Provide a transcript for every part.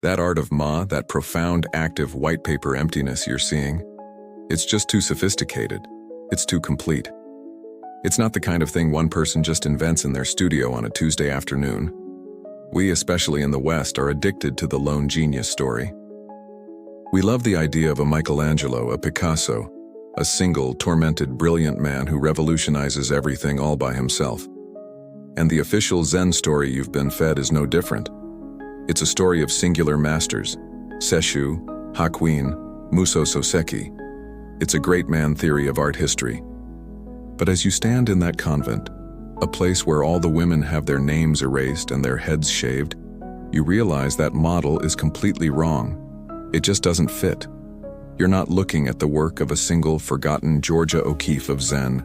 That art of Ma, that profound, active white paper emptiness you're seeing, it's just too sophisticated. It's too complete. It's not the kind of thing one person just invents in their studio on a Tuesday afternoon. We, especially in the West, are addicted to the lone genius story. We love the idea of a Michelangelo, a Picasso, a single, tormented, brilliant man who revolutionizes everything all by himself. And the official Zen story you've been fed is no different. It's a story of singular masters, Sesshu, Hakuin, Muso Soseki. It's a great man theory of art history. But as you stand in that convent, a place where all the women have their names erased and their heads shaved, you realize that model is completely wrong. It just doesn't fit. You're not looking at the work of a single forgotten Georgia O'Keeffe of Zen.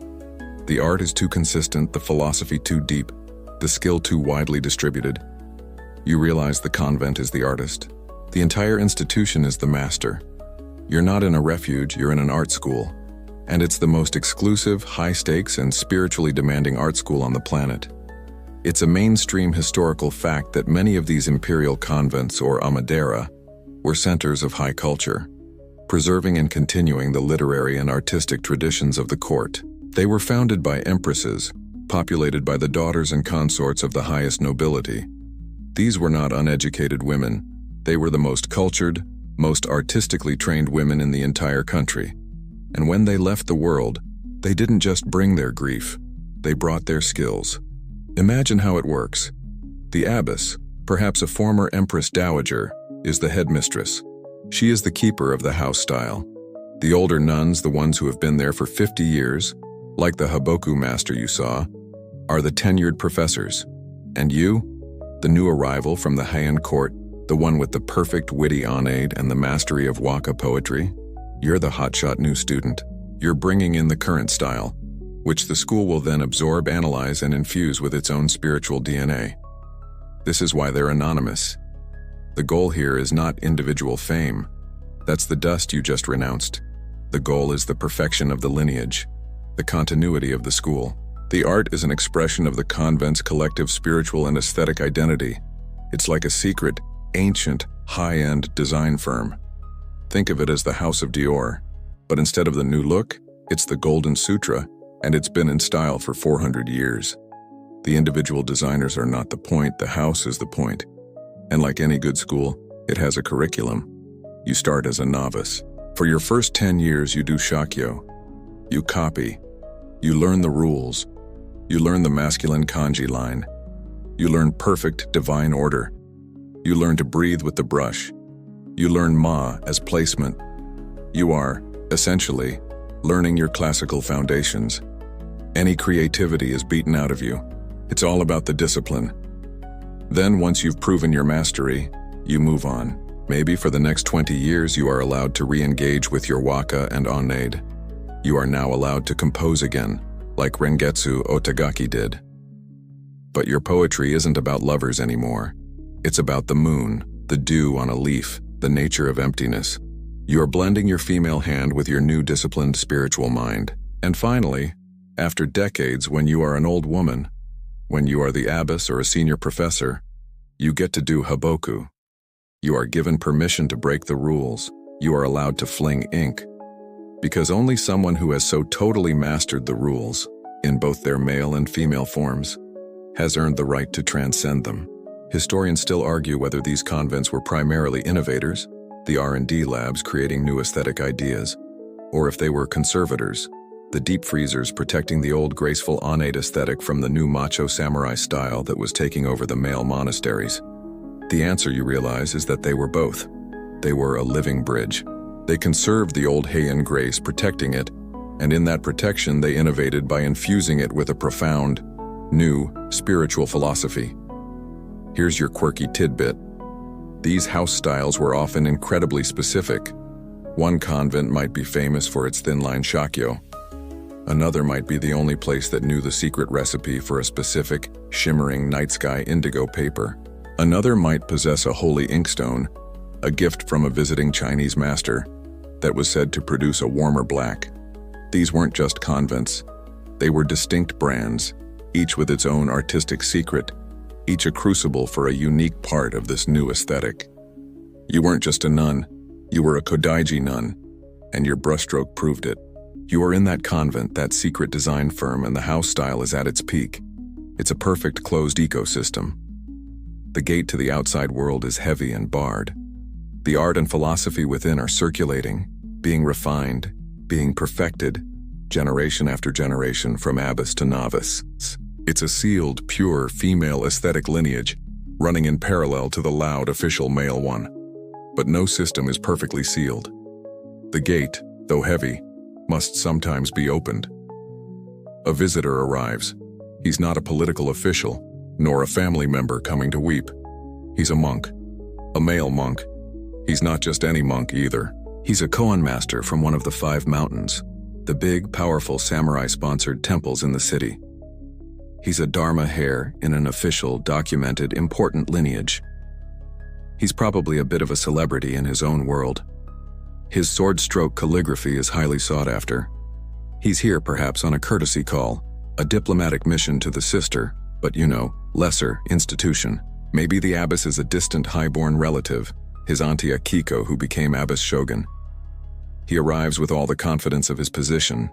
The art is too consistent, the philosophy too deep, the skill too widely distributed. You realize the convent is the artist. The entire institution is the master. You're not in a refuge, you're in an art school. And it's the most exclusive, high-stakes, and spiritually demanding art school on the planet. It's a mainstream historical fact that many of these imperial convents, or amadera, were centers of high culture, preserving and continuing the literary and artistic traditions of the court. They were founded by empresses, populated by the daughters and consorts of the highest nobility. These were not uneducated women. They were the most cultured, most artistically trained women in the entire country. And when they left the world, they didn't just bring their grief, they brought their skills. Imagine how it works. The abbess, perhaps a former empress dowager, is the headmistress. She is the keeper of the house style. The older nuns, the ones who have been there for 50 years, like the Haboku master you saw, are the tenured professors. And you, the new arrival from the Heian court, the one with the perfect witty onade and the mastery of waka poetry, you're the hotshot new student. You're bringing in the current style, which the school will then absorb, analyze, and infuse with its own spiritual DNA. This is why they're anonymous. The goal here is not individual fame. That's the dust you just renounced. The goal is the perfection of the lineage, the continuity of the school. The art is an expression of the convent's collective spiritual and aesthetic identity. It's like a secret, ancient, high-end design firm. Think of it as the House of Dior, but instead of the new look, it's the Golden Sutra, and it's been in style for 400 years. The individual designers are not the point, the house is the point. And like any good school, it has a curriculum. You start as a novice. For your first 10 years, you do shakyo. You copy. You learn the rules. You learn the masculine kanji line. You learn perfect divine order. You learn to breathe with the brush. You learn Ma as placement. You are, essentially, learning your classical foundations. Any creativity is beaten out of you. It's all about the discipline. Then, once you've proven your mastery, you move on. Maybe for the next 20 years you are allowed to re-engage with your waka and onade. You are now allowed to compose again, like Rengetsu Otagaki did. But your poetry isn't about lovers anymore. It's about the moon, the dew on a leaf, the nature of emptiness. You are blending your female hand with your new disciplined spiritual mind. And finally, after decades, when you are an old woman, when you are the abbess or a senior professor, you get to do haboku. You are given permission to break the rules. You are allowed to fling ink. Because only someone who has so totally mastered the rules, in both their male and female forms, has earned the right to transcend them. Historians still argue whether these convents were primarily innovators, the R&D labs creating new aesthetic ideas, or if they were conservators, the deep freezers protecting the old graceful onade aesthetic from the new macho samurai style that was taking over the male monasteries. The answer, you realize, is that they were both. They were a living bridge. They conserved the old Heian grace, protecting it, and in that protection they innovated by infusing it with a profound, new, spiritual philosophy. Here's your quirky tidbit. These house styles were often incredibly specific. One convent might be famous for its thin-line shakyo. Another might be the only place that knew the secret recipe for a specific, shimmering night sky indigo paper. Another might possess a holy inkstone, a gift from a visiting Chinese master, that was said to produce a warmer black. These weren't just convents. They were distinct brands, each with its own artistic secret, each a crucible for a unique part of this new aesthetic. You weren't just a nun, you were a Kodaiji nun, and your brushstroke proved it. You are in that convent, that secret design firm, and the house style is at its peak. It's a perfect closed ecosystem. The gate to the outside world is heavy and barred. The art and philosophy within are circulating, being refined, being perfected, generation after generation from abbess to novice. It's a sealed, pure, female aesthetic lineage, running in parallel to the loud, official male one. But no system is perfectly sealed. The gate, though heavy, must sometimes be opened. A visitor arrives. He's not a political official, nor a family member coming to weep. He's a monk, a male monk. He's not just any monk either. He's a koan master from one of the 5 mountains, the big, powerful samurai-sponsored temples in the city. He's a dharma heir in an official, documented, important lineage. He's probably a bit of a celebrity in his own world. His sword stroke calligraphy is highly sought after. He's here perhaps on a courtesy call, a diplomatic mission to the sister, but lesser institution. Maybe the abbess is a distant highborn relative, his auntie Akiko, who became abbess shogun. He arrives with all the confidence of his position.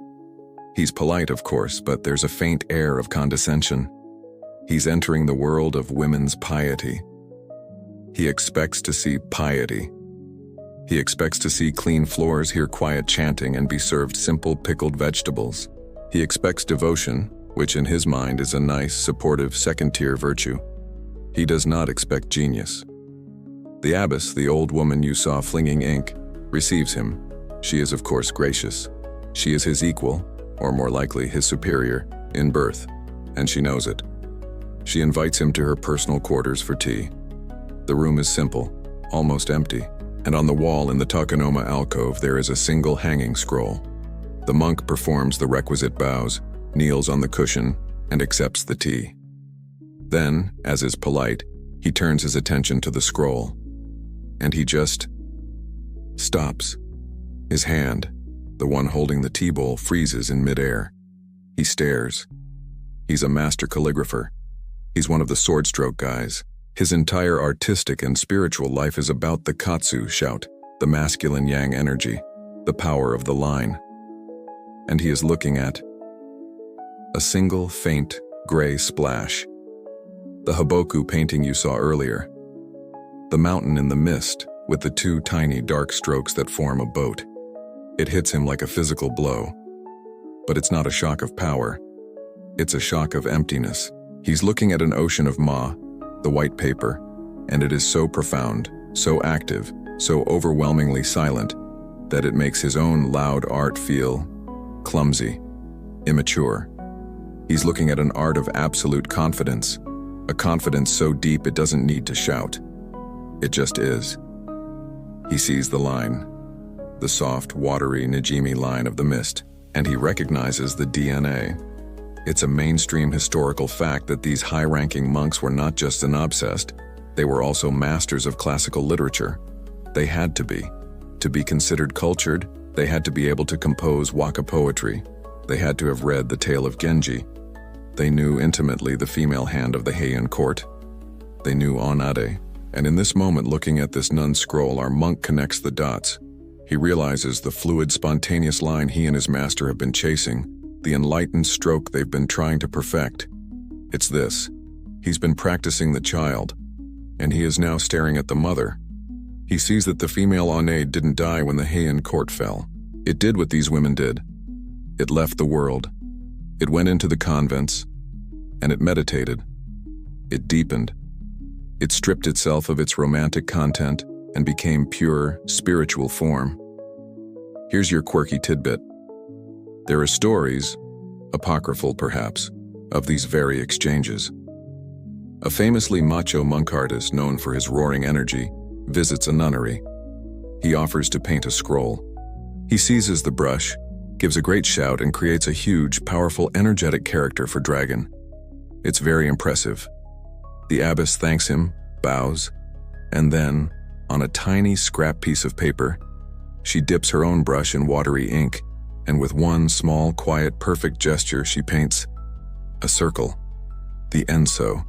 He's polite, of course, but there's a faint air of condescension. He's entering the world of women's piety. He expects to see piety. He expects to see clean floors, hear quiet chanting, and be served simple pickled vegetables. He expects devotion, which in his mind is a nice, supportive, second-tier virtue. He does not expect genius. The abbess, the old woman you saw flinging ink, receives him. She is, of course, gracious. She is his equal, or more likely his superior, in birth, and she knows it. She invites him to her personal quarters for tea. The room is simple, almost empty, and on the wall in the Takanoma alcove there is a single hanging scroll. The monk performs the requisite bows, kneels on the cushion, and accepts the tea. Then, as is polite, he turns his attention to the scroll, and he just stops. His hand, the one holding the tea bowl, freezes in midair. He stares. He's a master calligrapher. He's one of the sword stroke guys. His entire artistic and spiritual life is about the katsu shout, the masculine yang energy, the power of the line. And he is looking at a single faint gray splash. The Haboku painting you saw earlier. The mountain in the mist with the 2 tiny dark strokes that form a boat. It hits him like a physical blow. But it's not a shock of power. It's a shock of emptiness. He's looking at an ocean of Ma, the white paper, and it is so profound, so active, so overwhelmingly silent, that it makes his own loud art feel clumsy, immature. He's looking at an art of absolute confidence, a confidence so deep it doesn't need to shout. It just is. He sees the line, the soft, watery Najimi line of the mist, and he recognizes the DNA. It's a mainstream historical fact that these high-ranking monks were not just an obsessed, they were also masters of classical literature. They had to be. To be considered cultured, they had to be able to compose waka poetry. They had to have read the tale of Genji. They knew intimately the female hand of the Heian court. They knew Onade. And in this moment, looking at this nun scroll, our monk connects the dots. He realizes the fluid, spontaneous line he and his master have been chasing, the enlightened stroke they've been trying to perfect. It's this. He's been practicing the child, and he is now staring at the mother. He sees that the female Onade didn't die when the Heian court fell. It did what these women did. It left the world. It went into the convents, and it meditated. It deepened. It stripped itself of its romantic content and became pure, spiritual form. Here's your quirky tidbit. There are stories, apocryphal perhaps, of these very exchanges. A famously macho monk artist known for his roaring energy visits a nunnery. He offers to paint a scroll. He seizes the brush, gives a great shout, and creates a huge, powerful, energetic character for dragon. It's very impressive. The abbess thanks him, bows, and then, on a tiny scrap piece of paper, she dips her own brush in watery ink, and with one small, quiet, perfect gesture, she paints a circle, the enso,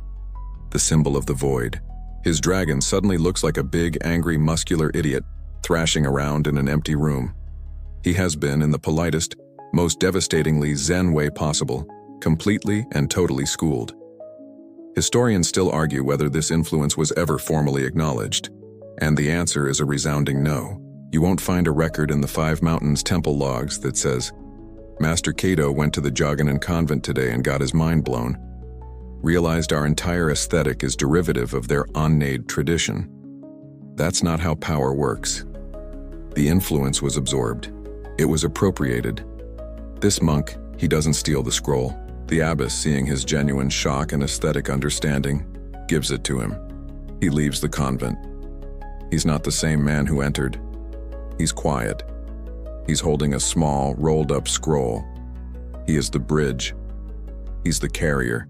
the symbol of the void. His dragon suddenly looks like a big, angry, muscular idiot thrashing around in an empty room. He has been, in the politest, most devastatingly Zen way possible, completely and totally schooled. Historians still argue whether this influence was ever formally acknowledged, and the answer is a resounding no. You won't find a record in the Five Mountains temple logs that says, Master Cato went to the Jaganan convent today and got his mind blown. Realized our entire aesthetic is derivative of their unnade tradition. That's not how power works. The influence was absorbed. It was appropriated. This monk, he doesn't steal the scroll. The abbess, seeing his genuine shock and aesthetic understanding, gives it to him. He leaves the convent. He's not the same man who entered. He's quiet. He's holding a small, rolled-up scroll. He is the bridge. He's the carrier.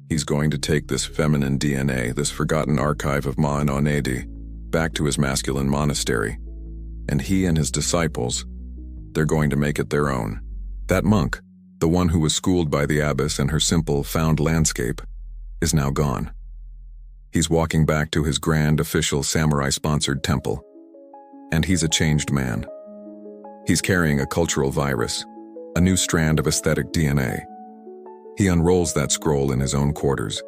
He's going to take this feminine DNA, this forgotten archive of Ma and Onedi, back to his masculine monastery. And he and his disciples, they're going to make it their own. That monk, the one who was schooled by the abbess and her simple, found landscape, is now gone. He's walking back to his grand, official, samurai-sponsored temple. And he's a changed man. He's carrying a cultural virus, a new strand of aesthetic DNA. He unrolls that scroll in his own quarters.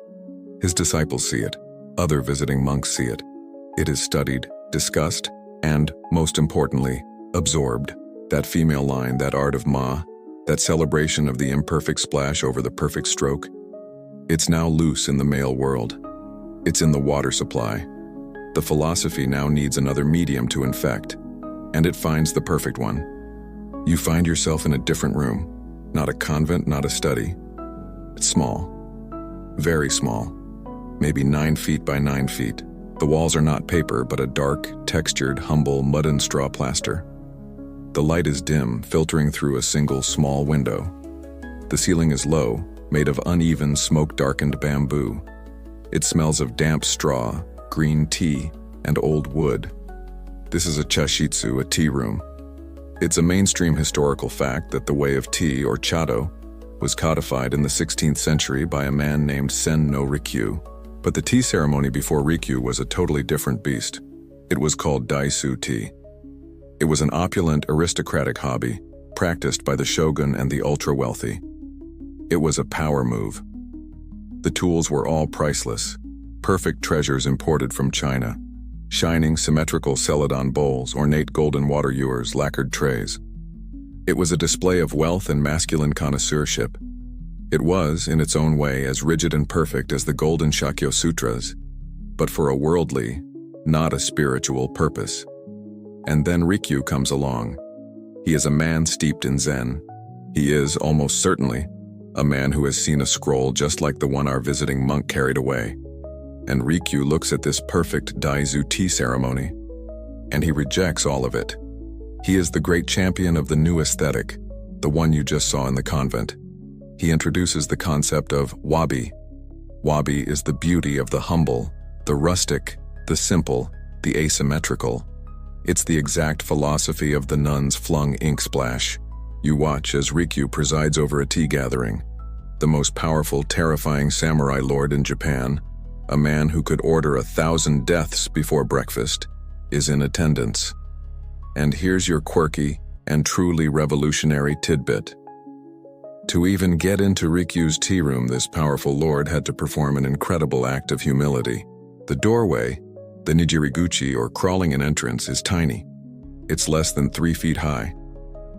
His disciples see it. Other visiting monks see it. It is studied, discussed, and, most importantly, absorbed. That female line, that art of Ma, that celebration of the imperfect splash over the perfect stroke, it's now loose in the male world. It's in the water supply. The philosophy now needs another medium to infect, and it finds the perfect one. You find yourself in a different room, not a convent, not a study. It's small, very small, maybe 9 feet by 9 feet. The walls are not paper, but a dark, textured, humble mud and straw plaster. The light is dim, filtering through a single small window. The ceiling is low, made of uneven, smoke-darkened bamboo. It smells of damp straw, green tea, and old wood. This is a chashitsu, a tea room. It's a mainstream historical fact that the way of tea, or chado, was codified in the 16th century by a man named Sen no Rikyu. But the tea ceremony before Rikyu was a totally different beast. It was called Daisu tea. It was an opulent, aristocratic hobby, practiced by the shogun and the ultra-wealthy. It was a power move. The tools were all priceless, perfect treasures imported from China. Shining, symmetrical celadon bowls, ornate golden water ewers, lacquered trays. It was a display of wealth and masculine connoisseurship. It was, in its own way, as rigid and perfect as the Golden Shakya Sutras, but for a worldly, not a spiritual purpose. And then Rikyu comes along. He is a man steeped in Zen. He is, almost certainly, a man who has seen a scroll just like the one our visiting monk carried away. And Rikyu looks at this perfect Daisu tea ceremony, and he rejects all of it. He is the great champion of the new aesthetic, the one you just saw in the convent. He introduces the concept of wabi. Wabi is the beauty of the humble, the rustic, the simple, the asymmetrical. It's the exact philosophy of the nun's flung ink splash. You watch as Rikyu presides over a tea gathering. The most powerful, terrifying samurai lord in Japan, a man who could order 1,000 deaths before breakfast, is in attendance. And here's your quirky and truly revolutionary tidbit. To even get into Rikyu's tea room, this powerful lord had to perform an incredible act of humility. The doorway, the nijiriguchi or crawling-in entrance, is tiny. It's less than 3 feet high.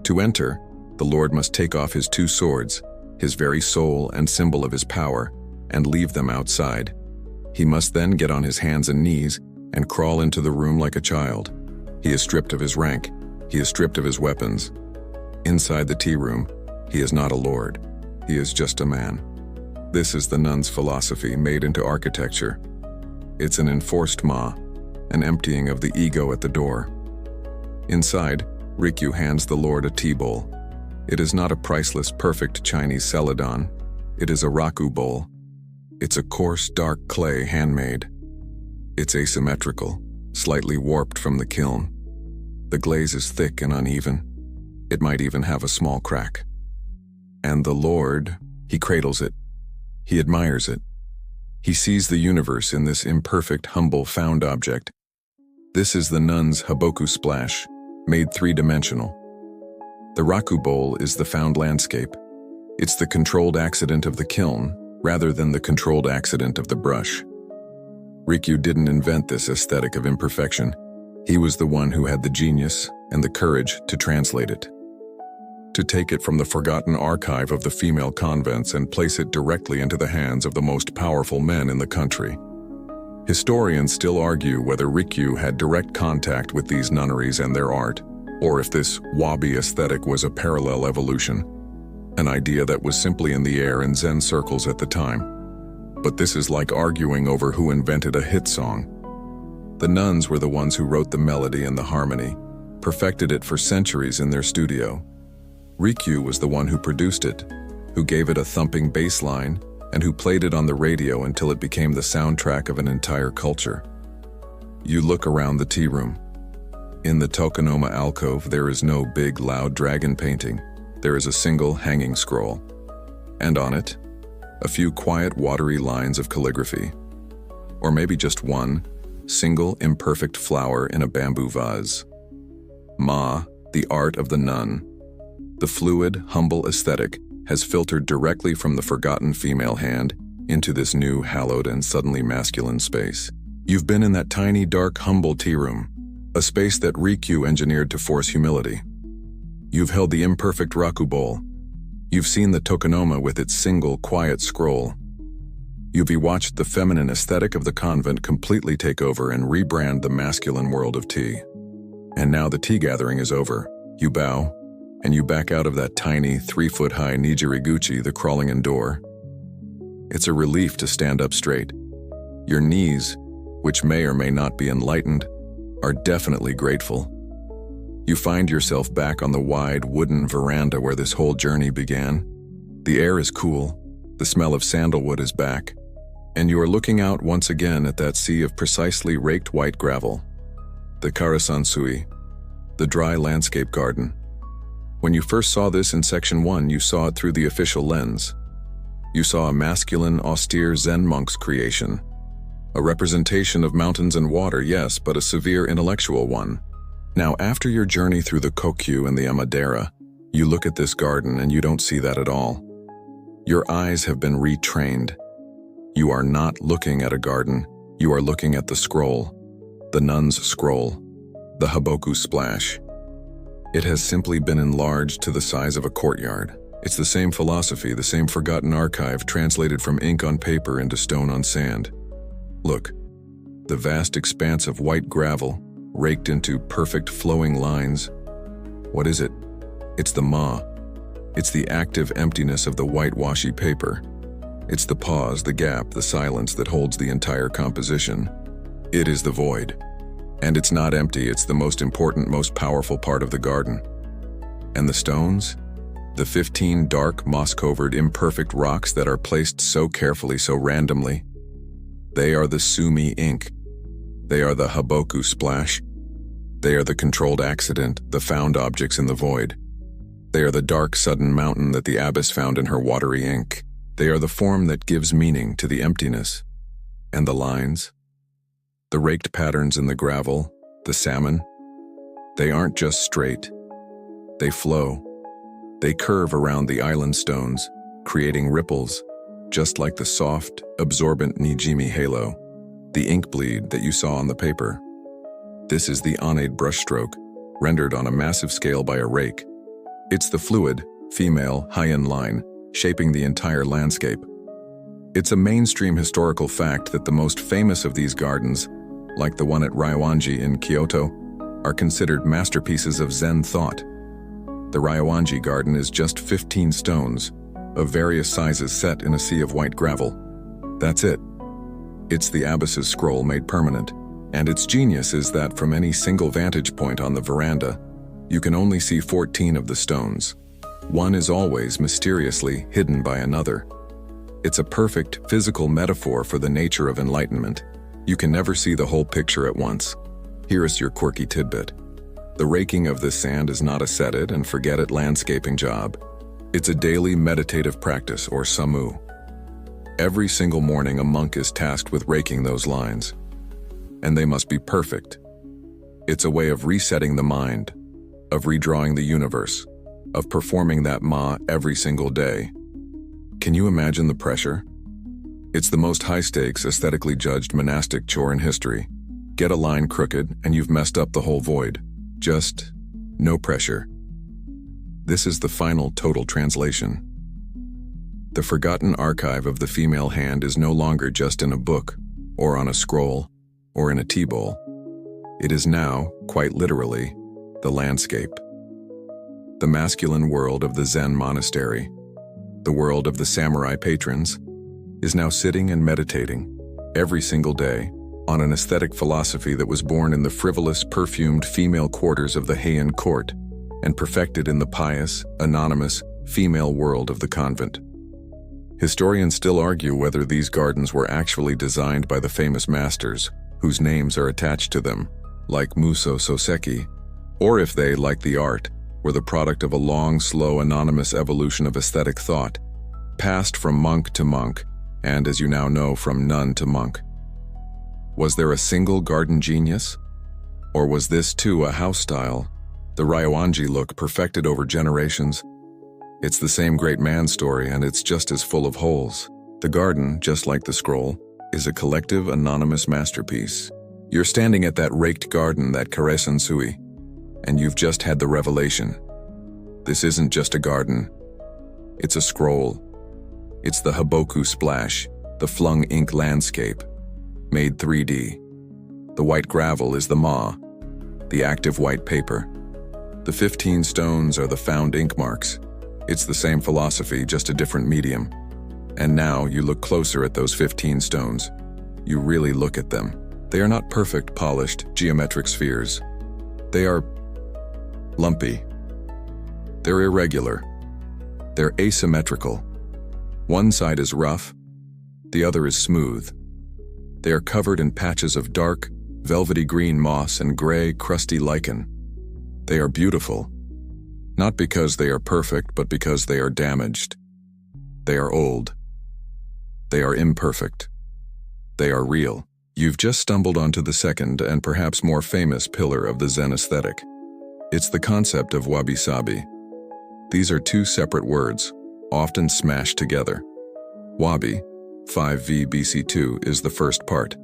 To enter, the lord must take off his 2 swords, his very soul and symbol of his power, and leave them outside. He must then get on his hands and knees and crawl into the room like a child. He is stripped of his rank. He is stripped of his weapons. Inside the tea room, he is not a lord. He is just a man. This is the nun's philosophy made into architecture. It's an enforced ma, an emptying of the ego at the door. Inside, Rikyu hands the lord a tea bowl. It is not a priceless, perfect Chinese celadon. It is a raku bowl. It's a coarse, dark clay handmade. It's asymmetrical, slightly warped from the kiln. The glaze is thick and uneven. It might even have a small crack. And the lord, he cradles it. He admires it. He sees the universe in this imperfect, humble, found object. This is the nun's haboku splash, made three-dimensional. The raku bowl is the found landscape. It's the controlled accident of the kiln, rather than the controlled accident of the brush. Rikyu didn't invent this aesthetic of imperfection. He was the one who had the genius and the courage to translate it. To take it from the forgotten archive of the female convents and place it directly into the hands of the most powerful men in the country. Historians still argue whether Rikyu had direct contact with these nunneries and their art, or if this wabi aesthetic was a parallel evolution, an idea that was simply in the air in Zen circles at the time. But this is like arguing over who invented a hit song. The nuns were the ones who wrote the melody and the harmony, perfected it for centuries in their studio. Rikyu was the one who produced it, who gave it a thumping bass line, and who played it on the radio until it became the soundtrack of an entire culture. You look around the tea room. In the tokonoma alcove, there is no big, loud dragon painting. There is a single hanging scroll. And on it, a few quiet, watery lines of calligraphy. Or maybe just one single, imperfect flower in a bamboo vase. Ma, the art of the nun. The fluid, humble aesthetic has filtered directly from the forgotten female hand into this new, hallowed, and suddenly masculine space. You've been in that tiny, dark, humble tea room, a space that Rikyu engineered to force humility. You've held the imperfect raku bowl. You've seen the tokonoma with its single, quiet scroll. You've watched the feminine aesthetic of the convent completely take over and rebrand the masculine world of tea. And now the tea gathering is over. You bow, and you back out of that tiny, 3-foot-high nijiriguchi, the crawling-in door. It's a relief to stand up straight. Your knees, which may or may not be enlightened, are definitely grateful. You find yourself back on the wide wooden veranda where this whole journey began. The air is cool, the smell of sandalwood is back, and you are looking out once again at that sea of precisely raked white gravel. The karasansui, the dry landscape garden. When you first saw this in Section 1, you saw it through the official lens. You saw a masculine, austere Zen monk's creation. A representation of mountains and water, yes, but a severe intellectual one. Now, after your journey through the Kokyu and the Amadera, you look at this garden and you don't see that at all. Your eyes have been retrained. You are not looking at a garden, you are looking at the scroll, the nun's scroll, the haboku splash. It has simply been enlarged to the size of a courtyard. It's the same philosophy, the same forgotten archive translated from ink on paper into stone on sand. Look, the vast expanse of white gravel, raked into perfect flowing lines. What is it? It's the ma. It's the active emptiness of the whitewashy paper. It's the pause, the gap, the silence that holds the entire composition. It is the void. And it's not empty, it's the most important, most powerful part of the garden. And the stones? The 15 dark, moss-covered, imperfect rocks that are placed so carefully, so randomly. They are the sumi ink. They are the haboku splash. They are the controlled accident, the found objects in the void. They are the dark, sudden mountain that the abbess found in her watery ink. They are the form that gives meaning to the emptiness. And the lines? The raked patterns in the gravel, the salmon? They aren't just straight. They flow. They curve around the island stones, creating ripples, just like the soft, absorbent Nijimi halo, the ink bleed that you saw on the paper. This is the Onade brushstroke, rendered on a massive scale by a rake. It's the fluid, female, high-end line, shaping the entire landscape. It's a mainstream historical fact that the most famous of these gardens, like the one at Ryoanji in Kyoto, are considered masterpieces of Zen thought. The Ryoanji garden is just 15 stones, of various sizes set in a sea of white gravel. That's it. It's the abbess's scroll made permanent. And its genius is that from any single vantage point on the veranda, you can only see 14 of the stones. One is always mysteriously hidden by another. It's a perfect physical metaphor for the nature of enlightenment. You can never see the whole picture at once. Here is your quirky tidbit. The raking of this sand is not a set-it-and-forget-it landscaping job. It's a daily meditative practice, or samu. Every single morning, a monk is tasked with raking those lines. And they must be perfect. It's a way of resetting the mind, of redrawing the universe, of performing that ma every single day. Can you imagine the pressure? It's the most high-stakes, aesthetically judged monastic chore in history. Get a line crooked and you've messed up the whole void. Just no pressure. This is the final total translation. The forgotten archive of the female hand is no longer just in a book, or on a scroll, or in a tea bowl. It is now, quite literally, the landscape. The masculine world of the Zen monastery, the world of the samurai patrons, is now sitting and meditating, every single day, on an aesthetic philosophy that was born in the frivolous, perfumed female quarters of the Heian court and perfected in the pious, anonymous, female world of the convent. Historians still argue whether these gardens were actually designed by the famous masters, whose names are attached to them, like Muso Soseki, or if they, like the art, were the product of a long, slow, anonymous evolution of aesthetic thought, passed from monk to monk, and, as you now know, from nun to monk. Was there a single garden genius? Or was this too a house style, the Ryoanji look perfected over generations? It's the same great man story, and it's just as full of holes. The garden, just like the scroll, is a collective, anonymous masterpiece. You're standing at that raked garden, that Karesan Sui, and you've just had the revelation. This isn't just a garden. It's a scroll. It's the Haboku splash, the flung ink landscape, made 3D. The white gravel is the ma, the active white paper. The 15 stones are the found ink marks. It's the same philosophy, just a different medium. And now you look closer at those 15 stones. You really look at them. They are not perfect, polished, geometric spheres. They are lumpy. They're irregular. They're asymmetrical. One side is rough, the other is smooth. They are covered in patches of dark, velvety green moss and gray, crusty lichen. They are beautiful, not because they are perfect, but because they are damaged. They are old. They are imperfect. They are real. You've just stumbled onto the second and perhaps more famous pillar of the Zen aesthetic. It's the concept of wabi-sabi. These are two separate words, often smashed together. Wabi, 5v BC2, is the first part.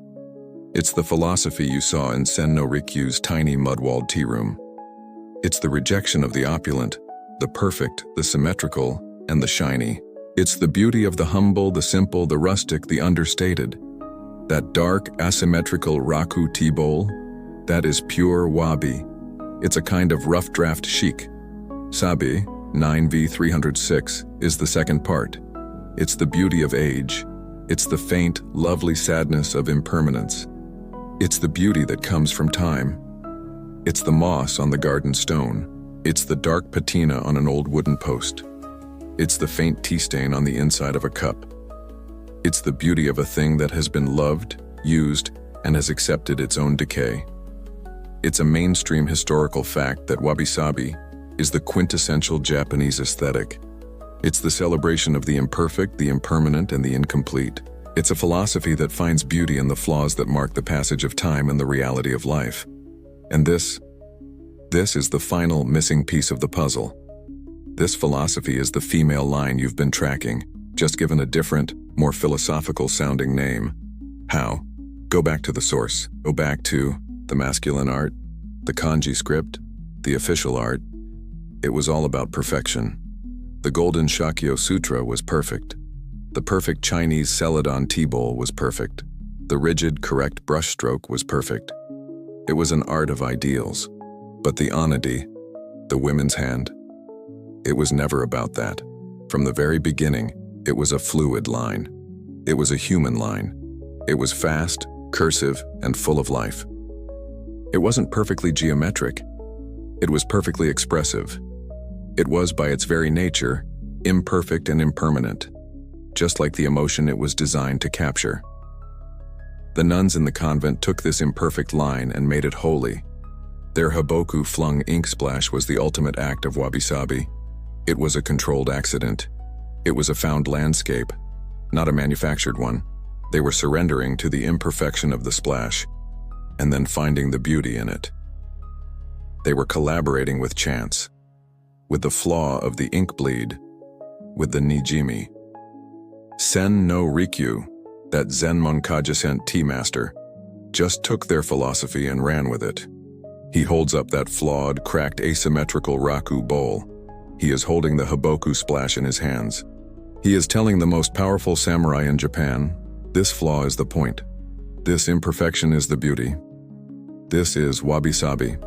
It's the philosophy you saw in Sen no Rikyu's tiny mud-walled tea room. It's the rejection of the opulent, the perfect, the symmetrical, and the shiny. It's the beauty of the humble, the simple, the rustic, the understated. That dark, asymmetrical raku tea bowl, that is pure wabi. It's a kind of rough draft chic. Sabi, 9v306, is the second part. It's the beauty of age. It's the faint, lovely sadness of impermanence. It's the beauty that comes from time. It's the moss on the garden stone. It's the dark patina on an old wooden post. It's the faint tea stain on the inside of a cup. It's the beauty of a thing that has been loved, used, and has accepted its own decay. It's a mainstream historical fact that wabi-sabi is the quintessential Japanese aesthetic. It's the celebration of the imperfect, the impermanent, and the incomplete. It's a philosophy that finds beauty in the flaws that mark the passage of time and the reality of life. And this is the final missing piece of the puzzle. This philosophy is the female line you've been tracking, just given a different, more philosophical-sounding name. How? Go back to the source. Go back to the masculine art, the kanji script, the official art. It was all about perfection. The Golden Shakyo Sutra was perfect. The perfect Chinese celadon tea bowl was perfect. The rigid, correct brushstroke was perfect. It was an art of ideals. But the onadi, the women's hand, it was never about that. From the very beginning, it was a fluid line. It was a human line. It was fast, cursive, and full of life. It wasn't perfectly geometric. It was perfectly expressive. It was, by its very nature, imperfect and impermanent, just like the emotion it was designed to capture. The nuns in the convent took this imperfect line and made it holy. Their haboku flung ink splash was the ultimate act of wabi-sabi. It was a controlled accident. It was a found landscape. not a manufactured one. They were surrendering to the imperfection of the splash, and then finding the beauty in it. They were collaborating with chance, with the flaw of the ink bleed, with the nijimi. Sen no Rikyu, that Zen Monkaji tea master, just took their philosophy and ran with it. He holds up that flawed, cracked, asymmetrical raku bowl. He is holding the hiboku splash in his hands. He is telling the most powerful samurai in Japan, this flaw is the point. This imperfection is the beauty. This is wabi-sabi.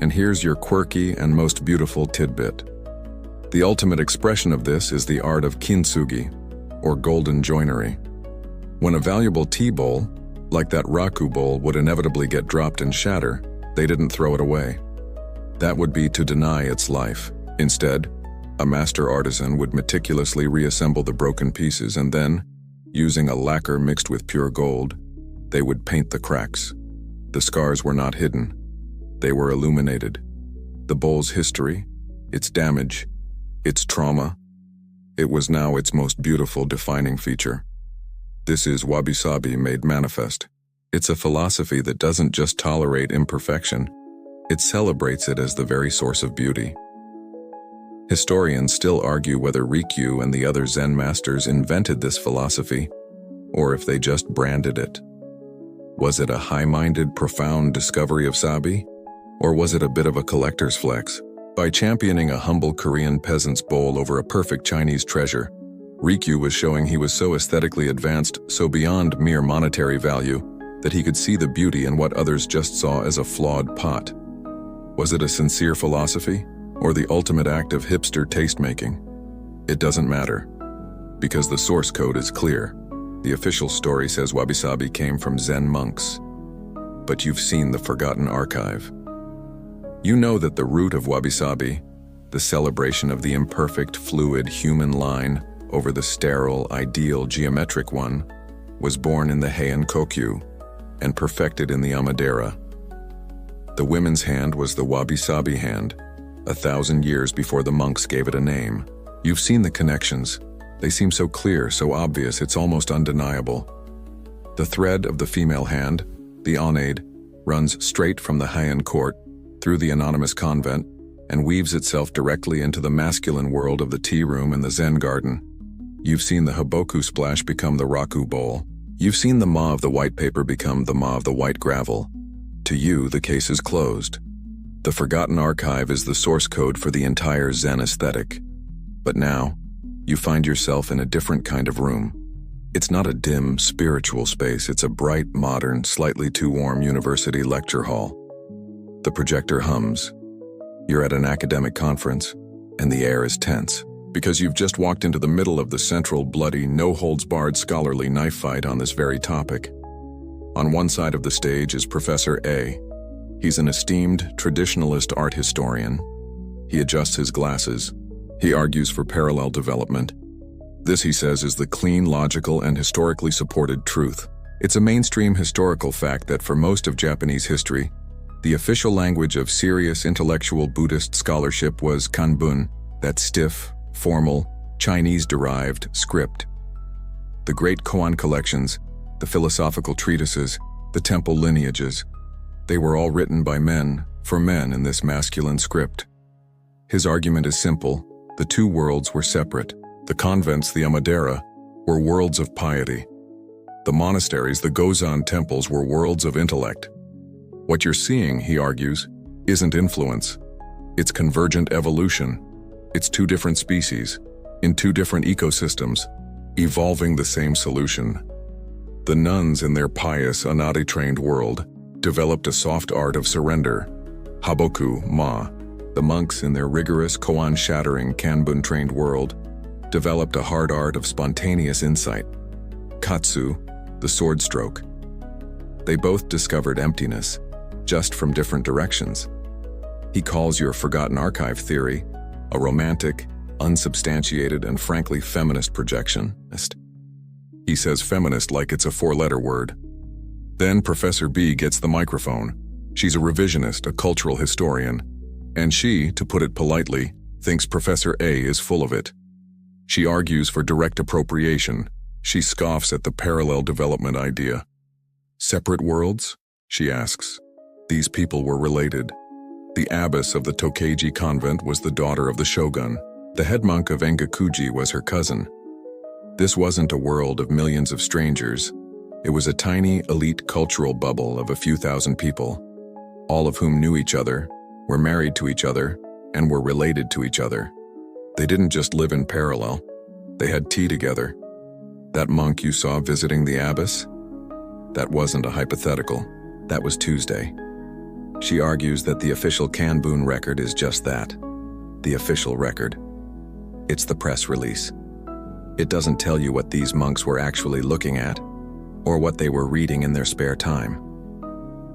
And here's your quirky and most beautiful tidbit. The ultimate expression of this is the art of kintsugi, or golden joinery. When a valuable tea bowl, like that raku bowl, would inevitably get dropped and shatter, they didn't throw it away. That would be to deny its life. Instead, a master artisan would meticulously reassemble the broken pieces and then, using a lacquer mixed with pure gold, they would paint the cracks. The scars were not hidden. They were illuminated. The bowl's history, its damage, its trauma, it was now its most beautiful defining feature. This is wabi-sabi made manifest. It's a philosophy that doesn't just tolerate imperfection, it celebrates it as the very source of beauty. Historians still argue whether Rikyu and the other Zen masters invented this philosophy, or if they just branded it. Was it a high-minded, profound discovery of sabi? Or was it a bit of a collector's flex? By championing a humble Korean peasant's bowl over a perfect Chinese treasure, Rikyu was showing he was so aesthetically advanced, so beyond mere monetary value, that he could see the beauty in what others just saw as a flawed pot. Was it a sincere philosophy, or the ultimate act of hipster taste-making? It doesn't matter, because the source code is clear. The official story says wabi-sabi came from Zen monks. But you've seen the forgotten archive. You know that the root of wabi-sabi, the celebration of the imperfect, fluid human line over the sterile, ideal, geometric one, was born in the Heian Kokyu and perfected in the Amadera. The women's hand was the wabi-sabi hand, 1,000 years before the monks gave it a name. You've seen the connections. They seem so clear, so obvious, it's almost undeniable. The thread of the female hand, the onade, runs straight from the Heian court through the anonymous convent and weaves itself directly into the masculine world of the tea room and the Zen garden. You've seen the hiboku splash become the raku bowl. You've seen the ma of the white paper become the ma of the white gravel. To you, the case is closed. The forgotten archive is the source code for the entire Zen aesthetic. But now, you find yourself in a different kind of room. It's not a dim, spiritual space, it's a bright, modern, slightly too warm university lecture hall. The projector hums. You're at an academic conference, and the air is tense, because you've just walked into the middle of the central, bloody, no-holds-barred scholarly knife fight on this very topic. On one side of the stage is Professor A. He's an esteemed, traditionalist art historian. He adjusts his glasses. He argues for parallel development. This, he says, is the clean, logical, and historically supported truth. It's a mainstream historical fact that for most of Japanese history, the official language of serious intellectual Buddhist scholarship was kanbun, that stiff, formal, Chinese-derived script. The great koan collections, the philosophical treatises, the temple lineages, they were all written by men, for men in this masculine script. His argument is simple. The two worlds were separate. The convents, the Amadera, were worlds of piety. The monasteries, the Gozan temples, were worlds of intellect. What you're seeing, he argues, isn't influence. It's convergent evolution. It's two different species, in two different ecosystems, evolving the same solution. The nuns in their pious, anadi-trained world developed a soft art of surrender, haboku, ma. The monks in their rigorous, koan-shattering, kanbun-trained world developed a hard art of spontaneous insight, katsu, the sword stroke. They both discovered emptiness, just from different directions. He calls your forgotten archive theory a romantic, unsubstantiated, and frankly feminist projectionist. He says feminist like it's a four-letter word. Then Professor B gets the microphone. She's a revisionist, a cultural historian. And she, to put it politely, thinks Professor A is full of it. She argues for direct appropriation, She scoffs at the parallel development idea. Separate worlds? She asks. These people were related. The abbess of the Tokaji convent was the daughter of the shogun. The head monk of Engakuji was her cousin. This wasn't a world of millions of strangers. It was a tiny, elite cultural bubble of a few thousand people, all of whom knew each other, were married to each other, and were related to each other. They didn't just live in parallel. They had tea together. That monk you saw visiting the abbess? That wasn't a hypothetical. That was Tuesday. She argues that the official Kanbun record is just that, the official record. It's the press release. It doesn't tell you what these monks were actually looking at, or what they were reading in their spare time.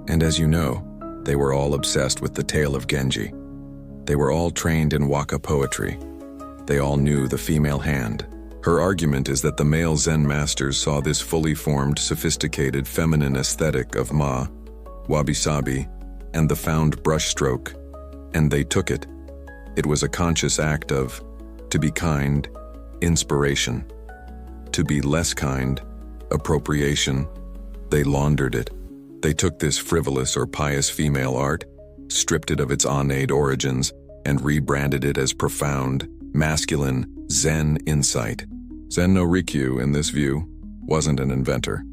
And as you know, they were all obsessed with the tale of Genji. They were all trained in waka poetry. They all knew the female hand. Her argument is that the male Zen masters saw this fully formed, sophisticated feminine aesthetic of Ma, wabi-sabi, and the found brushstroke, and they took it. It was a conscious act of, to be kind, inspiration. To be less kind, appropriation. They laundered it. They took this frivolous or pious female art, stripped it of its innate origins, and rebranded it as profound, masculine, Zen insight. Zen no Rikyu, in this view, wasn't an inventor.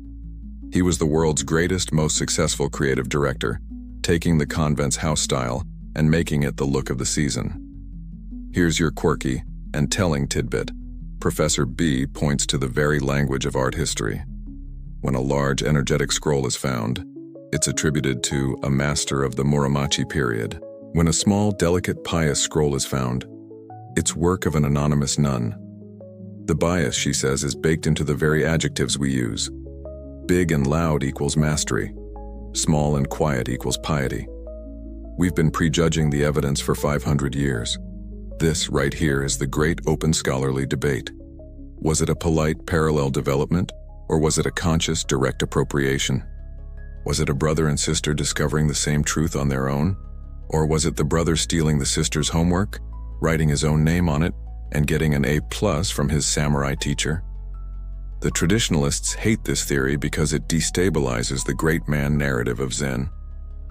He was the world's greatest, most successful creative director, taking the convent's house style and making it the look of the season. Here's your quirky and telling tidbit. Professor B points to the very language of art history. When a large, energetic scroll is found, it's attributed to a master of the Muromachi period. When a small, delicate, pious scroll is found, it's work of an anonymous nun. The bias, she says, is baked into the very adjectives we use. Big and loud equals mastery. Small and quiet equals piety. We've been prejudging the evidence for 500 years. This, right here, is the great open scholarly debate. Was it a polite parallel development, or was it a conscious direct appropriation? Was it a brother and sister discovering the same truth on their own? Or was it the brother stealing the sister's homework, writing his own name on it, and getting an A+ from his samurai teacher? The traditionalists hate this theory because it destabilizes the great man narrative of Zen.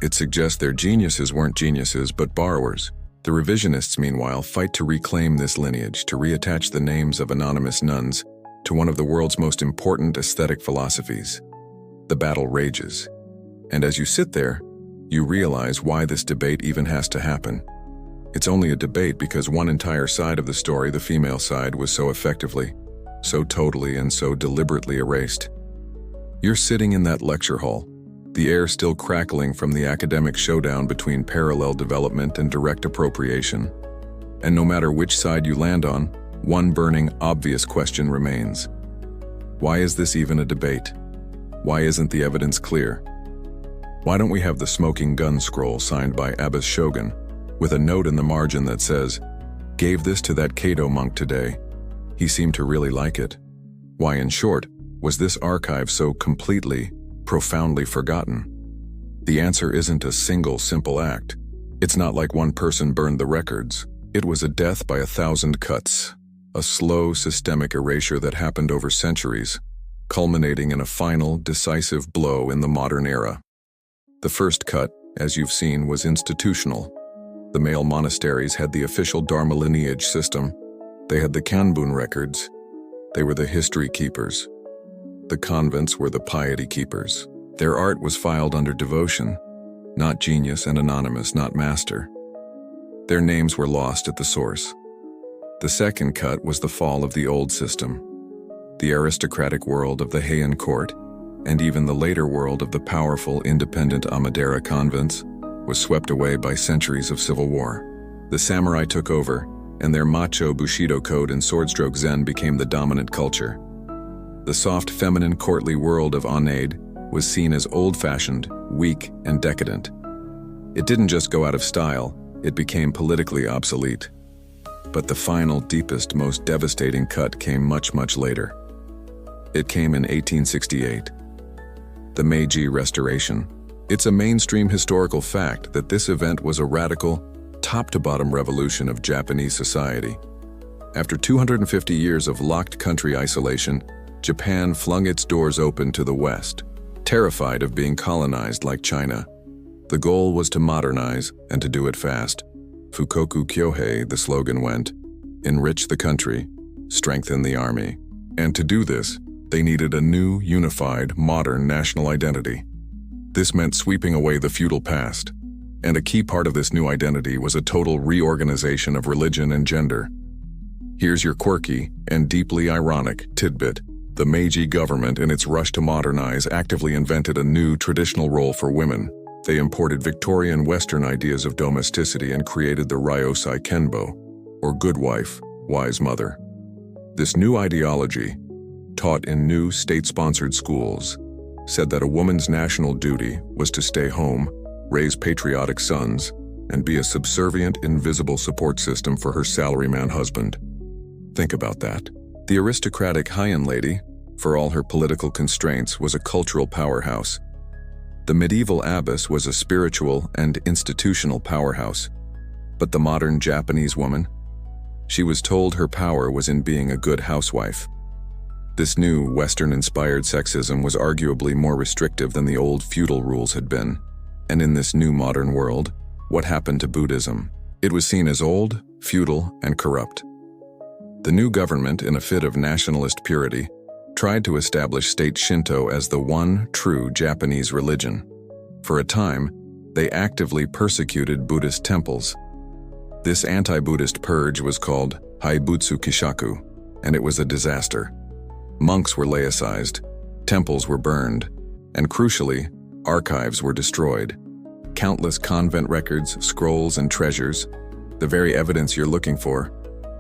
It suggests their geniuses weren't geniuses but borrowers. The revisionists, meanwhile, fight to reclaim this lineage, to reattach the names of anonymous nuns to one of the world's most important aesthetic philosophies. The battle rages. And as you sit there, you realize why this debate even has to happen. It's only a debate because one entire side of the story, the female side, was so effectively, so totally and so deliberately erased. You're sitting in that lecture hall, the air still crackling from the academic showdown between parallel development and direct appropriation. And no matter which side you land on, one burning, obvious question remains. Why is this even a debate? Why isn't the evidence clear? Why don't we have the smoking gun scroll signed by Abbess Shogun, with a note in the margin that says, "Gave this to that Kado monk today. He seemed to really like it." Why, in short, was this archive so completely, profoundly forgotten? The answer isn't a single simple act. It's not like one person burned the records. It was a death by 1,000 cuts, a slow, systemic erasure that happened over centuries, culminating in a final, decisive blow in the modern era. The first cut, as you've seen, was institutional. The male monasteries had the official Dharma lineage system. They had the Kanbun records. They were the history keepers. The convents were the piety keepers. Their art was filed under devotion, not genius, and anonymous, not master. Their names were lost at the source. The second cut was the fall of the old system. The aristocratic world of the Heian court, and even the later world of the powerful, independent Amadera convents, was swept away by centuries of civil war. The samurai took over, and their macho Bushido code and swordstroke Zen became the dominant culture. The soft, feminine, courtly world of Onade was seen as old-fashioned, weak, and decadent. It didn't just go out of style, it became politically obsolete. But the final, deepest, most devastating cut came much, much later. It came in 1868. The Meiji Restoration. It's a mainstream historical fact that this event was a radical, top-to-bottom revolution of Japanese society. After 250 years of locked country isolation, Japan flung its doors open to the West, terrified of being colonized like China. The goal was to modernize and to do it fast. Fukoku Kyohei, the slogan went, enrich the country, strengthen the army. And to do this, they needed a new, unified, modern national identity. This meant sweeping away the feudal past, and a key part of this new identity was a total reorganization of religion and gender. Here's your quirky and deeply ironic tidbit. The Meiji government, in its rush to modernize, actively invented a new traditional role for women. They imported Victorian Western ideas of domesticity and created the Ryosai Kenbo, or good wife, wise mother. This new ideology, taught in new state-sponsored schools, said that a woman's national duty was to stay home, raise patriotic sons, and be a subservient, invisible support system for her salaryman husband. Think about that. The aristocratic Heian lady, for all her political constraints, was a cultural powerhouse. The medieval abbess was a spiritual and institutional powerhouse. But the modern Japanese woman? She was told her power was in being a good housewife. This new Western-inspired sexism was arguably more restrictive than the old feudal rules had been. And in this new modern world, what happened to Buddhism? It was seen as old, feudal, and corrupt. The new government, in a fit of nationalist purity, tried to establish state Shinto as the one true Japanese religion. For a time, they actively persecuted Buddhist temples. This anti-Buddhist purge was called Haibutsu Kishaku, and it was a disaster. Monks were laicized, temples were burned, and crucially, archives were destroyed. Countless convent records, scrolls, and treasures, the very evidence you're looking for,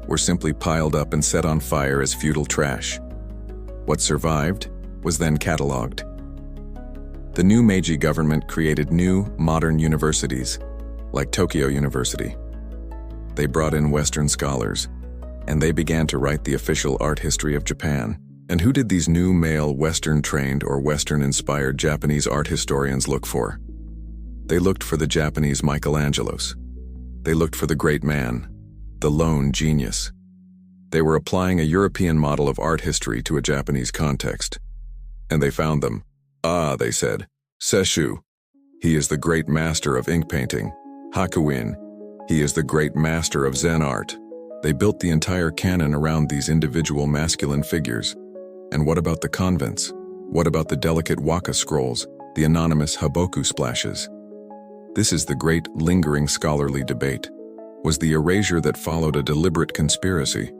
were simply piled up and set on fire as feudal trash. What survived was then catalogued. The new Meiji government created new, modern universities, like Tokyo University. They brought in Western scholars, and they began to write the official art history of Japan. And who did these new male Western-trained or Western-inspired Japanese art historians look for? They looked for the Japanese Michelangelos. They looked for the great man, the lone genius. They were applying a European model of art history to a Japanese context. And they found them. Ah, they said, Sesshu. He is the great master of ink painting. Hakuin. He is the great master of Zen art. They built the entire canon around these individual masculine figures. And what about the convents? What about the delicate waka scrolls, the anonymous haboku splashes? This is the great, lingering scholarly debate. Was the erasure that followed a deliberate conspiracy?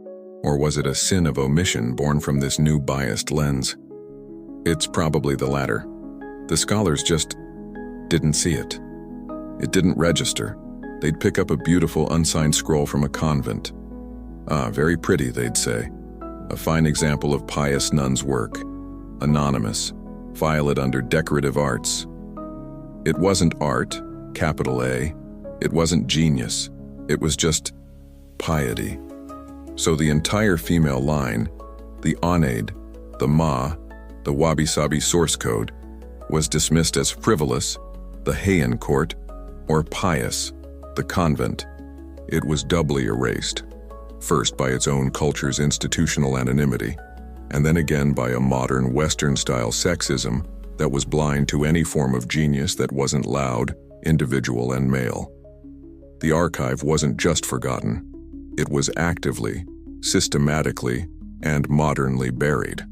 Or was it a sin of omission born from this new biased lens? It's probably the latter. The scholars just didn't see it. It didn't register. They'd pick up a beautiful unsigned scroll from a convent. Ah, very pretty, they'd say. A fine example of pious nun's work. Anonymous. File it under decorative arts. It wasn't art, capital A. It wasn't genius. It was just piety. So the entire female line, the Oneid, the Ma, the Wabi-Sabi source code, was dismissed as frivolous, the Heian court, or pious, the convent. It was doubly erased, first by its own culture's institutional anonymity, and then again by a modern Western-style sexism that was blind to any form of genius that wasn't loud, individual, and male. The archive wasn't just forgotten. It was actively, systematically, and modernly buried.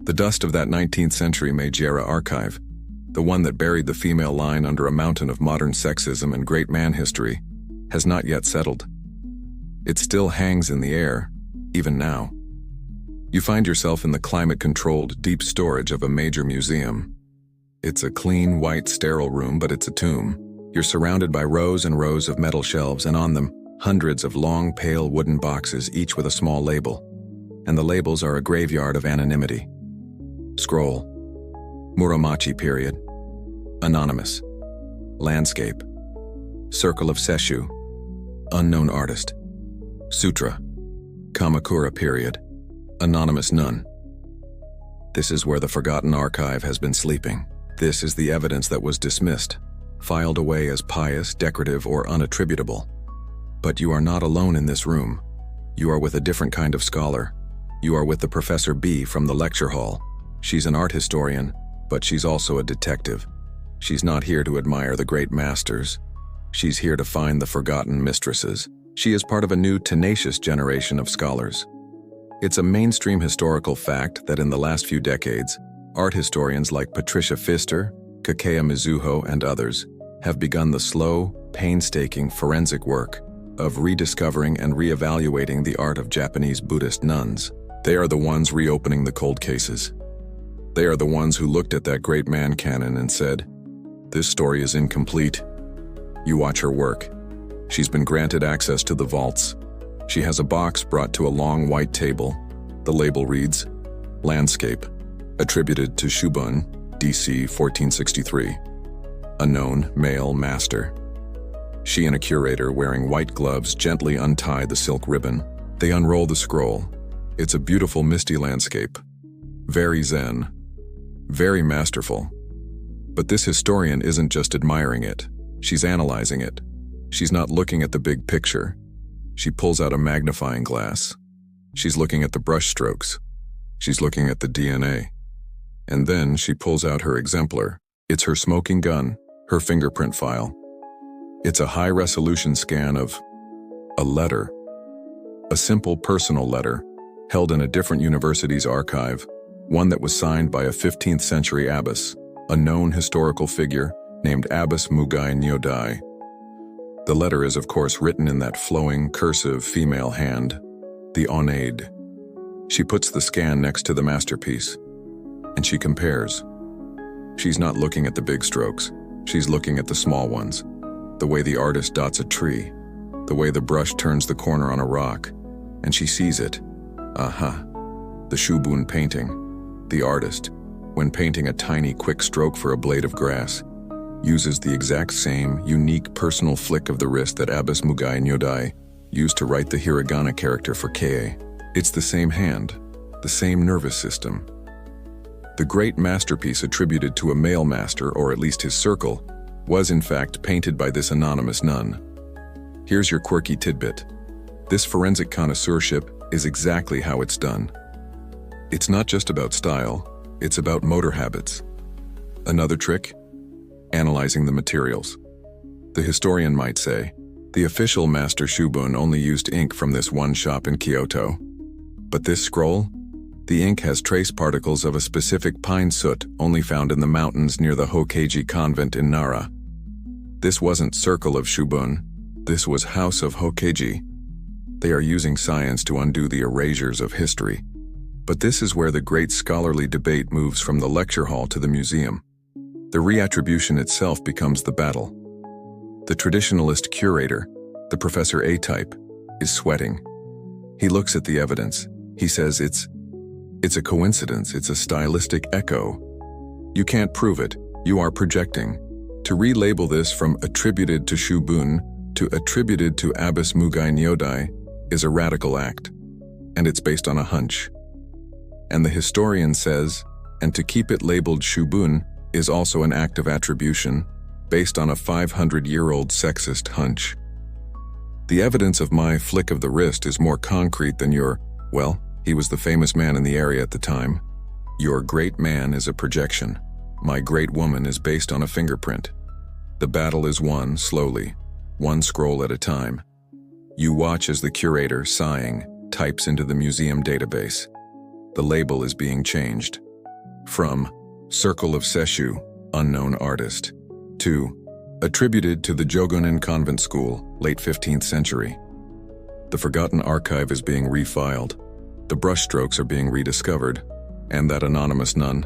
The dust of that 19th century Meiji-era archive, the one that buried the female line under a mountain of modern sexism and great man history, has not yet settled. It still hangs in the air, even now. You find yourself in the climate-controlled, deep storage of a major museum. It's a clean, white, sterile room, but it's a tomb. You're surrounded by rows and rows of metal shelves, and on them, hundreds of long, pale wooden boxes, each with a small label. And the labels are a graveyard of anonymity. Scroll. Muromachi period. Anonymous. Landscape. Circle of Sesshu. Unknown artist. Sutra. Kamakura period. Anonymous nun. This is where the forgotten archive has been sleeping. This is the evidence that was dismissed, filed away as pious, decorative, or unattributable. But you are not alone in this room. You are with a different kind of scholar. You are with the Professor B from the lecture hall. She's an art historian, but she's also a detective. She's not here to admire the great masters. She's here to find the forgotten mistresses. She is part of a new, tenacious generation of scholars. It's a mainstream historical fact that in the last few decades, art historians like Patricia Pfister, Kakeya Mizuho, and others have begun the slow, painstaking forensic work of rediscovering and reevaluating the art of Japanese Buddhist nuns. They are the ones reopening the cold cases. They are the ones who looked at that great man canon and said, "This story is incomplete." You watch her work. She's been granted access to the vaults. She has a box brought to a long white table. The label reads, "Landscape, attributed to Shubun, DC 1463. Unknown male master." She and a curator wearing white gloves gently untie the silk ribbon. They unroll the scroll. It's a beautiful misty landscape. Very Zen. Very masterful. But this historian isn't just admiring it. She's analyzing it. She's not looking at the big picture. She pulls out a magnifying glass. She's looking at the brushstrokes. She's looking at the DNA. And then she pulls out her exemplar. It's her smoking gun, her fingerprint file. It's a high-resolution scan of a letter. A simple personal letter, held in a different university's archive, one that was signed by a 15th century abbess, a known historical figure named Abbess Mugai Nyodai. The letter is, of course, written in that flowing, cursive female hand, the onade. She puts the scan next to the masterpiece, and she compares. She's not looking at the big strokes. She's looking at the small ones. The way the artist dots a tree, the way the brush turns the corner on a rock, and she sees it. Aha, the Shubun painting. The artist, when painting a tiny quick stroke for a blade of grass, uses the exact same unique personal flick of the wrist that Abbess Mugai Nyodai used to write the hiragana character for Kei. It's the same hand, the same nervous system. The great masterpiece attributed to a male master, or at least his circle, was in fact painted by this anonymous nun. Here's your quirky tidbit. This forensic connoisseurship is exactly how it's done. It's not just about style, it's about motor habits. Another trick? Analyzing the materials. The historian might say, the official Master Shubun only used ink from this one shop in Kyoto. But this scroll? The ink has trace particles of a specific pine soot only found in the mountains near the Hokeiji convent in Nara. This wasn't Circle of Shubun, this was House of Hokeiji. They are using science to undo the erasures of history. But this is where the great scholarly debate moves from the lecture hall to the museum. The reattribution itself becomes the battle. The traditionalist curator, the Professor A-type, is sweating. He looks at the evidence. He says it's a coincidence, it's a stylistic echo. You can't prove it, you are projecting. To relabel this from attributed to Shubun to attributed to Abbess Mugai Nyodai is a radical act, and it's based on a hunch. And the historian says, and to keep it labeled Shubun is also an act of attribution based on a 500-year-old sexist hunch. The evidence of my flick of the wrist is more concrete than your, well, he was the famous man in the area at the time. Your great man is a projection. My great woman is based on a fingerprint. The battle is won slowly, one scroll at a time. You watch as the curator, sighing, types into the museum database. The label is being changed. From Circle of Seshu, unknown artist, to attributed to the Jogonin convent school, late 15th century. The forgotten archive is being refiled. The brushstrokes are being rediscovered. And that anonymous nun,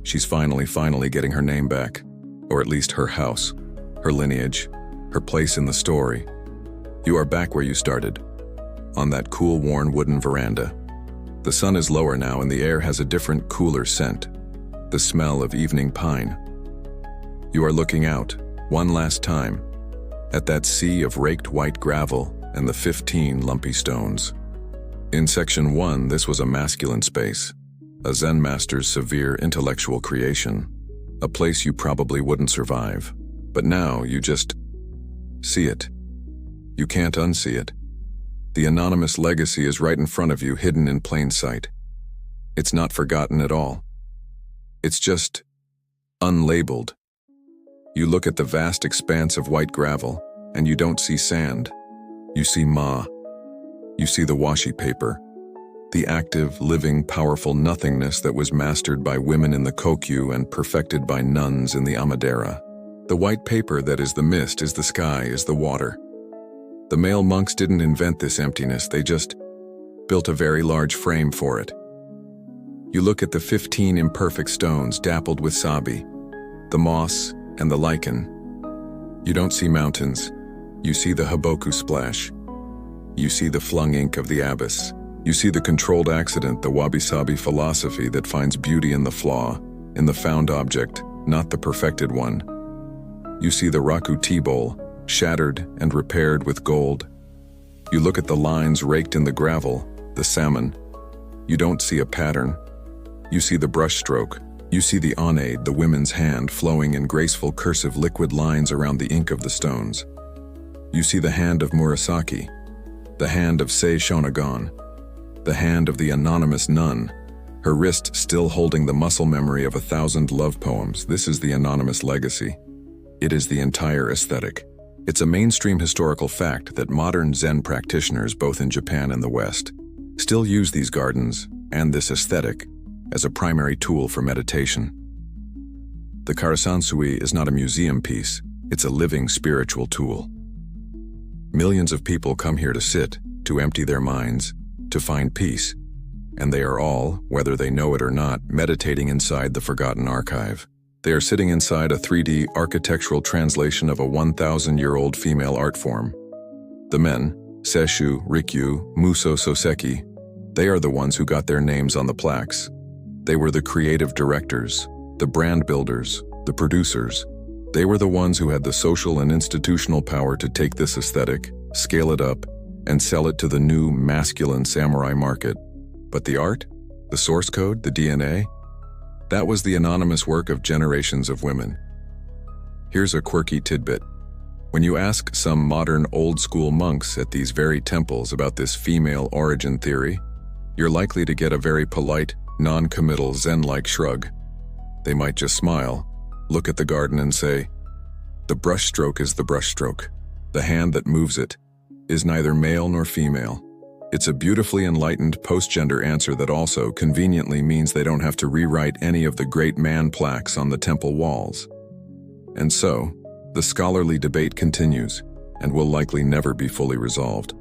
she's finally getting her name back. Or at least her house, her lineage, her place in the story. You are back where you started, on that cool, worn wooden veranda. The sun is lower now and the air has a different, cooler scent, the smell of evening pine. You are looking out, one last time, at that sea of raked white gravel and the 15 lumpy stones. In Section 1, this was a masculine space, a Zen master's severe intellectual creation, a place you probably wouldn't survive. But now you just see it. You can't unsee it. The anonymous legacy is right in front of you, hidden in plain sight. It's not forgotten at all. It's just unlabeled. You look at the vast expanse of white gravel, and you don't see sand. You see ma. You see the washi paper, the active, living, powerful nothingness that was mastered by women in the Kokyu and perfected by nuns in the Amadera. The white paper that is the mist, is the sky, is the water. The male monks didn't invent this emptiness, they just built a very large frame for it. You look at the 15 imperfect stones dappled with sabi, the moss and the lichen. You don't see mountains. You see the hiboku splash. You see the flung ink of the abyss. You see the controlled accident, the wabi-sabi philosophy that finds beauty in the flaw, in the found object, not the perfected one. You see the raku tea bowl, shattered and repaired with gold. You look at the lines raked in the gravel, the salmon. You don't see a pattern. You see the brushstroke. You see the onade, the women's hand, flowing in graceful cursive liquid lines around the ink of the stones. You see the hand of Murasaki, the hand of Sei Shonagon, the hand of the anonymous nun, her wrist still holding the muscle memory of 1,000 love poems. This is the anonymous legacy. It is the entire aesthetic. It's a mainstream historical fact that modern Zen practitioners, both in Japan and the West, still use these gardens and this aesthetic as a primary tool for meditation. The Karasansui is not a museum piece, it's a living spiritual tool. Millions of people come here to sit, to empty their minds, to find peace, and they are all, whether they know it or not, meditating inside the forgotten archive. They are sitting inside a 3D architectural translation of a 1,000-year-old female art form. The men, Seishu, Rikyu, Muso Soseki, they are the ones who got their names on the plaques. They were the creative directors, the brand builders, the producers. They were the ones who had the social and institutional power to take this aesthetic, scale it up, and sell it to the new masculine samurai market. But the art, the source code, the DNA, that was the anonymous work of generations of women. Here's a quirky tidbit. When you ask some modern old-school monks at these very temples about this female origin theory, you're likely to get a very polite, non-committal Zen-like shrug. They might just smile, look at the garden and say, "The brushstroke is the brushstroke. The hand that moves it is neither male nor female." It's a beautifully enlightened post-gender answer that also conveniently means they don't have to rewrite any of the great man plaques on the temple walls. And so, the scholarly debate continues, and will likely never be fully resolved.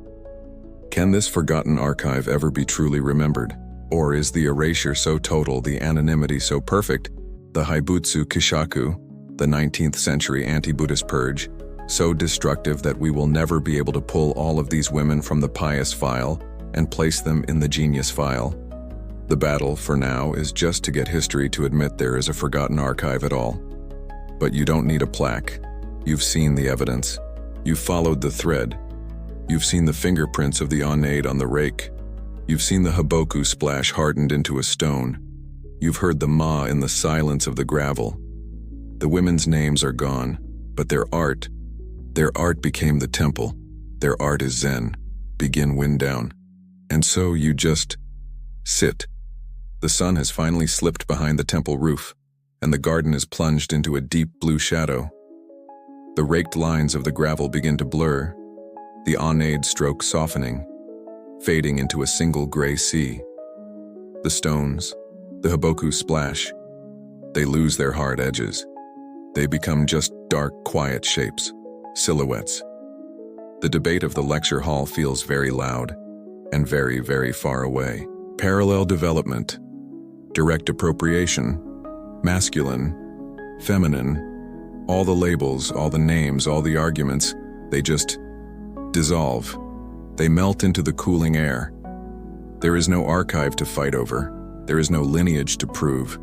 Can this forgotten archive ever be truly remembered? Or is the erasure so total, the anonymity so perfect, the Haibutsu Kishaku, the 19th century anti-Buddhist purge, so destructive that we will never be able to pull all of these women from the pious file and place them in the genius file? The battle, for now, is just to get history to admit there is a forgotten archive at all. But you don't need a plaque. You've seen the evidence. You've followed the thread. You've seen the fingerprints of the onade on the rake. You've seen the hiboku splash hardened into a stone. You've heard the ma in the silence of the gravel. The women's names are gone, but their art became the temple. Their art is Zen. Begin wind down. And so you just sit. The sun has finally slipped behind the temple roof, and the garden is plunged into a deep blue shadow. The raked lines of the gravel begin to blur, the onade stroke softening, fading into a single gray sea. The stones, the hiboku splash. They lose their hard edges. They become just dark, quiet shapes, silhouettes. The debate of the lecture hall feels very loud and very, very far away. Parallel development, direct appropriation, masculine, feminine, all the labels, all the names, all the arguments, they just dissolve. They melt into the cooling air. There is no archive to fight over. There is no lineage to prove.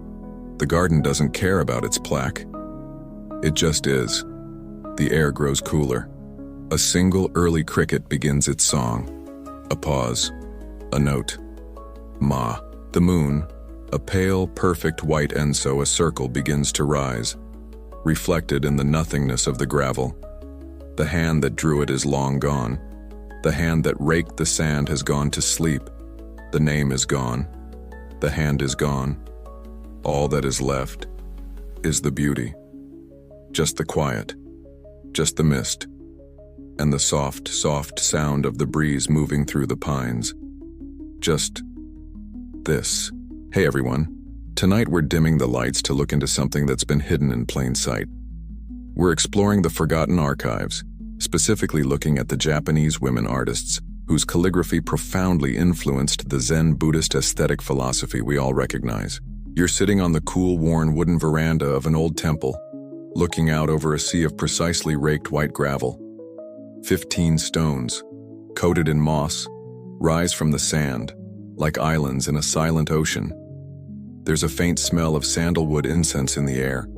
The garden doesn't care about its plaque. It just is. The air grows cooler. A single early cricket begins its song. A pause. A note. Ma. The moon, a pale, perfect white enso, a circle begins to rise, reflected in the nothingness of the gravel. The hand that drew it is long gone. The hand that raked the sand has gone to sleep. The name is gone. The hand is gone. All that is left is the beauty. Just the quiet. Just the mist. And the soft, soft sound of the breeze moving through the pines. Just this. Hey everyone. Tonight we're dimming the lights to look into something that's been hidden in plain sight. We're exploring the forgotten archives, specifically looking at the Japanese women artists whose calligraphy profoundly influenced the Zen Buddhist aesthetic philosophy we all recognize. You're sitting on the cool, worn wooden veranda of an old temple, looking out over a sea of precisely raked white gravel. 15 stones, coated in moss, rise from the sand, like islands in a silent ocean. There's a faint smell of sandalwood incense in the air,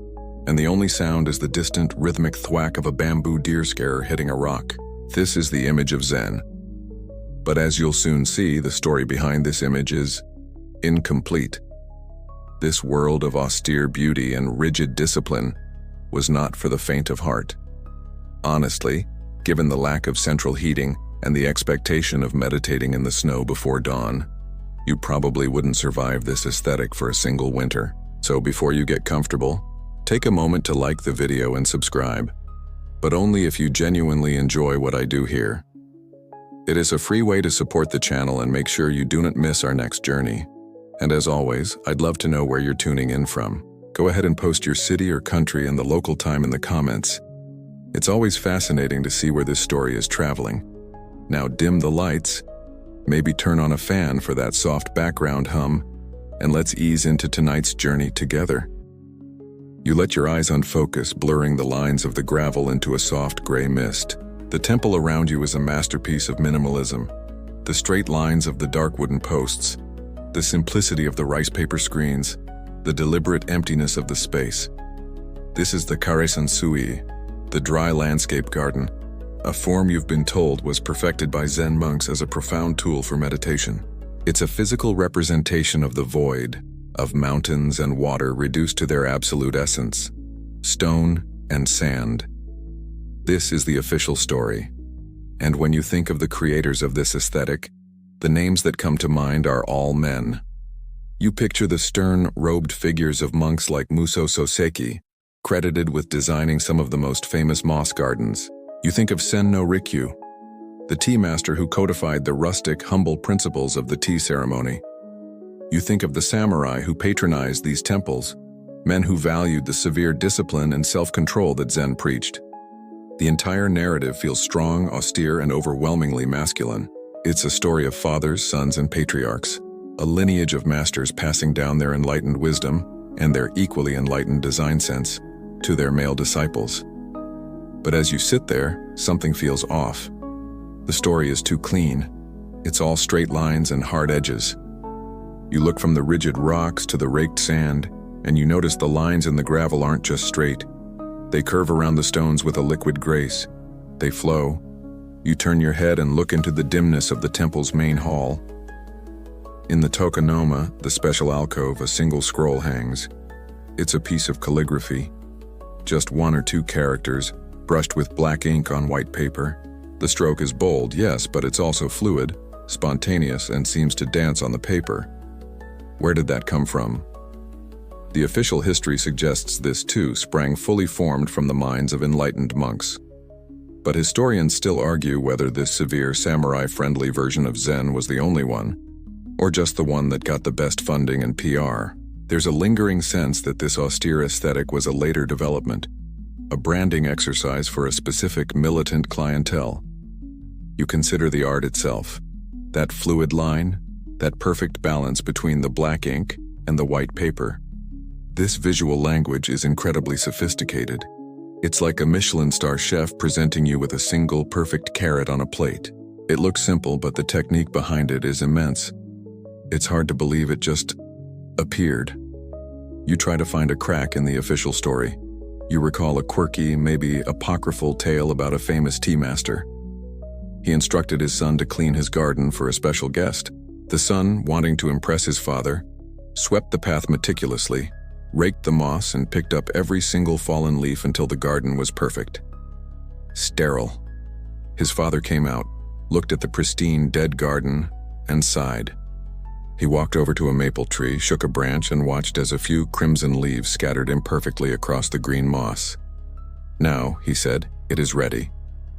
and the only sound is the distant, rhythmic thwack of a bamboo deer scarer hitting a rock. This is the image of Zen. But as you'll soon see, the story behind this image is incomplete. This world of austere beauty and rigid discipline was not for the faint of heart. Honestly, given the lack of central heating and the expectation of meditating in the snow before dawn, you probably wouldn't survive this aesthetic for a single winter. So before you get comfortable, take a moment to like the video and subscribe, but only if you genuinely enjoy what I do here. It is a free way to support the channel and make sure you do not miss our next journey. And as always, I'd love to know where you're tuning in from. Go ahead and post your city or country and the local time in the comments. It's always fascinating to see where this story is traveling. Now dim the lights, maybe turn on a fan for that soft background hum, and let's ease into tonight's journey together. You let your eyes unfocus, blurring the lines of the gravel into a soft gray mist. The temple around you is a masterpiece of minimalism. The straight lines of the dark wooden posts, the simplicity of the rice paper screens, the deliberate emptiness of the space. This is the Kare-sansui, the dry landscape garden, a form you've been told was perfected by Zen monks as a profound tool for meditation. It's a physical representation of the void, of mountains and water reduced to their absolute essence, stone and sand. This is the official story. And when you think of the creators of this aesthetic, the names that come to mind are all men. You picture the stern, robed figures of monks like Muso Soseki, credited with designing some of the most famous moss gardens. You think of Sen no Rikyu, the tea master who codified the rustic, humble principles of the tea ceremony. You think of the samurai who patronized these temples, men who valued the severe discipline and self-control that Zen preached. The entire narrative feels strong, austere, and overwhelmingly masculine. It's a story of fathers, sons, and patriarchs, a lineage of masters passing down their enlightened wisdom and their equally enlightened design sense to their male disciples. But as you sit there, something feels off. The story is too clean. It's all straight lines and hard edges. You look from the rigid rocks to the raked sand, and you notice the lines in the gravel aren't just straight. They curve around the stones with a liquid grace. They flow. You turn your head and look into the dimness of the temple's main hall. In the tokonoma, the special alcove, a single scroll hangs. It's a piece of calligraphy. Just 1 or 2 characters, brushed with black ink on white paper. The stroke is bold, yes, but it's also fluid, spontaneous, and seems to dance on the paper. Where did that come from? The official history suggests this too sprang fully formed from the minds of enlightened monks. But historians still argue whether this severe, samurai-friendly version of Zen was the only one, or just the one that got the best funding and PR. There's a lingering sense that this austere aesthetic was a later development, a branding exercise for a specific militant clientele. You consider the art itself, that fluid line, that perfect balance between the black ink and the white paper. This visual language is incredibly sophisticated. It's like a Michelin star chef presenting you with a single perfect carrot on a plate. It looks simple, but the technique behind it is immense. It's hard to believe it just appeared. You try to find a crack in the official story. You recall a quirky, maybe apocryphal tale about a famous tea master. He instructed his son to clean his garden for a special guest. The son, wanting to impress his father, swept the path meticulously, raked the moss, and picked up every single fallen leaf until the garden was perfect. Sterile. His father came out, looked at the pristine dead garden, and sighed. He walked over to a maple tree, shook a branch, and watched as a few crimson leaves scattered imperfectly across the green moss. "Now," he said, "it is ready."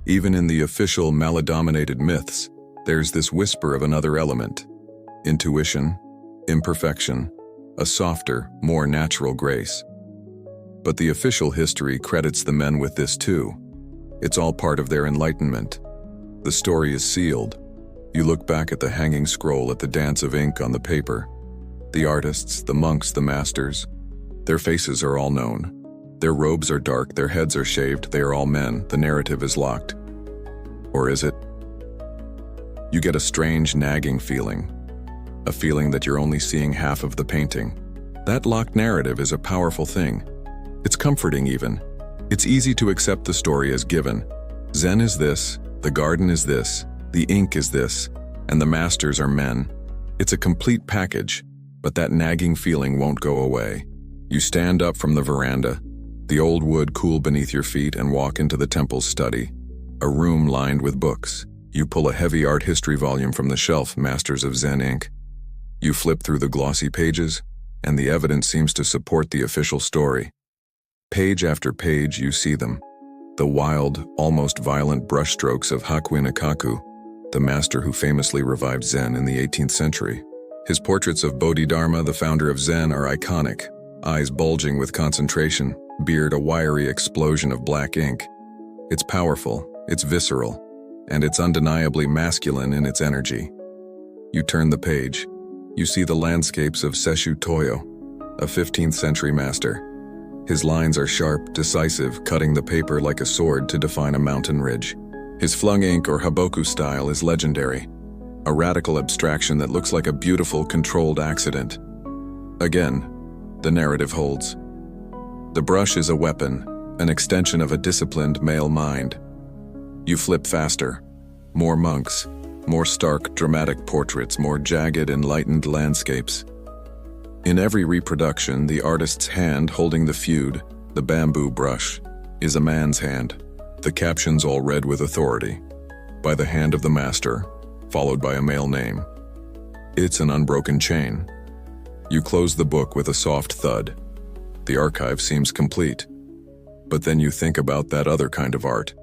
Even in the official maladominated myths, there's this whisper of another element. Intuition, imperfection, a softer, more natural grace. But the official history credits the men with this too. It's all part of their enlightenment. The story is sealed. You look back at the hanging scroll, at the dance of ink on the paper. The artists, the monks, the masters, their faces are all known. Their robes are dark, their heads are shaved, they are all men, the narrative is locked. Or is it? You get a strange, nagging feeling. A feeling that you're only seeing half of the painting. That locked narrative is a powerful thing. It's comforting even. It's easy to accept the story as given. Zen is this, the garden is this, the ink is this, and the masters are men. It's a complete package, but that nagging feeling won't go away. You stand up from the veranda, the old wood cool beneath your feet, and walk into the temple's study, a room lined with books. You pull a heavy art history volume from the shelf, Masters of Zen ink. You flip through the glossy pages, and the evidence seems to support the official story. Page after page, you see them. The wild, almost violent brushstrokes of Hakuin Ikaku, the master who famously revived Zen in the 18th century. His portraits of Bodhidharma, the founder of Zen, are iconic, eyes bulging with concentration, beard a wiry explosion of black ink. It's powerful, it's visceral, and it's undeniably masculine in its energy. You turn the page. You see the landscapes of Sesshu Toyo, a 15th century master. His lines are sharp, decisive, cutting the paper like a sword to define a mountain ridge. His flung ink or haboku style is legendary, a radical abstraction that looks like a beautiful, controlled accident. Again, the narrative holds. The brush is a weapon, an extension of a disciplined male mind. You flip faster. More monks, more stark, dramatic portraits, more jagged, enlightened landscapes. In every reproduction, the artist's hand holding the feud, the bamboo brush, is a man's hand. The captions all read with authority, by the hand of the master, followed by a male name. It's an unbroken chain. You close the book with a soft thud. The archive seems complete. But then you think about that other kind of art.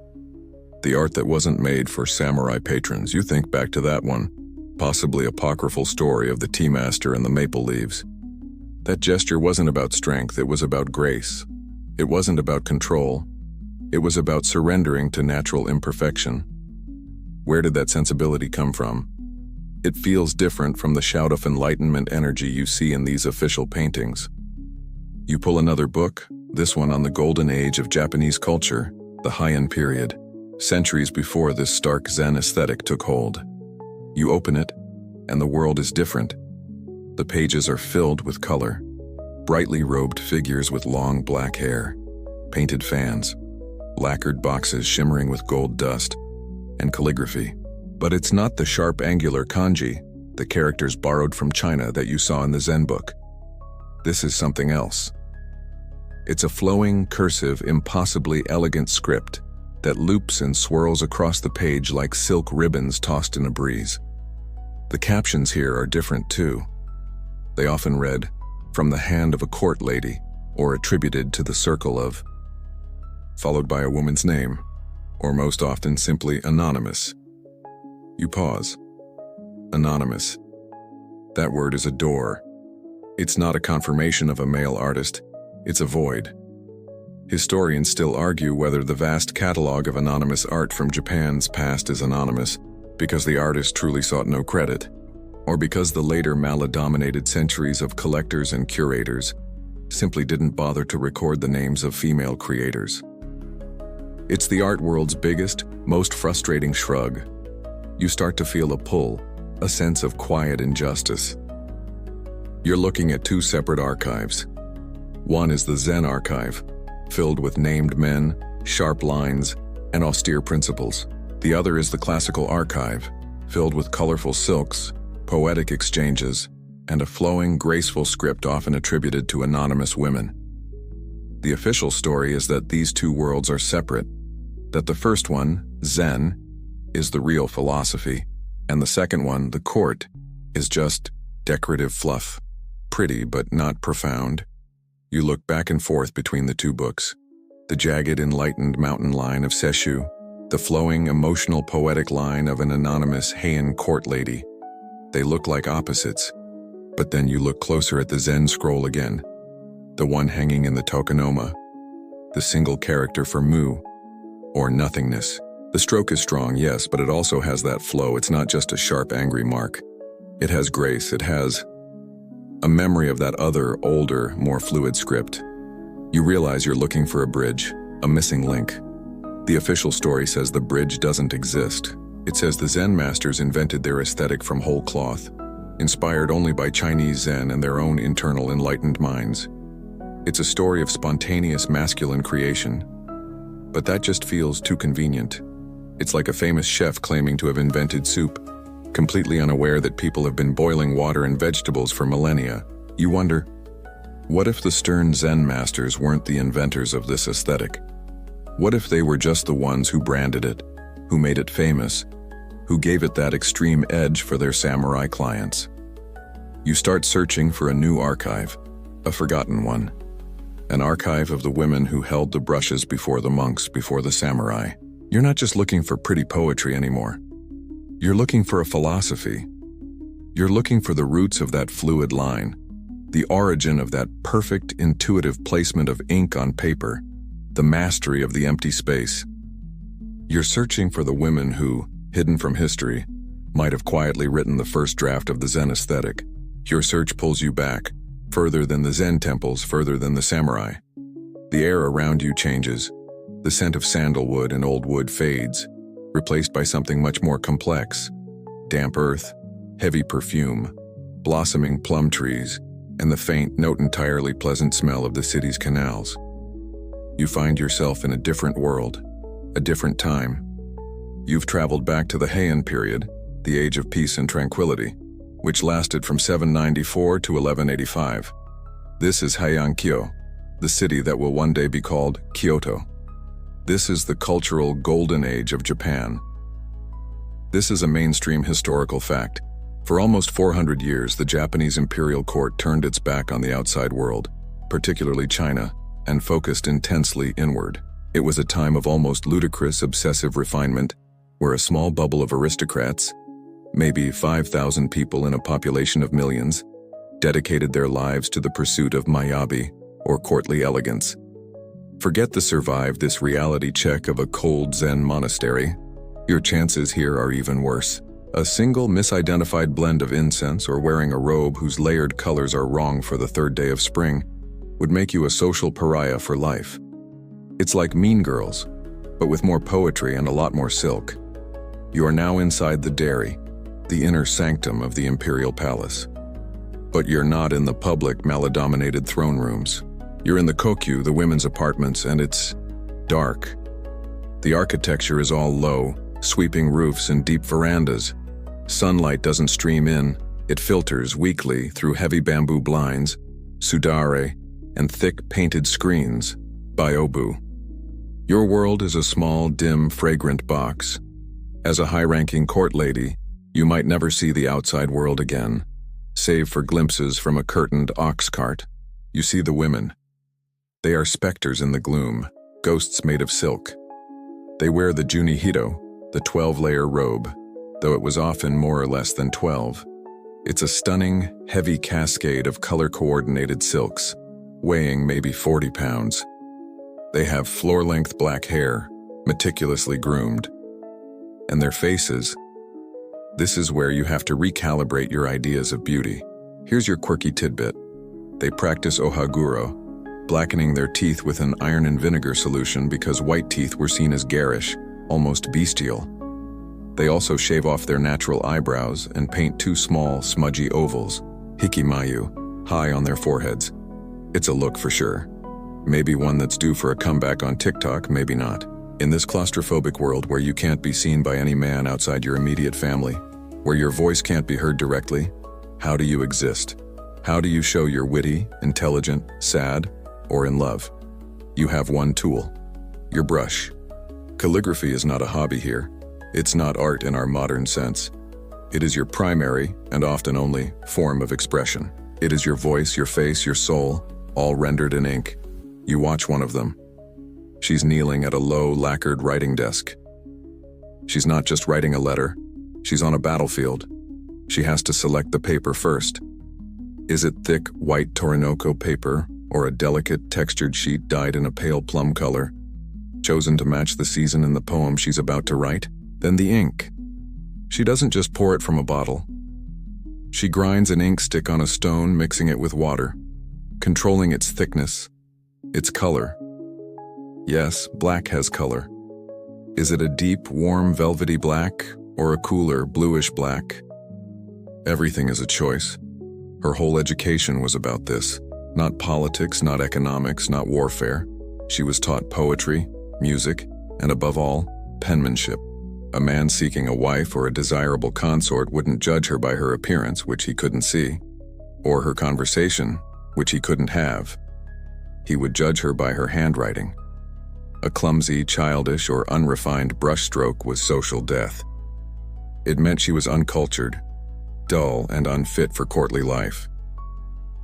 The art that wasn't made for samurai patrons. You think back to that one, possibly apocryphal story of the tea master and the maple leaves. That gesture wasn't about strength, it was about grace. It wasn't about control. It was about surrendering to natural imperfection. Where did that sensibility come from? It feels different from the shout of enlightenment energy you see in these official paintings. You pull another book, this one on the golden age of Japanese culture, the Heian period, centuries before this stark Zen aesthetic took hold. You open it, and the world is different. The pages are filled with color, brightly robed figures with long black hair, painted fans, lacquered boxes shimmering with gold dust, and calligraphy. But it's not the sharp angular kanji, the characters borrowed from China that you saw in the Zen book. This is something else. It's a flowing, cursive, impossibly elegant script that loops and swirls across the page like silk ribbons tossed in a breeze. The captions here are different too. They often read, "From the hand of a court lady," or attributed to the circle of, followed by a woman's name, or most often simply anonymous. You pause. Anonymous. That word is a door. It's not a confirmation of a male artist, it's a void. Historians still argue whether the vast catalog of anonymous art from Japan's past is anonymous because the artist truly sought no credit, or because the later maladominated centuries of collectors and curators simply didn't bother to record the names of female creators. It's the art world's biggest, most frustrating shrug. You start to feel a pull, a sense of quiet injustice. You're looking at two separate archives. One is the Zen archive, filled with named men, sharp lines, and austere principles. The other is the classical archive, filled with colorful silks, poetic exchanges, and a flowing, graceful script often attributed to anonymous women. The official story is that these two worlds are separate, that the first one, Zen, is the real philosophy, and the second one, the court, is just decorative fluff. Pretty, but not profound. You look back and forth between the two books. The jagged, enlightened mountain line of Seshu, the flowing, emotional, poetic line of an anonymous Heian court lady. They look like opposites. But then you look closer at the Zen scroll again, the one hanging in the tokonoma, the single character for mu, or nothingness. The stroke is strong, yes, but it also has that flow. It's not just a sharp, angry mark. It has grace. It has a memory of that other, older, more fluid script. You realize you're looking for a bridge, a missing link. The official story says the bridge doesn't exist. It says the Zen masters invented their aesthetic from whole cloth, inspired only by Chinese Zen and their own internal enlightened minds. It's a story of spontaneous masculine creation. But that just feels too convenient. It's like a famous chef claiming to have invented soup, completely unaware that people have been boiling water and vegetables for millennia. You wonder, what if the stern Zen masters weren't the inventors of this aesthetic? What if they were just the ones who branded it, who made it famous, who gave it that extreme edge for their samurai clients? You start searching for a new archive, a forgotten one. An archive of the women who held the brushes before the monks, before the samurai. You're not just looking for pretty poetry anymore. You're looking for a philosophy. You're looking for the roots of that fluid line, the origin of that perfect, intuitive placement of ink on paper, the mastery of the empty space. You're searching for the women who, hidden from history, might have quietly written the first draft of the Zen aesthetic. Your search pulls you back, further than the Zen temples, further than the samurai. The air around you changes. The scent of sandalwood and old wood fades, replaced by something much more complex. Damp earth, heavy perfume, blossoming plum trees, and the faint, not entirely pleasant smell of the city's canals. You find yourself in a different world, a different time. You've traveled back to the Heian period, the age of peace and tranquility, which lasted from 794 to 1185. This is Heian-kyo, the city that will one day be called Kyoto. This is the cultural golden age of Japan. This is a mainstream historical fact. For almost 400 years, the Japanese imperial court turned its back on the outside world, particularly China, and focused intensely inward. It was a time of almost ludicrous, obsessive refinement, where a small bubble of aristocrats, maybe 5,000 people in a population of millions, dedicated their lives to the pursuit of mayabi, or courtly elegance. Forget the survive this reality check of a cold Zen monastery. Your chances here are even worse. A single misidentified blend of incense or wearing a robe whose layered colors are wrong for the third day of spring would make you a social pariah for life. It's like Mean Girls, but with more poetry and a lot more silk. You are now inside the dairy, the inner sanctum of the imperial palace. But you're not in the public, maladominated throne rooms. You're in the kokyu, the women's apartments, and it's dark. The architecture is all low, sweeping roofs and deep verandas. Sunlight doesn't stream in, it filters weakly through heavy bamboo blinds, sudare, and thick painted screens, byobu. Your world is a small, dim, fragrant box. As a high-ranking court lady, you might never see the outside world again, save for glimpses from a curtained ox cart. You see the women. They are specters in the gloom, ghosts made of silk. They wear the junihito, the 12-layer robe, though it was often more or less than 12. It's a stunning, heavy cascade of color-coordinated silks, weighing maybe 40 pounds. They have floor-length black hair, meticulously groomed. And their faces. This is where you have to recalibrate your ideas of beauty. Here's your quirky tidbit. They practice ohaguro, blackening their teeth with an iron and vinegar solution because white teeth were seen as garish, almost bestial. They also shave off their natural eyebrows and paint two small, smudgy ovals, hikimayu, high on their foreheads. It's a look for sure. Maybe one that's due for a comeback on TikTok, maybe not. In this claustrophobic world where you can't be seen by any man outside your immediate family, where your voice can't be heard directly, how do you exist? How do you show you're witty, intelligent, sad, or in love? You have one tool, your brush. Calligraphy is not a hobby here. It's not art in our modern sense. It is your primary, and often only, form of expression. It is your voice, your face, your soul, all rendered in ink. You watch one of them. She's kneeling at a low, lacquered writing desk. She's not just writing a letter. She's on a battlefield. She has to select the paper first. Is it thick, white Toronoko paper, or a delicate, textured sheet dyed in a pale plum color, chosen to match the season in the poem she's about to write? Then the ink. She doesn't just pour it from a bottle. She grinds an ink stick on a stone, mixing it with water, controlling its thickness, its color. Yes, black has color. Is it a deep, warm, velvety black, or a cooler, bluish black? Everything is a choice. Her whole education was about this. Not politics, not economics, not warfare. She was taught poetry, music, and above all, penmanship. A man seeking a wife or a desirable consort wouldn't judge her by her appearance, which he couldn't see, or her conversation, which he couldn't have. He would judge her by her handwriting. A clumsy, childish, or unrefined brushstroke was social death. It meant she was uncultured, dull, and unfit for courtly life.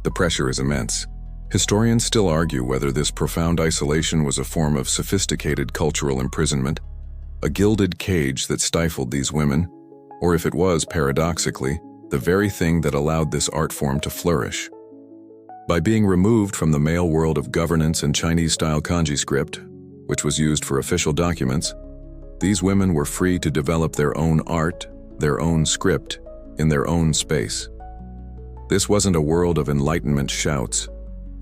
The pressure is immense. Historians still argue whether this profound isolation was a form of sophisticated cultural imprisonment, a gilded cage that stifled these women, or if it was, paradoxically, the very thing that allowed this art form to flourish. By being removed from the male world of governance and Chinese-style kanji script, which was used for official documents, these women were free to develop their own art, their own script, in their own space. This wasn't a world of enlightenment shouts.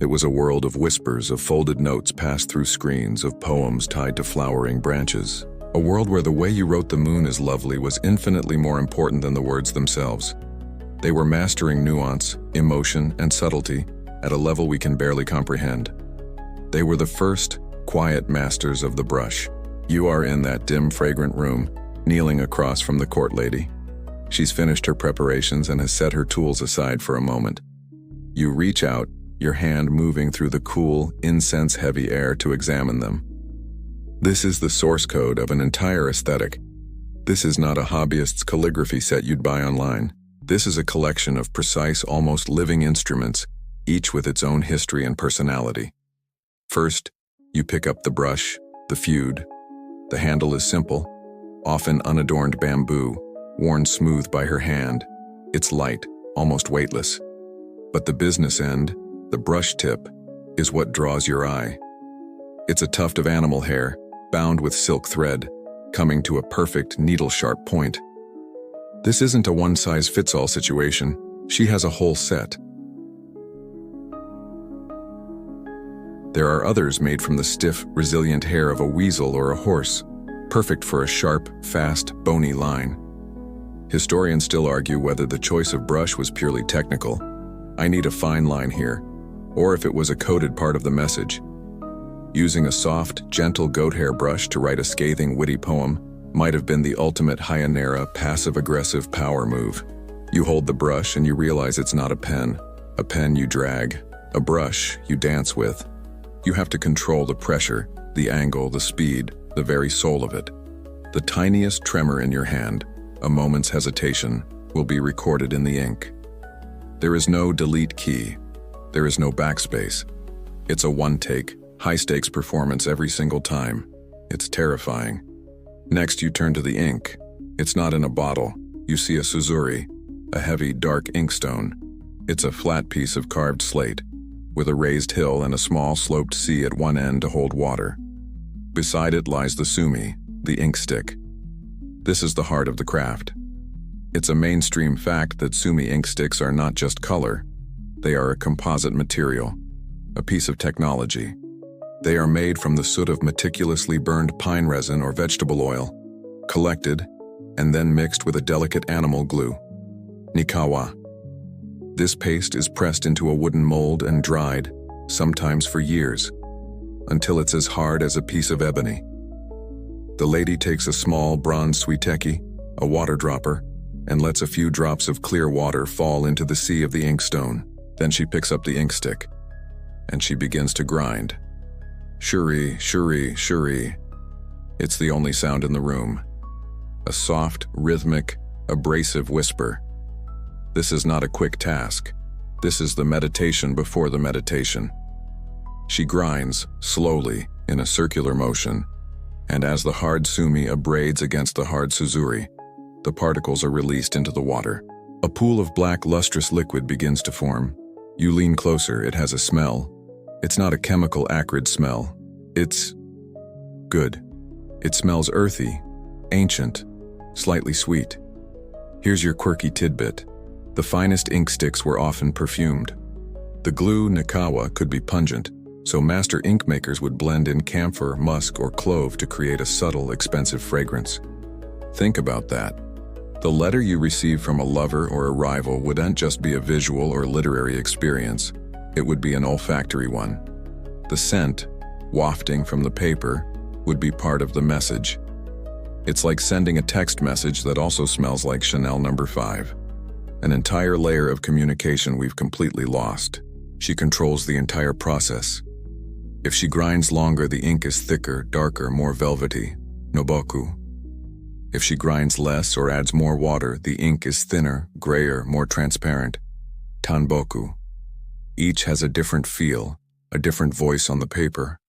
It was a world of whispers, of folded notes passed through screens, of poems tied to flowering branches. A world where the way you wrote "the moon is lovely" was infinitely more important than the words themselves. They were mastering nuance, emotion, and subtlety at a level we can barely comprehend. They were the first, quiet masters of the brush. You are in that dim, fragrant room, kneeling across from the court lady. She's finished her preparations and has set her tools aside for a moment. You reach out, your hand moving through the cool, incense-heavy air to examine them. This is the source code of an entire aesthetic. This is not a hobbyist's calligraphy set you'd buy online. This is a collection of precise, almost living instruments, each with its own history and personality. First, you pick up the brush, the feud. The handle is simple, often unadorned bamboo, worn smooth by her hand. It's light, almost weightless. But the business end, the brush tip, is what draws your eye. It's a tuft of animal hair, bound with silk thread, coming to a perfect needle-sharp point. This isn't a one-size-fits-all situation. She has a whole set. There are others made from the stiff, resilient hair of a weasel or a horse, perfect for a sharp, fast, bony line. Historians still argue whether the choice of brush was purely technical. I need a fine line here, or if it was a coded part of the message. Using a soft, gentle goat hair brush to write a scathing, witty poem might have been the ultimate Hayanera passive-aggressive power move. You hold the brush and you realize it's not a pen you drag, a brush you dance with. You have to control the pressure, the angle, the speed, the very soul of it. The tiniest tremor in your hand, a moment's hesitation, will be recorded in the ink. There is no delete key. There is no backspace. It's a one-take, high-stakes performance every single time. It's terrifying. Next, you turn to the ink. It's not in a bottle. You see a suzuri, a heavy, dark inkstone. It's a flat piece of carved slate, with a raised hill and a small, sloped sea at one end to hold water. Beside it lies the sumi, the ink stick. This is the heart of the craft. It's a mainstream fact that sumi ink sticks are not just color. They are a composite material, a piece of technology. They are made from the soot of meticulously burned pine resin or vegetable oil, collected, and then mixed with a delicate animal glue, nikawa. This paste is pressed into a wooden mold and dried, sometimes for years, until it's as hard as a piece of ebony. The lady takes a small bronze suiteki, a water dropper, and lets a few drops of clear water fall into the sea of the inkstone. Then she picks up the ink stick, and she begins to grind. Shuri, shuri, shuri. It's the only sound in the room. a soft, rhythmic, abrasive whisper. This is not a quick task. This is the meditation before the meditation. She grinds, slowly, in a circular motion, and as the hard sumi abrades against the hard suzuri, the particles are released into the water. A pool of black, lustrous liquid begins to form. You lean closer, it has a smell. It's not a chemical, acrid smell. It's good. It smells earthy, ancient, slightly sweet. Here's your quirky tidbit. The finest ink sticks were often perfumed. The glue nikawa could be pungent, so master ink makers would blend in camphor, musk, or clove to create a subtle, expensive fragrance. Think about that. The letter you receive from a lover or a rival wouldn't just be a visual or literary experience. It would be an olfactory one. The scent, wafting from the paper, would be part of the message. It's like sending a text message that also smells like Chanel No. 5. An entire layer of communication we've completely lost. She controls the entire process. If she grinds longer, the ink is thicker, darker, more velvety, noboku. If she grinds less or adds more water, the ink is thinner, grayer, more transparent, tanboku. Each has a different feel, a different voice on the paper.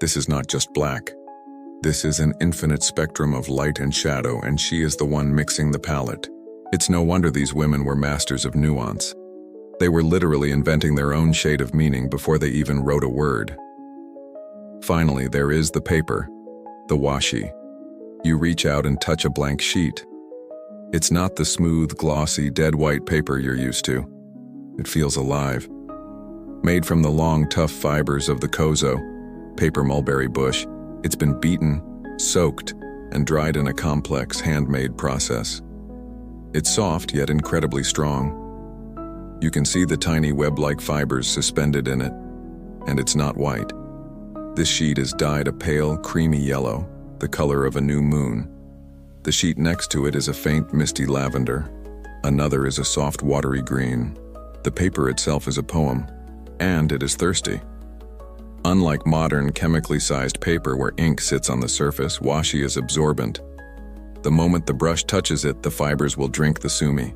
This is not just black. This is an infinite spectrum of light and shadow, and she is the one mixing the palette. It's no wonder these women were masters of nuance. They were literally inventing their own shade of meaning before they even wrote a word. Finally, there is the paper, the washi. You reach out and touch a blank sheet. It's not the smooth, glossy, dead white paper you're used to. It feels alive. Made from the long, tough fibers of the kozo, paper mulberry bush, it's been beaten, soaked, and dried in a complex, handmade process. It's soft yet incredibly strong. You can see the tiny web-like fibers suspended in it, and it's not white. This sheet is dyed a pale, creamy yellow, the color of a new moon. The sheet next to it is a faint, misty lavender. Another is a soft, watery green. The paper itself is a poem, and it is thirsty. Unlike modern, chemically sized paper where ink sits on the surface, washi is absorbent. The moment the brush touches it, the fibers will drink the sumi.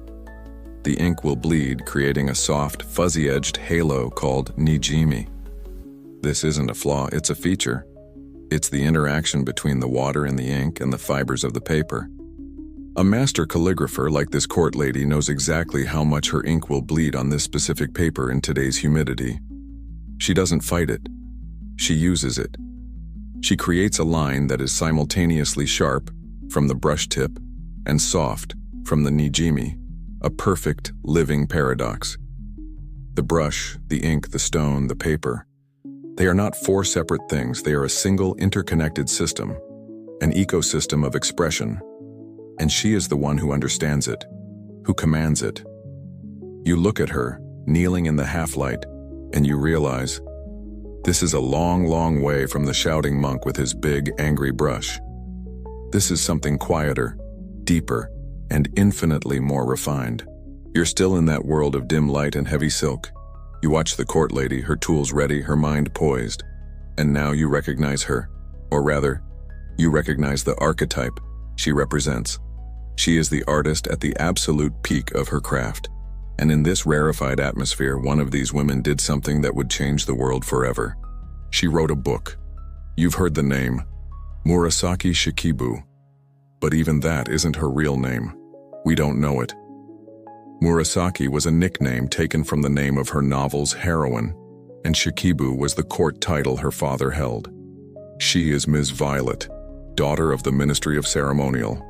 The ink will bleed, creating a soft, fuzzy-edged halo called nijimi. This isn't a flaw, it's a feature. It's the interaction between the water in the ink and the fibers of the paper. A master calligrapher like this court lady knows exactly how much her ink will bleed on this specific paper in today's humidity. She doesn't fight it. She uses it. She creates a line that is simultaneously sharp, from the brush tip, and soft, from the nijimi. A perfect, living paradox. The brush, the ink, the stone, the paper. They are not four separate things, they are a single interconnected system, an ecosystem of expression. And she is the one who understands it, who commands it. You look at her, kneeling in the half-light, and you realize, this is a long, long way from the shouting monk with his big, angry brush. This is something quieter, deeper, and infinitely more refined. You're still in that world of dim light and heavy silk. You watch the court lady, her tools ready, her mind poised. And now you recognize her. Or rather, you recognize the archetype she represents. She is the artist at the absolute peak of her craft. And in this rarefied atmosphere, one of these women did something that would change the world forever. She wrote a book. You've heard the name, Murasaki Shikibu. But even that isn't her real name. We don't know it. Murasaki was a nickname taken from the name of her novel's heroine, and Shikibu was the court title her father held. She is Ms. Violet, daughter of the Ministry of Ceremonial.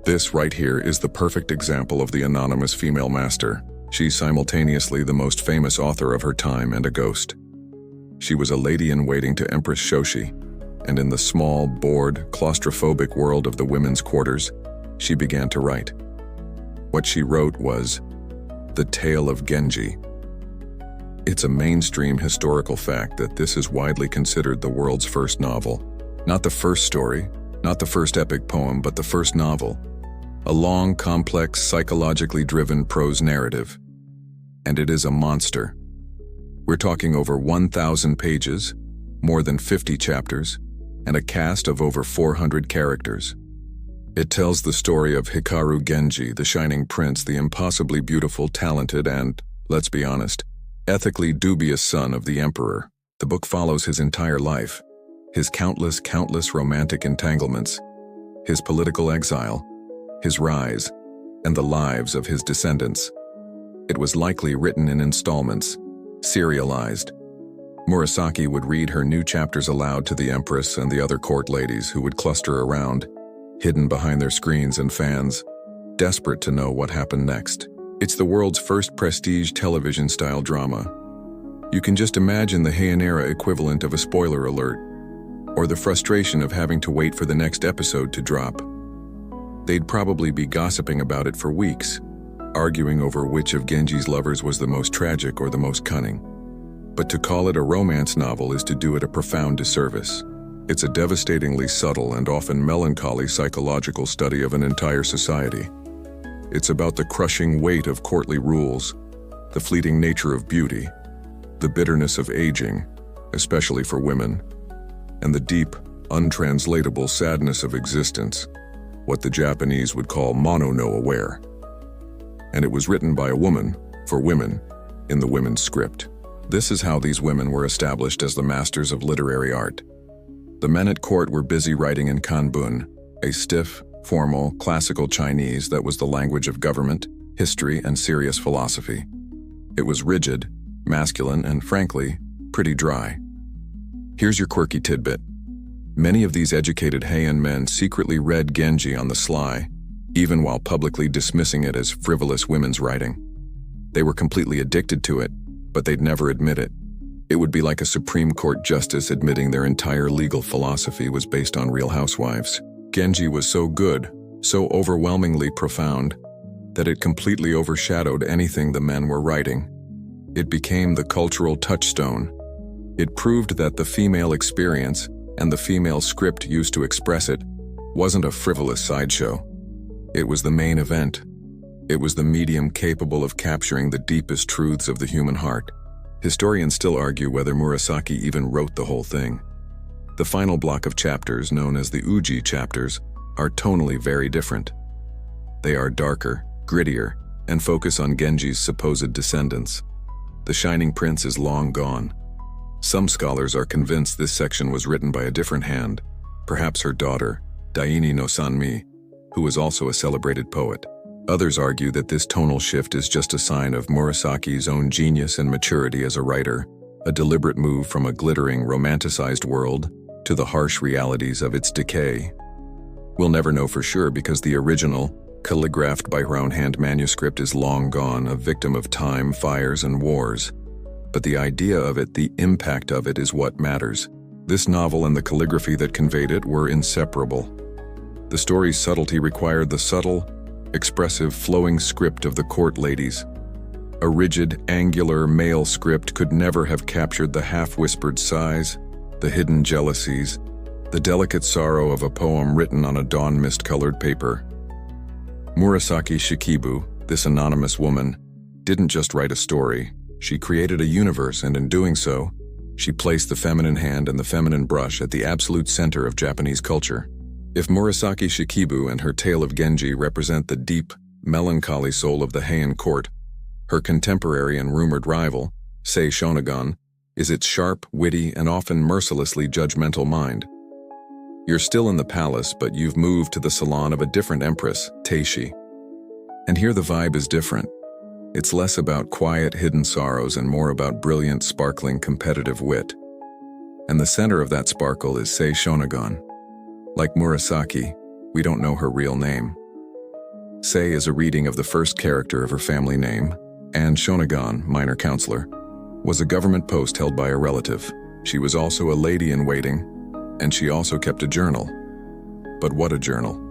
This right here is the perfect example of the anonymous female master. She's simultaneously the most famous author of her time and a ghost. She was a lady-in-waiting to Empress Shoshi, and in the small, bored, claustrophobic world of the women's quarters, she began to write. What she wrote was The Tale of Genji. It's a mainstream historical fact that this is widely considered the world's first novel. Not the first story, not the first epic poem, but the first novel. A long, complex, psychologically driven prose narrative. And it is a monster. We're talking over 1,000 pages, more than 50 chapters, and a cast of over 400 characters. It tells the story of Hikaru Genji, the shining prince, the impossibly beautiful, talented, and, let's be honest, ethically dubious son of the emperor. The book follows his entire life, his countless romantic entanglements, his political exile, his rise, and the lives of his descendants. It was likely written in installments, serialized. Murasaki would read her new chapters aloud to the empress and the other court ladies who would cluster around, hidden behind their screens and fans, desperate to know what happened next. It's the world's first prestige television-style drama. You can just imagine the Heian era equivalent of a spoiler alert, or the frustration of having to wait for the next episode to drop. They'd probably be gossiping about it for weeks, arguing over which of Genji's lovers was the most tragic or the most cunning. But to call it a romance novel is to do it a profound disservice. It's a devastatingly subtle and often melancholy psychological study of an entire society. It's about the crushing weight of courtly rules, the fleeting nature of beauty, the bitterness of aging, especially for women, and the deep, untranslatable sadness of existence, what the Japanese would call mono no aware. And it was written by a woman, for women, in the women's script. This is how these women were established as the masters of literary art. The men at court were busy writing in Kanbun, a stiff, formal, classical Chinese that was the language of government, history, and serious philosophy. It was rigid, masculine, and frankly, pretty dry. Here's your quirky tidbit. Many of these educated Heian men secretly read Genji on the sly, even while publicly dismissing it as frivolous women's writing. They were completely addicted to it, but they'd never admit it. It would be like a Supreme Court justice admitting their entire legal philosophy was based on Real Housewives. Genji was so good, so overwhelmingly profound, that it completely overshadowed anything the men were writing. It became the cultural touchstone. It proved that the female experience, and the female script used to express it, wasn't a frivolous sideshow. It was the main event. It was the medium capable of capturing the deepest truths of the human heart. Historians still argue whether Murasaki even wrote the whole thing. The final block of chapters, known as the Uji chapters, are tonally very different. They are darker, grittier, and focus on Genji's supposed descendants. The Shining Prince is long gone. Some scholars are convinced this section was written by a different hand, perhaps her daughter, Daini no Sanmi, who was also a celebrated poet. Others argue that this tonal shift is just a sign of Murasaki's own genius and maturity as a writer, a deliberate move from a glittering, romanticized world to the harsh realities of its decay. We'll never know for sure because the original, calligraphed by her own hand manuscript is long gone, a victim of time, fires, and wars. But the idea of it, the impact of it, is what matters. This novel and the calligraphy that conveyed it were inseparable. The story's subtlety required the subtle, expressive, flowing script of the court ladies. A rigid, angular male script could never have captured the half-whispered sighs, the hidden jealousies, the delicate sorrow of a poem written on a dawn mist-colored paper. Murasaki Shikibu, this anonymous woman, didn't just write a story. She created a universe, and in doing so, she placed the feminine hand and the feminine brush at the absolute center of Japanese culture. If Murasaki Shikibu and her tale of Genji represent the deep, melancholy soul of the Heian court, her contemporary and rumored rival, Sei Shonagon, is its sharp, witty, and often mercilessly judgmental mind. You're still in the palace, but you've moved to the salon of a different empress, Teishi. And here the vibe is different. It's less about quiet, hidden sorrows and more about brilliant, sparkling, competitive wit. And the center of that sparkle is Sei Shonagon. Like Murasaki, we don't know her real name. Sei is a reading of the first character of her family name, and Shonagon, minor counselor, was a government post held by a relative. She was also a lady-in-waiting, and she also kept a journal. But what a journal.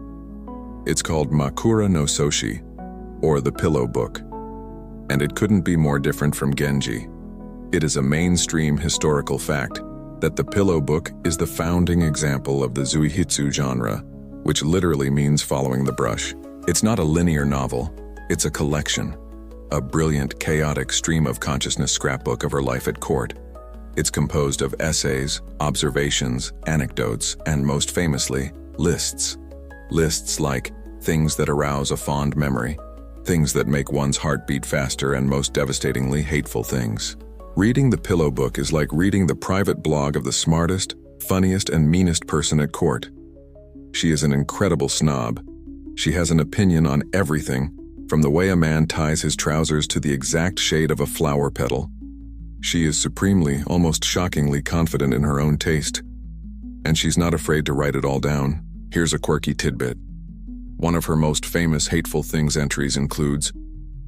It's called Makura no Soshi, or the Pillow Book. And it couldn't be more different from Genji. It is a mainstream historical fact that the Pillow Book is the founding example of the Zuihitsu genre, which literally means following the brush. It's not a linear novel, it's a collection, a brilliant, chaotic stream of consciousness scrapbook of her life at court. It's composed of essays, observations, anecdotes, and most famously, lists. Lists like things that arouse a fond memory, things that make one's heart beat faster, and most devastatingly, hateful things. Reading the Pillow Book is like reading the private blog of the smartest, funniest, and meanest person at court. She is an incredible snob. She has an opinion on everything, from the way a man ties his trousers to the exact shade of a flower petal. She is supremely, almost shockingly confident in her own taste. And she's not afraid to write it all down. Here's a quirky tidbit. One of her most famous hateful things entries includes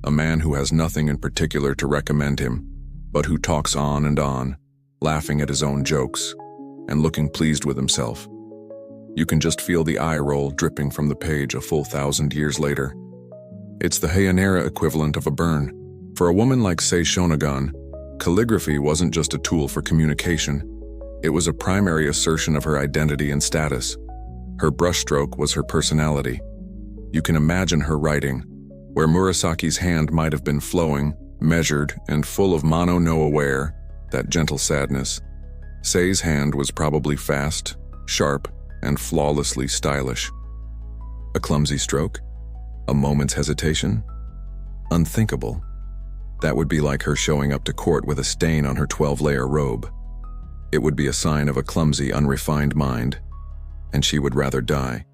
a man who has nothing in particular to recommend him, but who talks on, laughing at his own jokes, and looking pleased with himself. You can just feel the eye roll dripping from the page a full 1,000 years later. It's the Heianera equivalent of a burn. For a woman like Sei Shonagon, calligraphy wasn't just a tool for communication. It was a primary assertion of her identity and status. Her brushstroke was her personality. You can imagine her writing, where Murasaki's hand might have been flowing, measured, and full of mono no aware, that gentle sadness. Sei's hand was probably fast, sharp, and flawlessly stylish. A clumsy stroke? A moment's hesitation? Unthinkable. That would be like her showing up to court with a stain on her 12-layer robe. It would be a sign of a clumsy, unrefined mind, and she would rather die.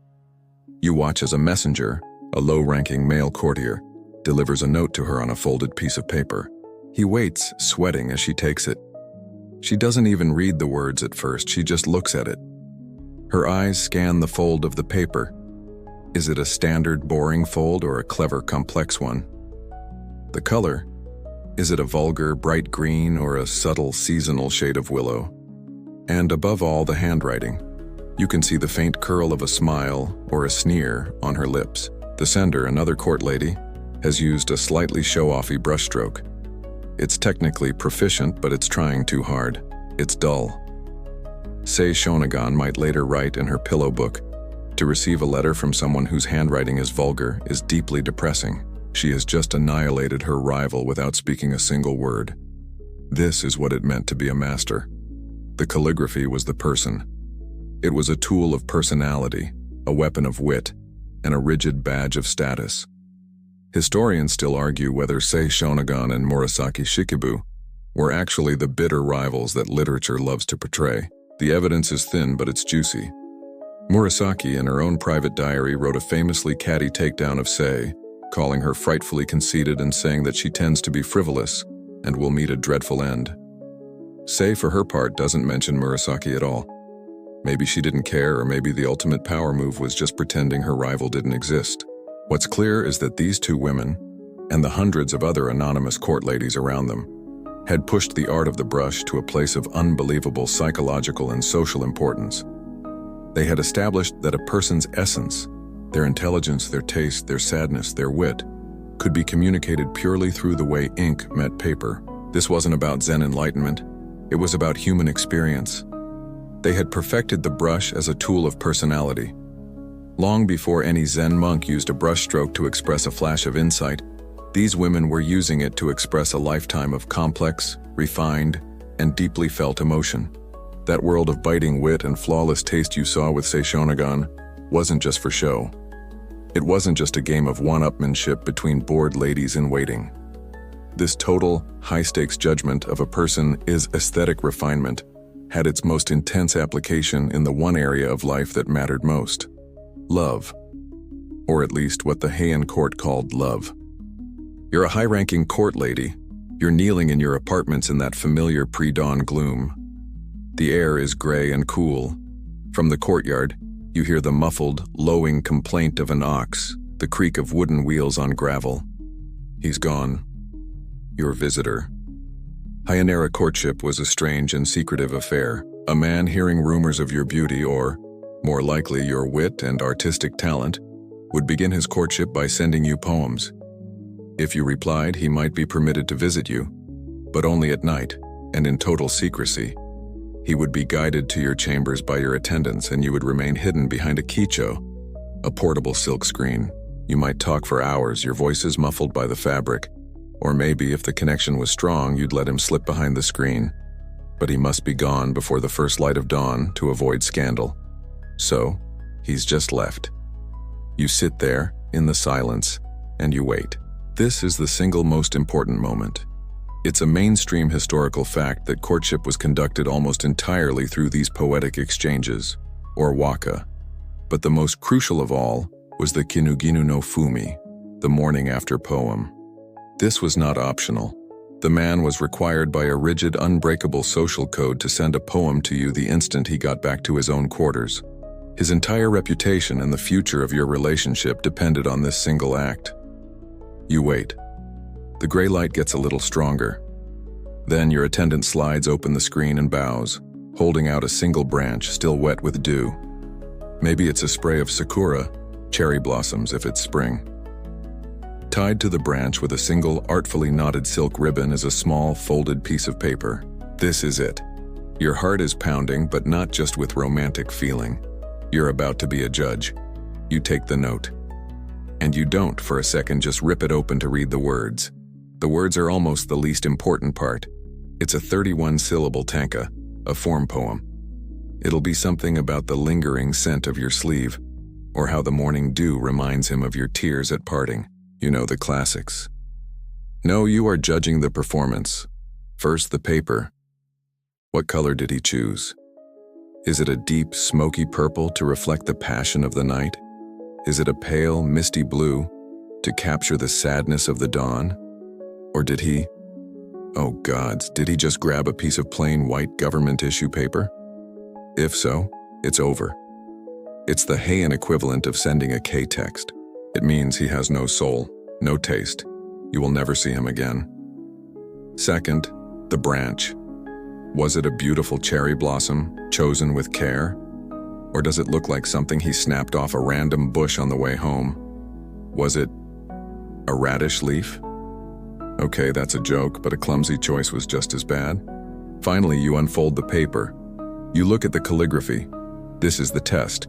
You watch as a messenger, a low-ranking male courtier, delivers a note to her on a folded piece of paper. He waits, sweating as she takes it. She doesn't even read the words at first, she just looks at it. Her eyes scan the fold of the paper. Is it a standard, boring fold or a clever, complex one? The color? Is it a vulgar, bright green or a subtle, seasonal shade of willow? And above all, the handwriting. You can see the faint curl of a smile or a sneer on her lips. The sender, another court lady, has used a slightly show-offy brushstroke. It's technically proficient, but it's trying too hard. It's dull. Sei Shonagon might later write in her Pillow Book, to receive a letter from someone whose handwriting is vulgar is deeply depressing. She has just annihilated her rival without speaking a single word. This is what it meant to be a master. The calligraphy was the person. It was a tool of personality, a weapon of wit, and a rigid badge of status. Historians still argue whether Sei Shonagon and Murasaki Shikibu were actually the bitter rivals that literature loves to portray. The evidence is thin, but it's juicy. Murasaki, in her own private diary, wrote a famously catty takedown of Sei, calling her frightfully conceited and saying that she tends to be frivolous and will meet a dreadful end. Sei, for her part, doesn't mention Murasaki at all. Maybe she didn't care, or maybe the ultimate power move was just pretending her rival didn't exist. What's clear is that these two women, and the hundreds of other anonymous court ladies around them, had pushed the art of the brush to a place of unbelievable psychological and social importance. They had established that a person's essence, their intelligence, their taste, their sadness, their wit, could be communicated purely through the way ink met paper. This wasn't about Zen enlightenment, it was about human experience. They had perfected the brush as a tool of personality. Long before any Zen monk used a brushstroke to express a flash of insight, these women were using it to express a lifetime of complex, refined, and deeply felt emotion. That world of biting wit and flawless taste you saw with Sei Shonagon wasn't just for show. It wasn't just a game of one-upmanship between bored ladies in waiting. This total, high-stakes judgment of a person is aesthetic refinement had its most intense application in the one area of life that mattered most: love. Or at least what the Heian court called love. You're a high-ranking court lady. You're kneeling in your apartments in that familiar pre-dawn gloom. The air is gray and cool. From the courtyard, you hear the muffled, lowing complaint of an ox, the creak of wooden wheels on gravel. He's gone. Your visitor. Heianera courtship was a strange and secretive affair. A man hearing rumors of your beauty or, more likely, your wit and artistic talent, would begin his courtship by sending you poems. If you replied, he might be permitted to visit you, but only at night and in total secrecy. He would be guided to your chambers by your attendants, and you would remain hidden behind a kicho, a portable silk screen. You might talk for hours, your voices muffled by the fabric. Or maybe, if the connection was strong, you'd let him slip behind the screen. But he must be gone before the first light of dawn to avoid scandal. So, he's just left. You sit there, in the silence, and you wait. This is the single most important moment. It's a mainstream historical fact that courtship was conducted almost entirely through these poetic exchanges, or waka. But the most crucial of all was the kinuginu no fumi, the morning after poem. This was not optional. The man was required by a rigid, unbreakable social code to send a poem to you the instant he got back to his own quarters. His entire reputation and the future of your relationship depended on this single act. You wait. The gray light gets a little stronger. Then your attendant slides open the screen and bows, holding out a single branch still wet with dew. Maybe it's a spray of sakura, cherry blossoms if it's spring. Tied to the branch with a single artfully knotted silk ribbon is a small folded piece of paper. This is it. Your heart is pounding, but not just with romantic feeling. You're about to be a judge. You take the note. And you don't, for a second, just rip it open to read the words. The words are almost the least important part. It's a 31-syllable tanka, a form poem. It'll be something about the lingering scent of your sleeve, or how the morning dew reminds him of your tears at parting. You know, the classics. No, you are judging the performance. First, the paper. What color did he choose? Is it a deep, smoky purple to reflect the passion of the night? Is it a pale, misty blue to capture the sadness of the dawn? Or did he, oh gods, did he just grab a piece of plain white government issue paper? If so, it's over. It's the Heian equivalent of sending a K-text. It means he has no soul, no taste. You will never see him again. Second, the branch. Was it a beautiful cherry blossom, chosen with care? Or does it look like something he snapped off a random bush on the way home? Was it a radish leaf? Okay, that's a joke, but a clumsy choice was just as bad. Finally, you unfold the paper. You look at the calligraphy. This is the test.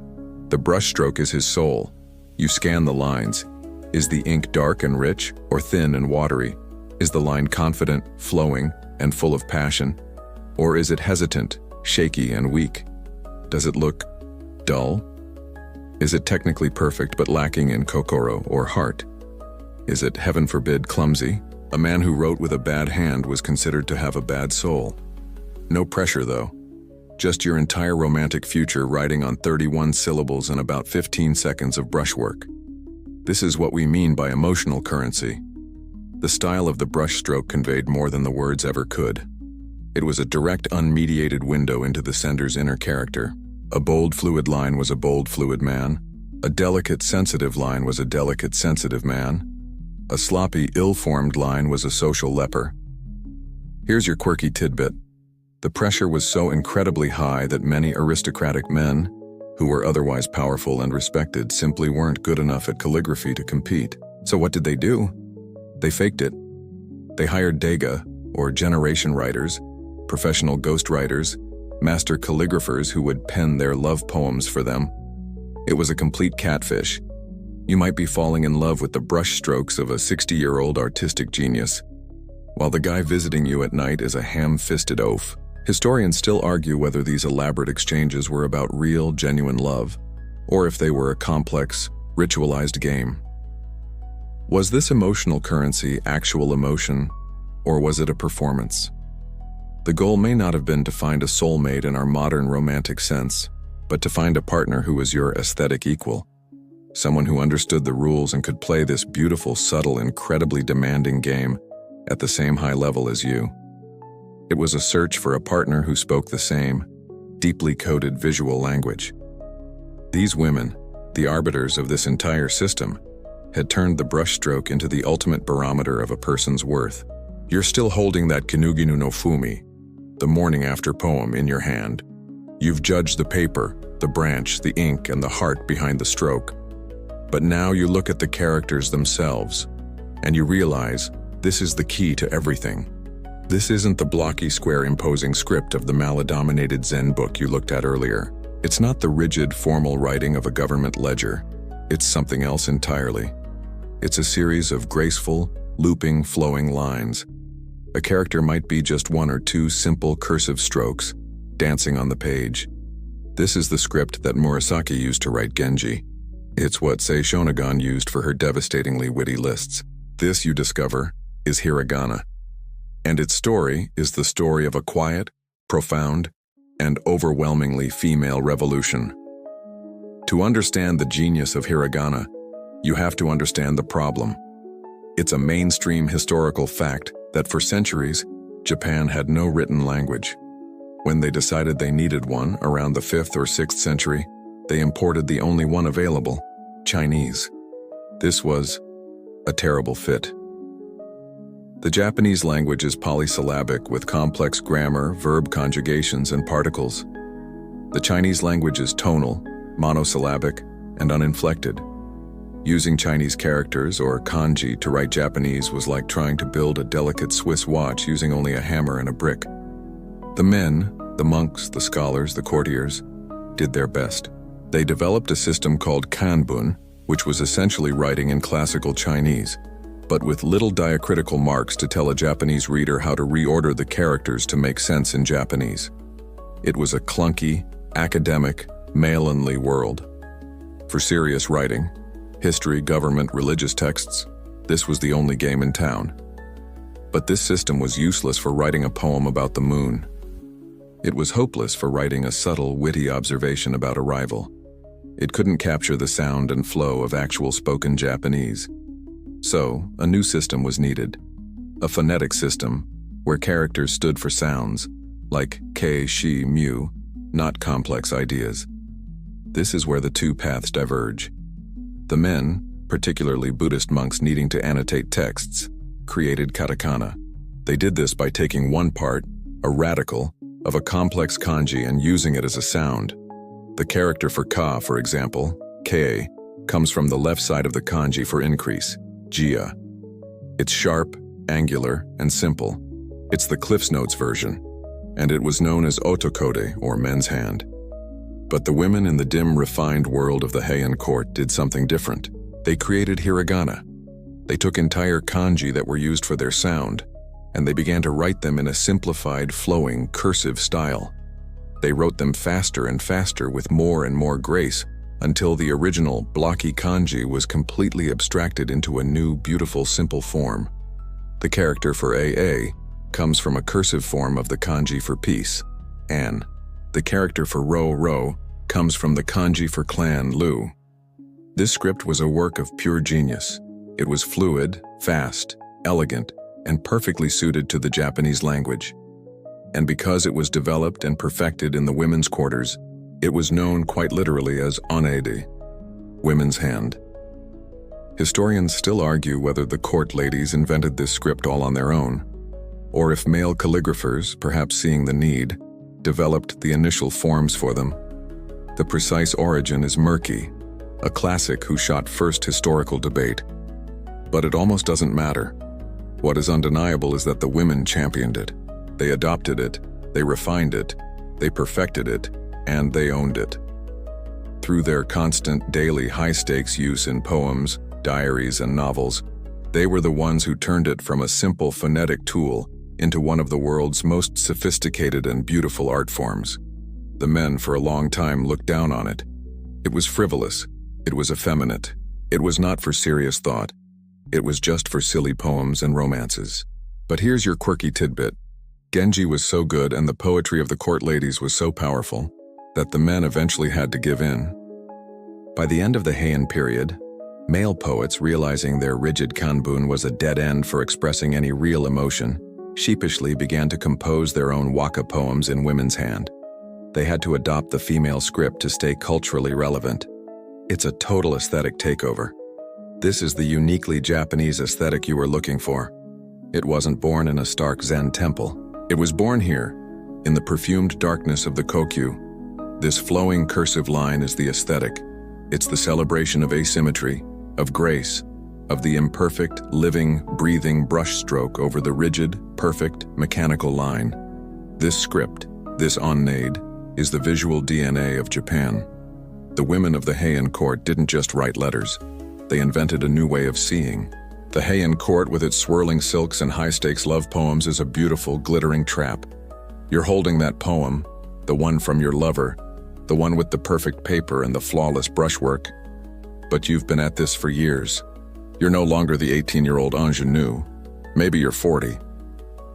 The brushstroke is his soul. You scan the lines. Is the ink dark and rich, or thin and watery? Is the line confident, flowing, and full of passion? Or is it hesitant, shaky, and weak? Does it look dull? Is it technically perfect but lacking in kokoro, or heart? Is it, heaven forbid, clumsy? A man who wrote with a bad hand was considered to have a bad soul. No pressure, though. Just your entire romantic future writing on 31 syllables and about 15 seconds of brushwork. This is what we mean by emotional currency. The style of the brushstroke conveyed more than the words ever could. It was a direct, unmediated window into the sender's inner character. A bold, fluid line was a bold, fluid man. A delicate, sensitive line was a delicate, sensitive man. A sloppy, ill-formed line was a social leper. Here's your quirky tidbit. The pressure was so incredibly high that many aristocratic men, who were otherwise powerful and respected, simply weren't good enough at calligraphy to compete. So what did they do? They faked it. They hired Dega, or generation writers, professional ghostwriters, master calligraphers who would pen their love poems for them. It was a complete catfish. You might be falling in love with the brushstrokes of a 60-year-old artistic genius, while the guy visiting you at night is a ham-fisted oaf. Historians still argue whether these elaborate exchanges were about real, genuine love, or if they were a complex, ritualized game. Was this emotional currency actual emotion, or was it a performance? The goal may not have been to find a soulmate in our modern romantic sense, but to find a partner who was your aesthetic equal. Someone who understood the rules and could play this beautiful, subtle, incredibly demanding game at the same high level as you. It was a search for a partner who spoke the same, deeply coded visual language. These women, the arbiters of this entire system, had turned the brushstroke into the ultimate barometer of a person's worth. You're still holding that kinuginu no fumi, the morning after poem, in your hand. You've judged the paper, the branch, the ink, and the heart behind the stroke. But now you look at the characters themselves, and you realize this is the key to everything. This isn't the blocky, square, imposing script of the mala-dominated Zen book you looked at earlier. It's not the rigid, formal writing of a government ledger. It's something else entirely. It's a series of graceful, looping, flowing lines. A character might be just one or two simple cursive strokes, dancing on the page. This is the script that Murasaki used to write Genji. It's what Seishonagon used for her devastatingly witty lists. This, you discover, is hiragana. And its story is the story of a quiet, profound, and overwhelmingly female revolution. To understand the genius of hiragana, you have to understand the problem. It's a mainstream historical fact that for centuries, Japan had no written language. When they decided they needed one around the 5th or 6th century, they imported the only one available, Chinese. This was a terrible fit. The Japanese language is polysyllabic with complex grammar, verb conjugations, and particles. The Chinese language is tonal, monosyllabic, and uninflected. Using Chinese characters or kanji to write Japanese was like trying to build a delicate Swiss watch using only a hammer and a brick. The men, the monks, the scholars, the courtiers, did their best. They developed a system called kanbun, which was essentially writing in classical Chinese, but with little diacritical marks to tell a Japanese reader how to reorder the characters to make sense in Japanese. It was a clunky, academic, male-only world. For serious writing, history, government, religious texts, this was the only game in town. But this system was useless for writing a poem about the moon. It was hopeless for writing a subtle, witty observation about a rival. It couldn't capture the sound and flow of actual spoken Japanese. So, a new system was needed. A phonetic system, where characters stood for sounds, like kei, shi, mu, not complex ideas. This is where the two paths diverge. The men, particularly Buddhist monks needing to annotate texts, created katakana. They did this by taking one part, a radical, of a complex kanji and using it as a sound. The character for ka, for example, kei, comes from the left side of the kanji for increase, jia. It's sharp, angular, and simple. It's the Cliff's Notes version, and it was known as otokode, or men's hand. But the women in the dim, refined world of the Heian court did something different. They created hiragana. They took entire kanji that were used for their sound, and they began to write them in a simplified, flowing, cursive style. They wrote them faster and faster with more and more grace until the original, blocky kanji was completely abstracted into a new, beautiful, simple form. The character for AA comes from a cursive form of the kanji for peace, An. The character for Ro comes from the kanji for clan, Lu. This script was a work of pure genius. It was fluid, fast, elegant, and perfectly suited to the Japanese language. And because it was developed and perfected in the women's quarters, it was known quite literally as onede, women's hand. Historians still argue whether the court ladies invented this script all on their own, or if male calligraphers, perhaps seeing the need, developed the initial forms for them. The precise origin is murky, a classic who shot first historical debate. But it almost doesn't matter. What is undeniable is that the women championed it. They adopted it, they refined it, they perfected it, and they owned it. Through their constant, daily, high-stakes use in poems, diaries, and novels, they were the ones who turned it from a simple phonetic tool into one of the world's most sophisticated and beautiful art forms. The men for a long time looked down on it. It was frivolous. It was effeminate. It was not for serious thought. It was just for silly poems and romances. But here's your quirky tidbit. Genji was so good and the poetry of the court ladies was so powerful that the men eventually had to give in. By the end of the Heian period, male poets, realizing their rigid kanbun was a dead end for expressing any real emotion, sheepishly began to compose their own waka poems in women's hand. They had to adopt the female script to stay culturally relevant. It's a total aesthetic takeover. This is the uniquely Japanese aesthetic you were looking for. It wasn't born in a stark Zen temple. It was born here, in the perfumed darkness of the kokyu. This flowing cursive line is the aesthetic. It's the celebration of asymmetry, of grace, of the imperfect, living, breathing brushstroke over the rigid, perfect, mechanical line. This script, this onade, is the visual DNA of Japan. The women of the Heian court didn't just write letters. They invented a new way of seeing. The Heian court with its swirling silks and high-stakes love poems is a beautiful, glittering trap. You're holding that poem, the one from your lover, the one with the perfect paper and the flawless brushwork. but you've been at this for years. You're no longer the 18-year-old ingenue. Maybe you're 40.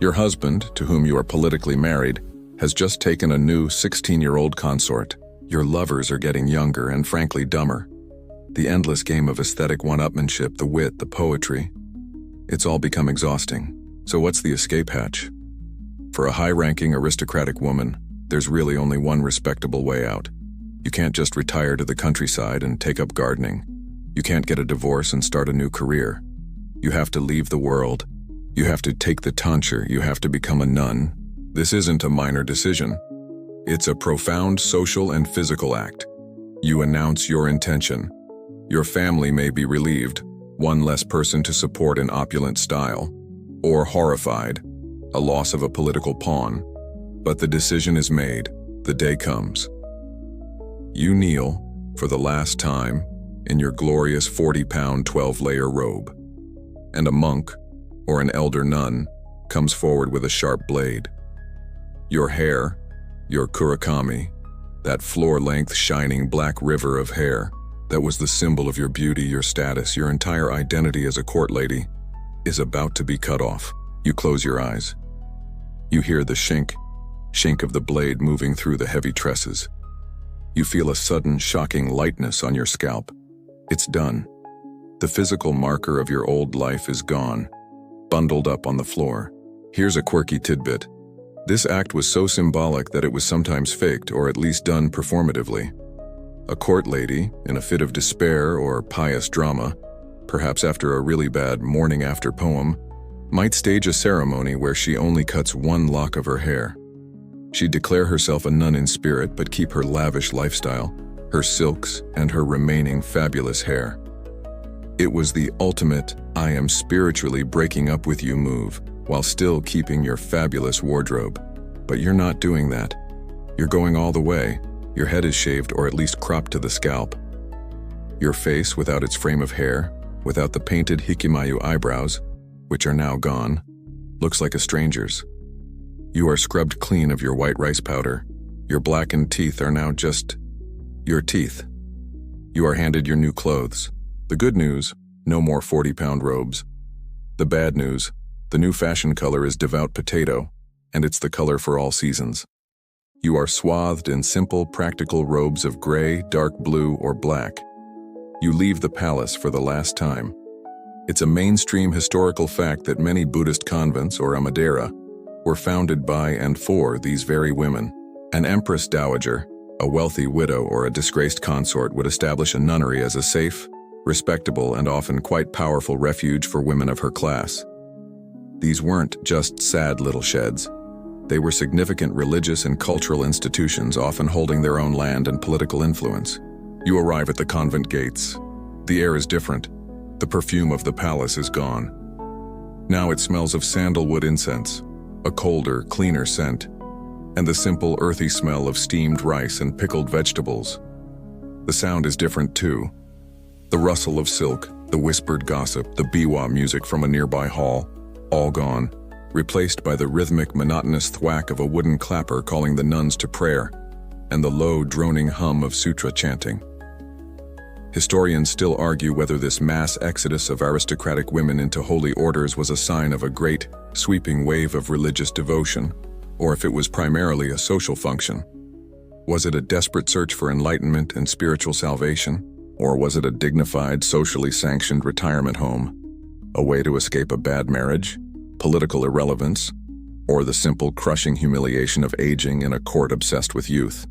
Your husband, to whom you are politically married, has just taken a new 16-year-old consort. Your lovers are getting younger and frankly dumber. The endless game of aesthetic one-upmanship, the wit, the poetry, it's all become exhausting. So what's the escape hatch? For a high-ranking aristocratic woman, there's really only one respectable way out. You can't just retire to the countryside and take up gardening. You can't get a divorce and start a new career. You have to leave the world. You have to take the tonsure. You have to become a nun. This isn't a minor decision. It's a profound social and physical act. You announce your intention. Your family may be relieved, one less person to support in opulent style, or horrified, a loss of a political pawn. But the decision is made. The day comes. You kneel, for the last time, in your glorious 40-pound 12-layer robe. And a monk, or an elder nun, comes forward with a sharp blade. Your hair, your kurakami, that floor-length shining black river of hair, that was the symbol of your beauty, your status, your entire identity as a court lady, is about to be cut off. You close your eyes. You hear the shink of the blade moving through the heavy tresses. You feel a sudden, shocking lightness on your scalp. It's done. The physical marker of your old life is gone, bundled up on the floor. Here's a quirky tidbit. This act was so symbolic that it was sometimes faked, or at least done performatively. A court lady, in a fit of despair or pious drama, perhaps after a really bad morning after poem, might stage a ceremony where she only cuts one lock of her hair. She'd declare herself a nun in spirit, but keep her lavish lifestyle, her silks, and her remaining fabulous hair. It was the ultimate, I am spiritually breaking up with you move, while still keeping your fabulous wardrobe. But you're not doing that. You're going all the way. Your head is shaved or at least cropped to the scalp. Your face, without its frame of hair, without the painted hikimayu eyebrows, which are now gone, looks like a stranger's. You are scrubbed clean of your white rice powder. Your blackened teeth are now just your teeth. You are handed your new clothes. The good news, no more 40-pound robes. The bad news, the new fashion color is devout potato, and it's the color for all seasons. You are swathed in simple, practical robes of gray, dark blue, or black. You leave the palace for the last time. It's a mainstream historical fact that many Buddhist convents, or amadera, were founded by and for these very women. An empress dowager, a wealthy widow, or a disgraced consort would establish a nunnery as a safe, respectable, and often quite powerful refuge for women of her class. These weren't just sad little sheds. They were significant religious and cultural institutions, often holding their own land and political influence. You arrive at the convent gates. The air is different. The perfume of the palace is gone. Now it smells of sandalwood incense, a colder, cleaner scent, and the simple, earthy smell of steamed rice and pickled vegetables. The sound is different too. The rustle of silk, the whispered gossip, the biwa music from a nearby hall, all gone, replaced by the rhythmic, monotonous thwack of a wooden clapper calling the nuns to prayer, and the low, droning hum of sutra chanting. Historians still argue whether this mass exodus of aristocratic women into holy orders was a sign of a great, sweeping wave of religious devotion, or if it was primarily a social function. Was it a desperate search for enlightenment and spiritual salvation, or was it a dignified, socially sanctioned retirement home, a way to escape a bad marriage, political irrelevance, or the simple crushing humiliation of aging in a court obsessed with youth?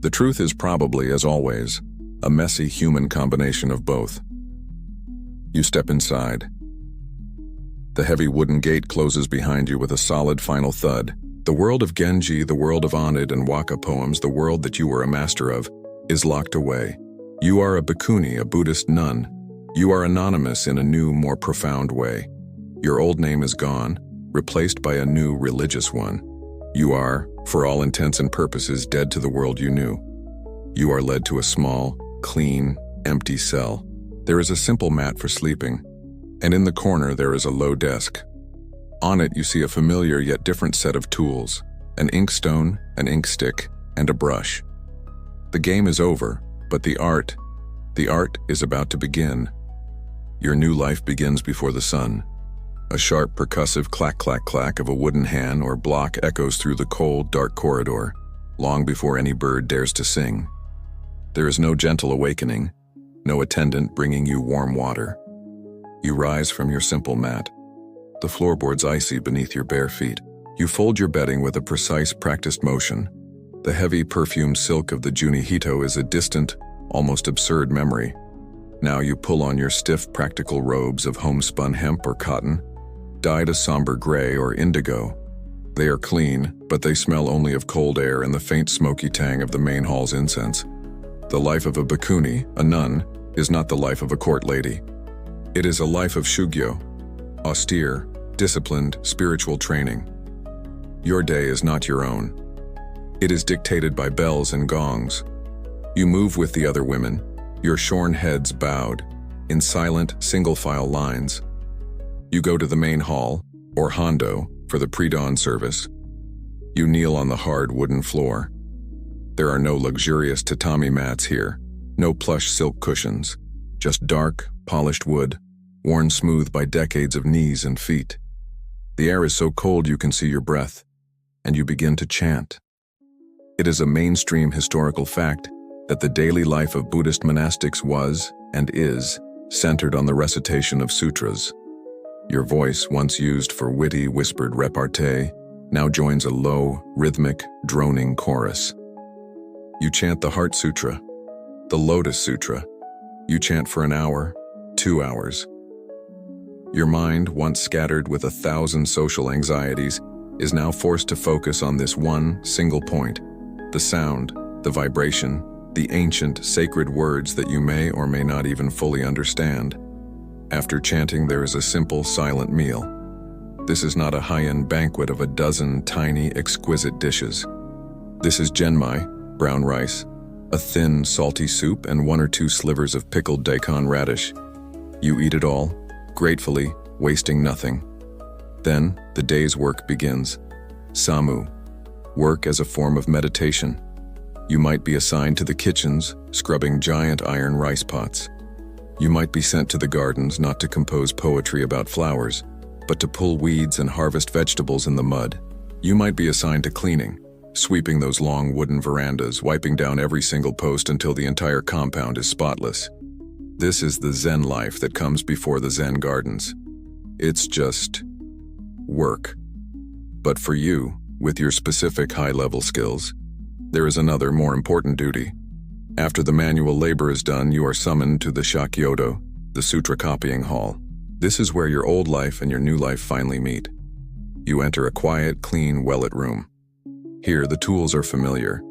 The truth is probably, as always, a messy human combination of both. You step inside. The heavy wooden gate closes behind you with a solid final thud. The world of Genji, the world of Onned and Waka poems, the world that you were a master of, is locked away. You are a bhikkhuni, a Buddhist nun. You are anonymous in a new, more profound way. Your old name is gone, replaced by a new religious one. You are, for all intents and purposes, dead to the world you knew. You are led to a small, clean, empty cell. There is a simple mat for sleeping, and in the corner there is a low desk. On it you see a familiar yet different set of tools, an inkstone, an ink stick, and a brush. The game is over, but the art, The art is about to begin. Your new life begins before the sun. A sharp, percussive clack, clack, clack of a wooden hand or block echoes through the cold, dark corridor, long before any bird dares to sing. There is no gentle awakening, no attendant bringing you warm water. You rise from your simple mat. The floorboard's icy beneath your bare feet. You fold your bedding with a precise, practiced motion. The heavy, perfumed silk of the Junihito is a distant, almost absurd memory. Now you pull on your stiff, practical robes of homespun hemp or cotton, dyed a somber gray or indigo. They are clean, but they smell only of cold air and the faint smoky tang of the main hall's incense. The life of a bhikkhuni, a nun, is not the life of a court lady. It is a life of shugyo, austere, disciplined, spiritual training. Your day is not your own. It is dictated by bells and gongs. You move with the other women, your shorn heads bowed, in silent, single-file lines. You go to the main hall, or hondo, for the pre-dawn service. You kneel on the hard wooden floor. There are no luxurious tatami mats here, no plush silk cushions, just dark, polished wood, worn smooth by decades of knees and feet. The air is so cold you can see your breath, and you begin to chant. It is a mainstream historical fact that the daily life of Buddhist monastics was, and is, centered on the recitation of sutras. Your voice, once used for witty, whispered repartee, now joins a low, rhythmic, droning chorus. You chant the Heart Sutra, the Lotus Sutra. You chant for an hour, 2 hours. Your mind, once scattered with 1,000 social anxieties, is now forced to focus on this one single point: the sound, the vibration, the ancient, sacred words that you may or may not even fully understand. After chanting, there is a simple, silent meal. This is not a high-end banquet of a dozen tiny, exquisite dishes. This is genmai, brown rice, a thin, salty soup, and 1 or 2 slivers of pickled daikon radish. You eat it all, gratefully, wasting nothing. Then, the day's work begins. Samu, work as a form of meditation. You might be assigned to the kitchens, scrubbing giant iron rice pots. You might be sent to the gardens not to compose poetry about flowers, but to pull weeds and harvest vegetables in the mud. You might be assigned to cleaning, sweeping those long wooden verandas, wiping down every single post until the entire compound is spotless. This is the Zen life that comes before the Zen gardens. It's just work. But for you, with your specific high-level skills, there is another, more important duty. After the manual labor is done, you are summoned to the Shakyodo, the sutra copying hall. This is where your old life and your new life finally meet. You enter a quiet, clean, well-lit room. Here, the tools are familiar: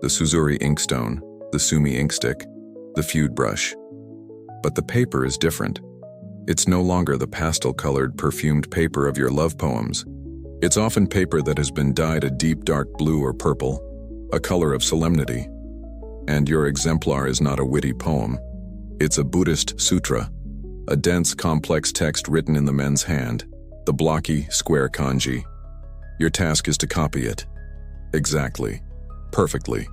the Suzuri inkstone, the Sumi inkstick, the feud brush. But the paper is different. It's no longer the pastel-colored, perfumed paper of your love poems. It's often paper that has been dyed a deep, dark blue or purple, a color of solemnity. And your exemplar is not a witty poem. It's a Buddhist sutra, a dense, complex text written in the men's hand, the blocky, square kanji. Your task is to copy it. Exactly. Perfectly.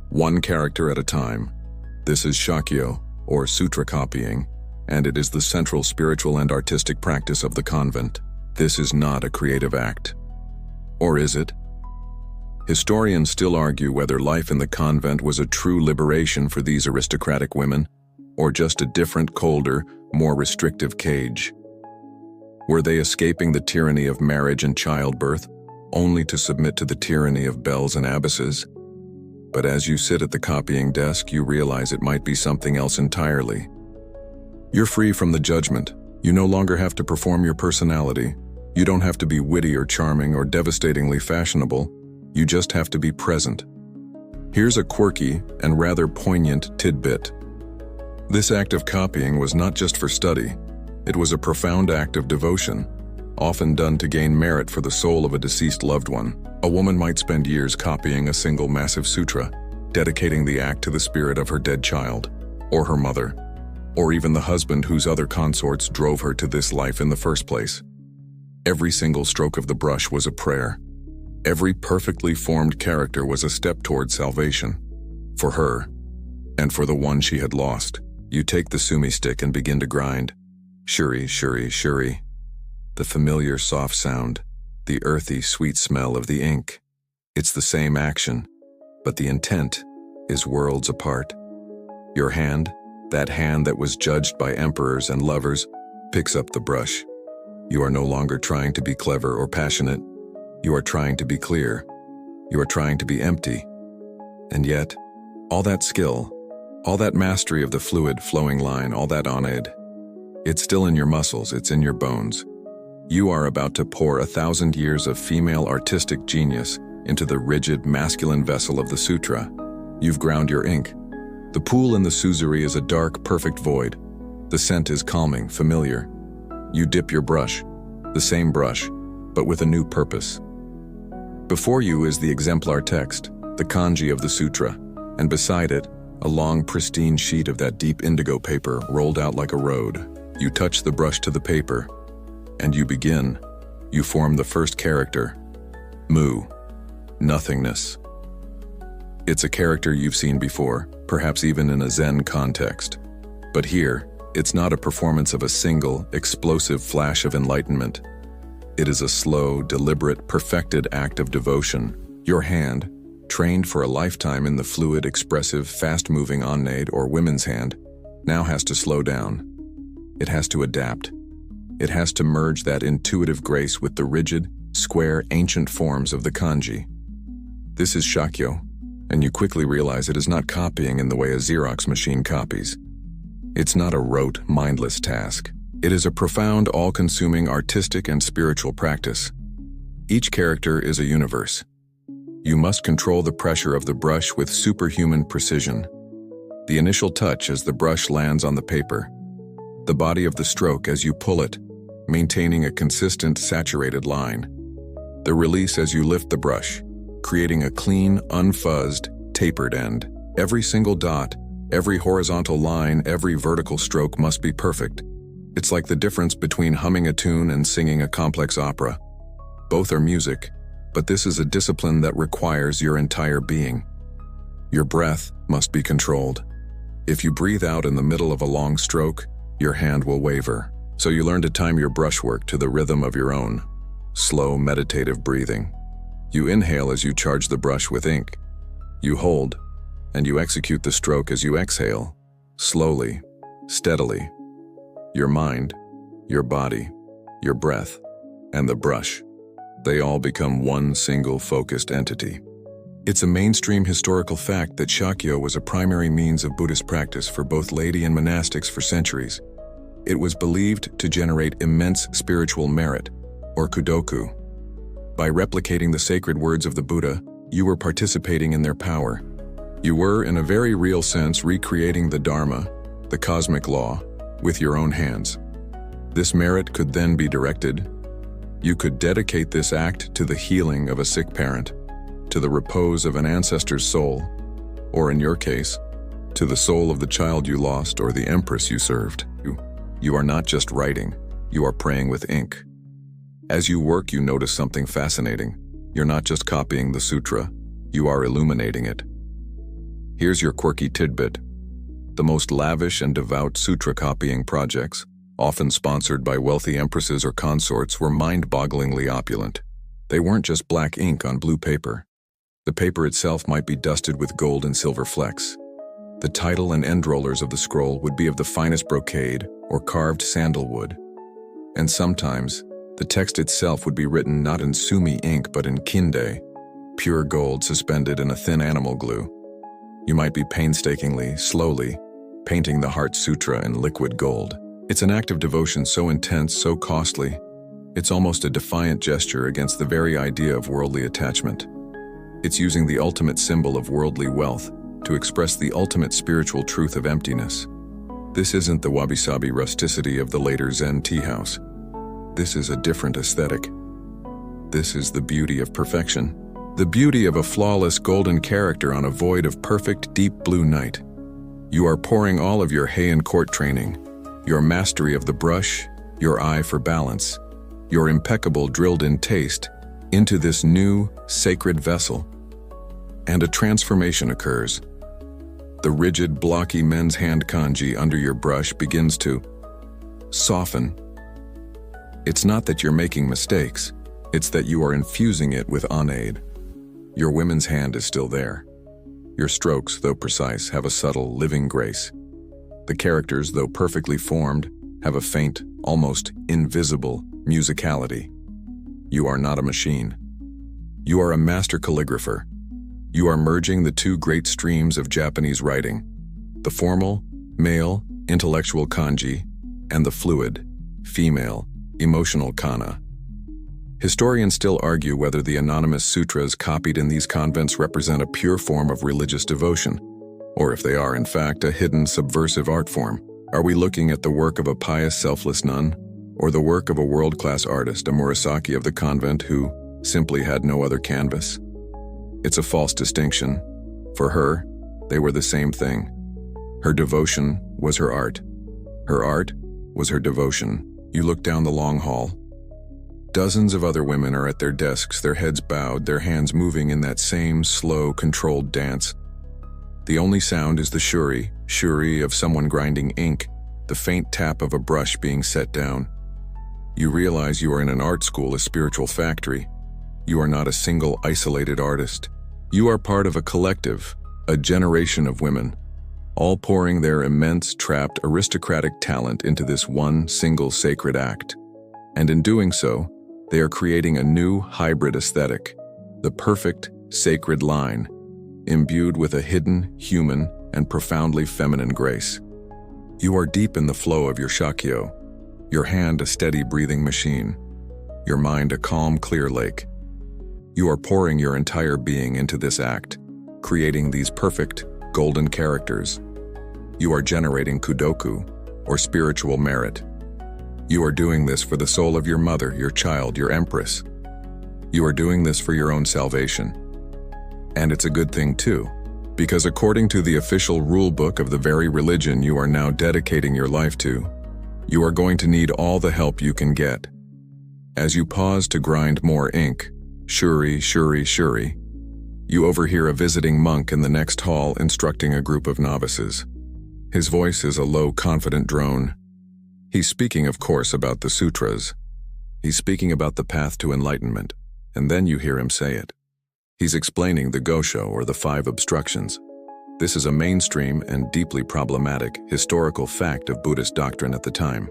One character at a time. This is Shakyo, or sutra copying, and it is the central spiritual and artistic practice of the convent. This is not a creative act. Or is it? Historians still argue whether life in the convent was a true liberation for these aristocratic women, or just a different, colder, more restrictive cage. Were they escaping the tyranny of marriage and childbirth, only to submit to the tyranny of bells and abbesses? But as you sit at the copying desk, you realize it might be something else entirely. You're free from the judgment. You no longer have to perform your personality. You don't have to be witty or charming or devastatingly fashionable. You just have to be present. Here's a quirky and rather poignant tidbit. This act of copying was not just for study. It was a profound act of devotion, often done to gain merit for the soul of a deceased loved one. A woman might spend years copying a single massive sutra, dedicating the act to the spirit of her dead child, or her mother, or even the husband whose other consorts drove her to this life in the first place. Every single stroke of the brush was a prayer. Every perfectly formed character was a step toward salvation, for her, and for the one she had lost. You take the sumi stick and begin to grind. Shuri, shuri, shuri. The familiar soft sound, the earthy, sweet smell of the ink. It's the same action, but the intent is worlds apart. Your hand, that hand that was judged by emperors and lovers, picks up the brush. You are no longer trying to be clever or passionate. You are trying to be clear. You are trying to be empty. And yet, all that skill, all that mastery of the fluid flowing line, all that untold, it's still in your muscles, it's in your bones. You are about to pour 1,000 years of female artistic genius into the rigid, masculine vessel of the sutra. You've ground your ink. The pool in the suzuri is a dark, perfect void. The scent is calming, familiar. You dip your brush, the same brush, but with a new purpose. Before you is the exemplar text, the kanji of the sutra, and beside it, a long, pristine sheet of that deep indigo paper rolled out like a road. You touch the brush to the paper, and you begin. You form the first character, mu, nothingness. It's a character you've seen before, perhaps even in a Zen context. But here, it's not a performance of a single, explosive flash of enlightenment. It is a slow, deliberate, perfected act of devotion. Your hand, trained for a lifetime in the fluid, expressive, fast-moving untold or women's hand, now has to slow down. It has to adapt. It has to merge that intuitive grace with the rigid, square, ancient forms of the kanji. This is Shakyo, and you quickly realize it is not copying in the way a Xerox machine copies. It's not a rote, mindless task. It is a profound, all-consuming artistic and spiritual practice. Each character is a universe. You must control the pressure of the brush with superhuman precision. The initial touch as the brush lands on the paper. The body of the stroke as you pull it, maintaining a consistent, saturated line. The release as you lift the brush, creating a clean, unfuzzed, tapered end. Every single dot, every horizontal line, every vertical stroke must be perfect. It's like the difference between humming a tune and singing a complex opera. Both are music, but this is a discipline that requires your entire being. Your breath must be controlled. If you breathe out in the middle of a long stroke, your hand will waver. So you learn to time your brushwork to the rhythm of your own slow, meditative breathing. You inhale as you charge the brush with ink. You hold, and you execute the stroke as you exhale, slowly, steadily. Your mind, your body, your breath, and the brush, they all become one single focused entity. It's a mainstream historical fact that Shakyo was a primary means of Buddhist practice for both laity and monastics for centuries. It was believed to generate immense spiritual merit, or kudoku. By replicating the sacred words of the Buddha, you were participating in their power. You were, in a very real sense, recreating the Dharma, the cosmic law, with your own hands. This merit could then be directed. You could dedicate this act to the healing of a sick parent, to the repose of an ancestor's soul, or in your case, to the soul of the child you lost or the empress you served. You are not just writing, you are praying with ink. As you work, you notice something fascinating. You're not just copying the sutra, you are illuminating it. Here's your quirky tidbit. The most lavish and devout sutra copying projects, often sponsored by wealthy empresses or consorts, were mind-bogglingly opulent. They weren't just black ink on blue paper. The paper itself might be dusted with gold and silver flecks. The title and end rollers of the scroll would be of the finest brocade or carved sandalwood. And sometimes, the text itself would be written not in sumi ink but in kinde, pure gold suspended in a thin animal glue. You might be painstakingly, slowly, painting the Heart Sutra in liquid gold. It's an act of devotion so intense, so costly, it's almost a defiant gesture against the very idea of worldly attachment. It's using the ultimate symbol of worldly wealth to express the ultimate spiritual truth of emptiness. This isn't the wabi-sabi rusticity of the later Zen tea house. This is a different aesthetic. This is the beauty of perfection. The beauty of a flawless golden character on a void of perfect deep blue night. You are pouring all of your Heian court training, your mastery of the brush, your eye for balance, your impeccable drilled-in taste into this new, sacred vessel. And a transformation occurs. The rigid, blocky men's hand kanji under your brush begins to soften. It's not that you're making mistakes, it's that you are infusing it with untold. Your women's hand is still there. Your strokes, though precise, have a subtle, living grace. The characters, though perfectly formed, have a faint, almost invisible musicality. You are not a machine. You are a master calligrapher. You are merging the two great streams of Japanese writing, the formal, male, intellectual kanji, and the fluid, female, emotional kana. Historians still argue whether the anonymous sutras copied in these convents represent a pure form of religious devotion, or if they are, in fact, a hidden, subversive art form. Are we looking at the work of a pious, selfless nun, or the work of a world-class artist, a Murasaki of the convent who simply had no other canvas? It's a false distinction. For her, they were the same thing. Her devotion was her art. Her art was her devotion. You look down the long hall. Dozens of other women are at their desks, their heads bowed, their hands moving in that same slow, controlled dance. The only sound is the shuri of someone grinding ink, the faint tap of a brush being set down. You realize you are in an art school, a spiritual factory. You are not a single, isolated artist. You are part of a collective, a generation of women, all pouring their immense, trapped, aristocratic talent into this one single sacred act. And in doing so, they are creating a new hybrid aesthetic, the perfect, sacred line, imbued with a hidden, human, and profoundly feminine grace. You are deep in the flow of your shakyo, your hand a steady breathing machine, your mind a calm, clear lake. You are pouring your entire being into this act, creating these perfect, golden characters. You are generating kudoku, or spiritual merit. You are doing this for the soul of your mother, your child, your empress. You are doing this for your own salvation. And it's a good thing too, because according to the official rule book of the very religion you are now dedicating your life to, you are going to need all the help you can get. As you pause to grind more ink, shuri, you overhear a visiting monk in the next hall instructing a group of novices. His voice is a low, confident drone. He's speaking, of course, about the sutras. He's speaking about the path to enlightenment, and then you hear him say it. He's explaining the gosho, or the 5 obstructions. This is a mainstream and deeply problematic historical fact of Buddhist doctrine at the time.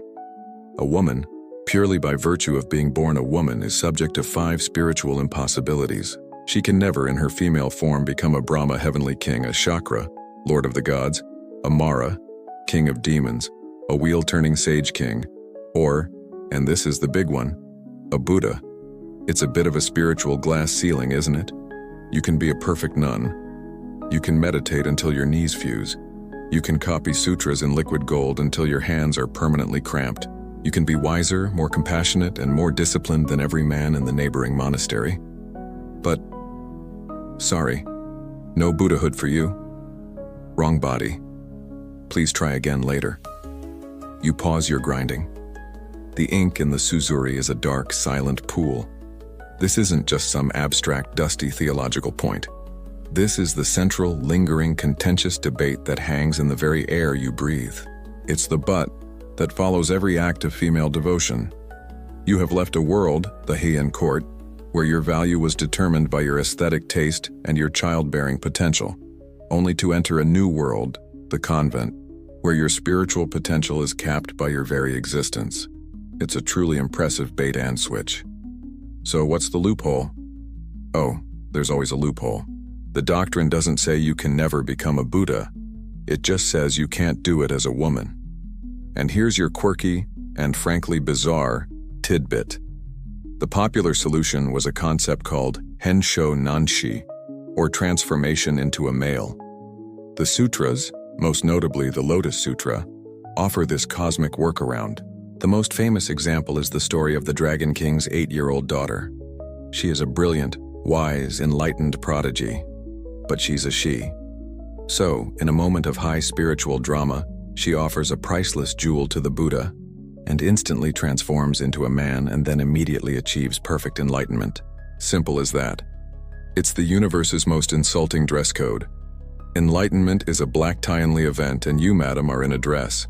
A woman, purely by virtue of being born a woman, is subject to 5 spiritual impossibilities. She can never in her female form become a Brahma heavenly king, a Shakra, lord of the gods, a Mara, king of demons, a wheel-turning sage king, or, and this is the big one, a Buddha. It's a bit of a spiritual glass ceiling, isn't it? You can be a perfect nun. You can meditate until your knees fuse. You can copy sutras in liquid gold until your hands are permanently cramped. You can be wiser, more compassionate, and more disciplined than every man in the neighboring monastery. But, sorry, no Buddhahood for you. Wrong body. Please try again later. You pause your grinding. The ink in the suzuri is a dark, silent pool. This isn't just some abstract, dusty theological point. This is the central, lingering, contentious debate that hangs in the very air you breathe. It's the but that follows every act of female devotion. You have left a world, the heian court, where your value was determined by your aesthetic taste and your childbearing potential, only to enter a new world, the convent, where your spiritual potential is capped by your very existence. It's a truly impressive bait and switch. So what's the loophole? Oh, there's always a loophole. The doctrine doesn't say you can never become a Buddha. It just says you can't do it as a woman. And here's your quirky and frankly bizarre tidbit. The popular solution was a concept called hensho nanshi, or transformation into a male. The sutras, most notably the Lotus Sutra, offer this cosmic workaround. The most famous example is the story of the Dragon King's 8-year-old daughter. She is a brilliant, wise, enlightened prodigy, but she's a she. So, in a moment of high spiritual drama, she offers a priceless jewel to the Buddha and instantly transforms into a man and then immediately achieves perfect enlightenment. Simple as that. It's the universe's most insulting dress code. Enlightenment is a black tie-only event and you, madam, are in a dress.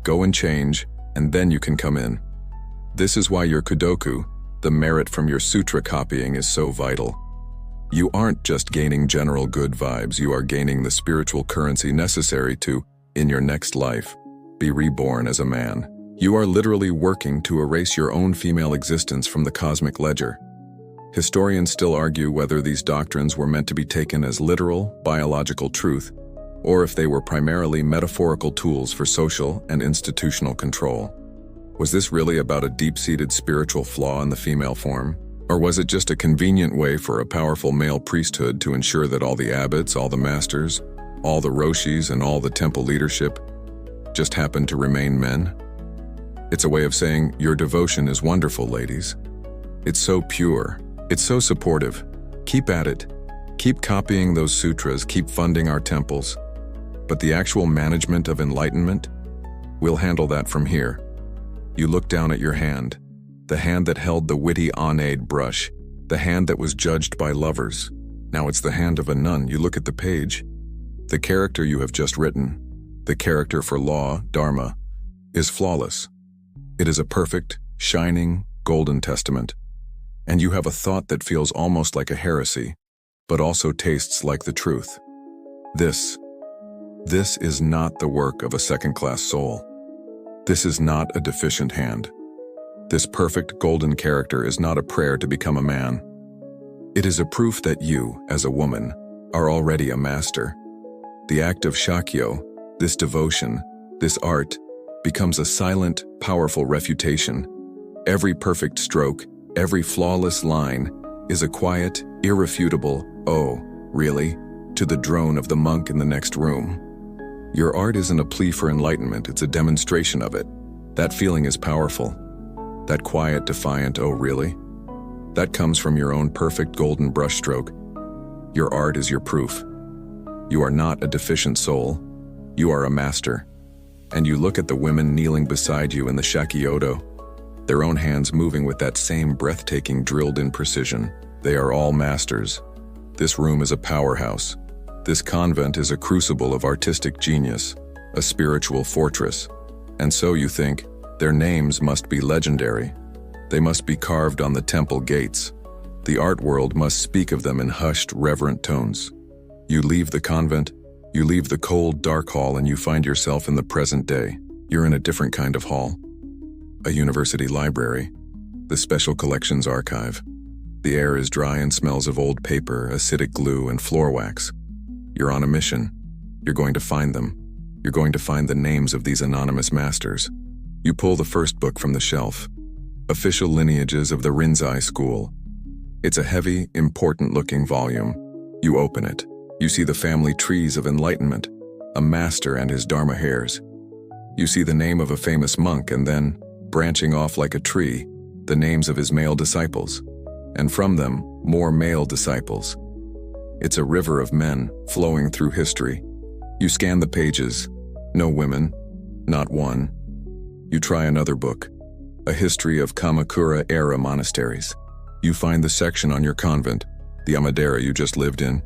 Go and change, and then you can come in. This is why your kudoku, the merit from your sutra copying, is so vital. You aren't just gaining general good vibes, you are gaining the spiritual currency necessary to, in your next life, be reborn as a man. You are literally working to erase your own female existence from the cosmic ledger. Historians still argue whether these doctrines were meant to be taken as literal, biological truth, or if they were primarily metaphorical tools for social and institutional control. Was this really about a deep-seated spiritual flaw in the female form? Or was it just a convenient way for a powerful male priesthood to ensure that all the abbots, all the masters, all the roshis, and all the temple leadership just happened to remain men? It's a way of saying, your devotion is wonderful, ladies. It's so pure. It's so supportive. Keep at it. Keep copying those sutras, keep funding our temples. But the actual management of enlightenment? We'll handle that from here. You look down at your hand. The hand that held the witty onade brush. The hand that was judged by lovers. Now it's the hand of a nun. You look at the page. The character you have just written, the character for law, dharma, is flawless. It is a perfect, shining, golden testament. And you have a thought that feels almost like a heresy, but also tastes like the truth. This is not the work of a second-class soul. This is not a deficient hand. This perfect golden character is not a prayer to become a man. It is a proof that you, as a woman, are already a master. The act of shakyo, this devotion, this art, becomes a silent, powerful refutation. Every perfect stroke, every flawless line, is a quiet, irrefutable, "Oh, really?" to the drone of the monk in the next room. Your art isn't a plea for enlightenment, it's a demonstration of it. That feeling is powerful. That quiet, defiant, "Oh, really?" That comes from your own perfect golden brushstroke. Your art is your proof. You are not a deficient soul. You are a master. And you look at the women kneeling beside you in the shakyodo, their own hands moving with that same breathtaking drilled-in precision. They are all masters. This room is a powerhouse. This convent is a crucible of artistic genius, a spiritual fortress. And so you think, their names must be legendary. They must be carved on the temple gates. The art world must speak of them in hushed, reverent tones. You leave the convent, you leave the cold, dark hall, and you find yourself in the present day. You're in a different kind of hall. A university library, the Special Collections Archive. The air is dry and smells of old paper, acidic glue, and floor wax. You're on a mission. You're going to find them. You're going to find the names of these anonymous masters. You pull the first book from the shelf. Official Lineages of the Rinzai School. It's a heavy, important-looking volume. You open it. You see the family trees of enlightenment, a master and his dharma hairs. You see the name of a famous monk and then, branching off like a tree, the names of his male disciples, and from them, more male disciples. It's a river of men flowing through history. You scan the pages. No women, not one. You try another book, a history of Kamakura-era monasteries. You find the section on your convent, the Amadera you just lived in.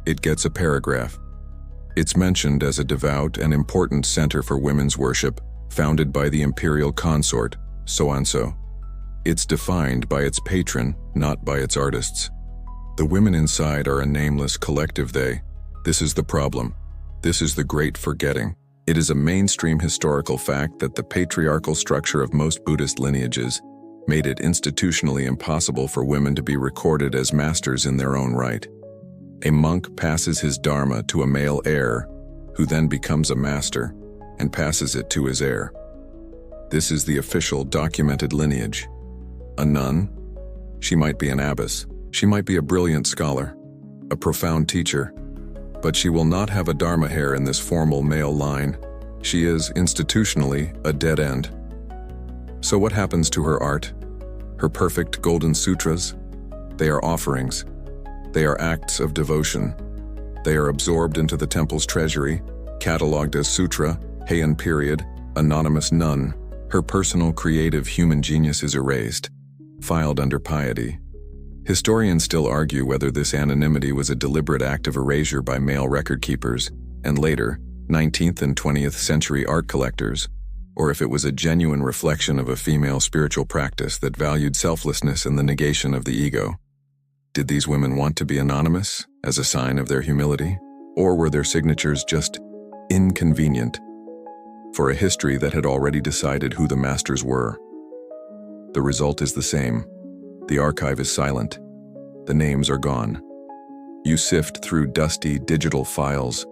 It gets a paragraph. It's mentioned as a devout and important center for women's worship, founded by the imperial consort, so-and-so. It's defined by its patron, not by its artists. The women inside are a nameless collective they. This is the problem. This is the great forgetting. It is a mainstream historical fact that the patriarchal structure of most Buddhist lineages made it institutionally impossible for women to be recorded as masters in their own right. A monk passes his dharma to a male heir, who then becomes a master and passes it to his heir. This is the official documented lineage. A nun? She might be an abbess. She might be a brilliant scholar, a profound teacher, but she will not have a dharma hair in this formal male line. She is, institutionally, a dead end. So what happens to her art? Her perfect golden sutras? They are offerings. They are acts of devotion. They are absorbed into the temple's treasury, catalogued as sutra, Heian period, anonymous nun. Her personal creative human genius is erased, filed under piety. Historians still argue whether this anonymity was a deliberate act of erasure by male record keepers, and later, 19th and 20th century art collectors, or if it was a genuine reflection of a female spiritual practice that valued selflessness and the negation of the ego. Did these women want to be anonymous, as a sign of their humility, or were their signatures just inconvenient for a history that had already decided who the masters were? The result is the same. The archive is silent. The names are gone. You sift through dusty digital files.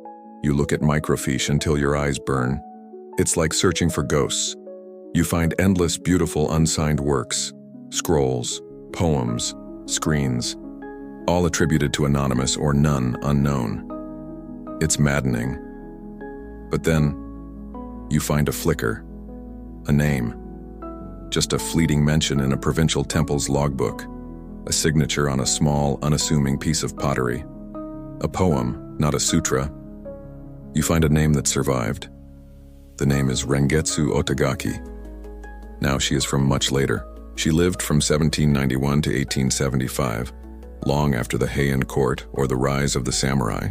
You look at microfiche until your eyes burn. It's like searching for ghosts. You find endless beautiful unsigned works, scrolls, poems, screens, all attributed to anonymous or none unknown. It's maddening. But then, you find a flicker, a name, just a fleeting mention in a provincial temple's logbook, a signature on a small, unassuming piece of pottery, a poem, not a sutra. You find a name that survived. The name is Rengetsu Otagaki. Now she is from much later. She lived from 1791 to 1875, long after the Heian court or the rise of the samurai.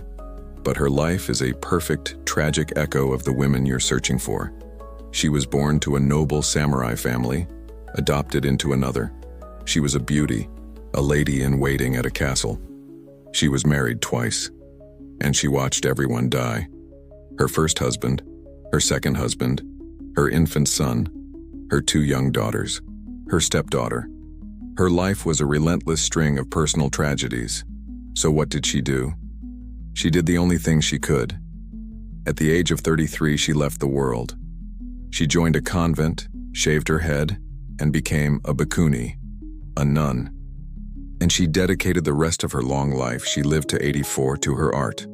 But her life is a perfect, tragic echo of the women you're searching for. She was born to a noble samurai family, adopted into another. She was a beauty, a lady in waiting at a castle. She was married twice, and she watched everyone die. Her first husband, her second husband, her infant son, her 2 young daughters, her stepdaughter. Her life was a relentless string of personal tragedies. So what did she do? She did the only thing she could. At the age of 33, she left the world. She joined a convent, shaved her head, and became a bhikkhuni, a nun. And she dedicated the rest of her long life, she lived to 84, to her art.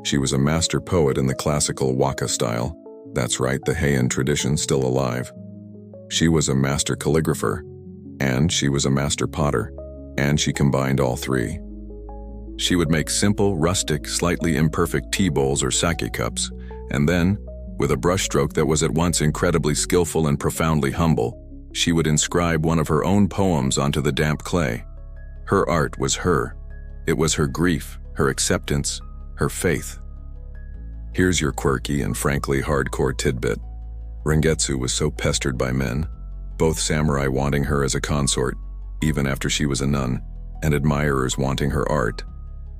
She was a master poet in the classical waka style. That's right, the Heian tradition still alive. She was a master calligrapher, and she was a master potter, and she combined all three. She would make simple, rustic, slightly imperfect tea bowls or sake cups, and then, with a brushstroke that was at once incredibly skillful and profoundly humble, she would inscribe one of her own poems onto the damp clay. Her art was her. It was her grief, her acceptance, her faith. Here's your quirky and frankly hardcore tidbit. Rengetsu was so pestered by men, both samurai wanting her as a consort, even after she was a nun, and admirers wanting her art,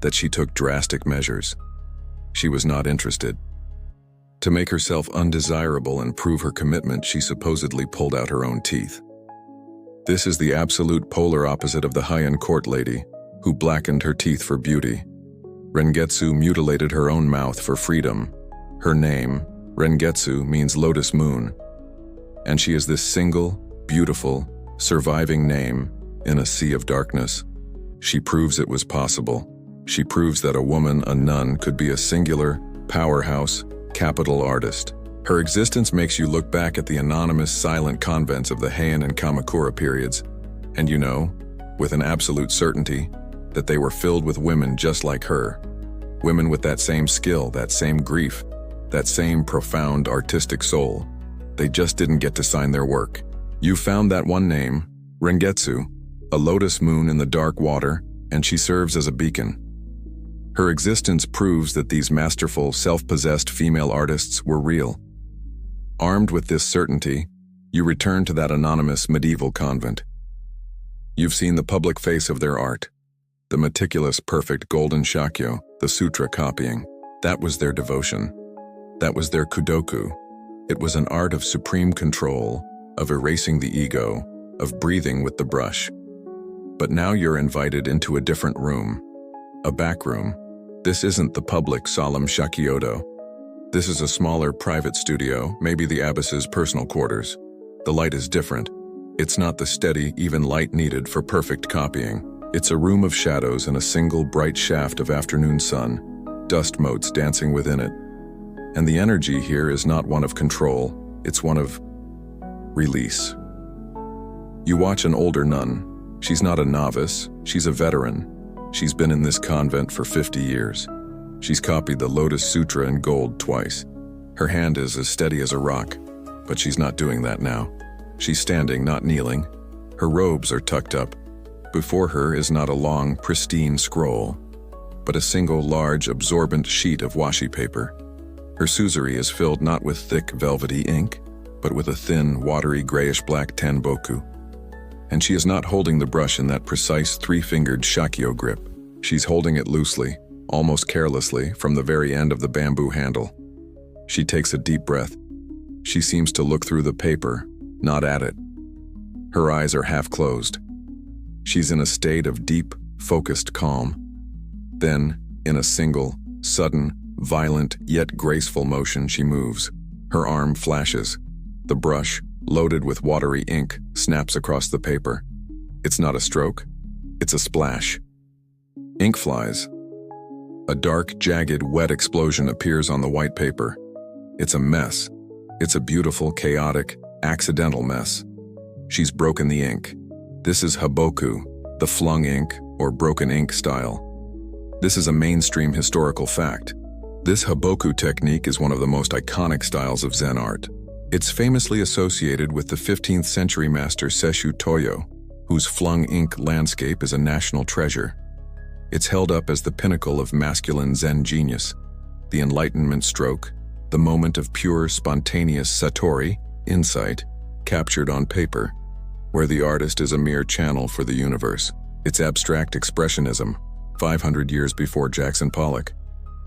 that she took drastic measures. She was not interested. To make herself undesirable and prove her commitment, she supposedly pulled out her own teeth. This is the absolute polar opposite of the Heian court lady, who blackened her teeth for beauty. Rengetsu mutilated her own mouth for freedom. Her name, Rengetsu, means lotus moon. And she is this single, beautiful, surviving name in a sea of darkness. She proves it was possible. She proves that a woman, a nun, could be a singular, powerhouse, capital artist. Her existence makes you look back at the anonymous, silent convents of the Heian and Kamakura periods, and you know, with an absolute certainty, that they were filled with women just like her. Women with that same skill, that same grief, that same profound artistic soul. They just didn't get to sign their work. You found that one name, Rengetsu, a lotus moon in the dark water, and she serves as a beacon. Her existence proves that these masterful, self-possessed female artists were real. Armed with this certainty, you return to that anonymous medieval convent. You've seen the public face of their art, the meticulous, perfect golden shakyo, the sutra copying. That was their devotion. That was their kudoku. It was an art of supreme control, of erasing the ego, of breathing with the brush. But now you're invited into a different room, a back room. This isn't the public solemn shakyodo. This is a smaller private studio, maybe the abbess's personal quarters. The light is different. It's not the steady, even light needed for perfect copying. It's a room of shadows and a single bright shaft of afternoon sun, dust motes dancing within it. And the energy here is not one of control, it's one of release. You watch an older nun. She's not a novice, she's a veteran. She's been in this convent for 50 years. She's copied the Lotus Sutra in gold twice. Her hand is as steady as a rock, but she's not doing that now. She's standing, not kneeling. Her robes are tucked up. Before her is not a long, pristine scroll, but a single large, absorbent sheet of washi paper. Her suzuri is filled not with thick, velvety ink, but with a thin, watery, grayish-black tenboku. And she is not holding the brush in that precise three-fingered shakyo grip. She's holding it loosely, almost carelessly, from the very end of the bamboo handle. She takes a deep breath. She seems to look through the paper, not at it. Her eyes are half closed. She's in a state of deep, focused calm. Then, in a single, sudden, violent yet graceful motion, she moves. Her arm flashes. The brush, loaded with watery ink, snaps across the paper. It's not a stroke, it's a splash. Ink flies. A dark, jagged, wet explosion appears on the white paper. It's a mess. It's a beautiful, chaotic, accidental mess. She's broken the ink. This is haboku, the flung ink or broken ink style. This is a mainstream historical fact. This haboku technique is one of the most iconic styles of Zen art. It's famously associated with the 15th century master Sesshu Toyo, whose flung ink landscape is a national treasure. It's held up as the pinnacle of masculine Zen genius, the enlightenment stroke, the moment of pure, spontaneous satori, insight, captured on paper, where the artist is a mere channel for the universe. It's abstract expressionism, 500 years before Jackson Pollock.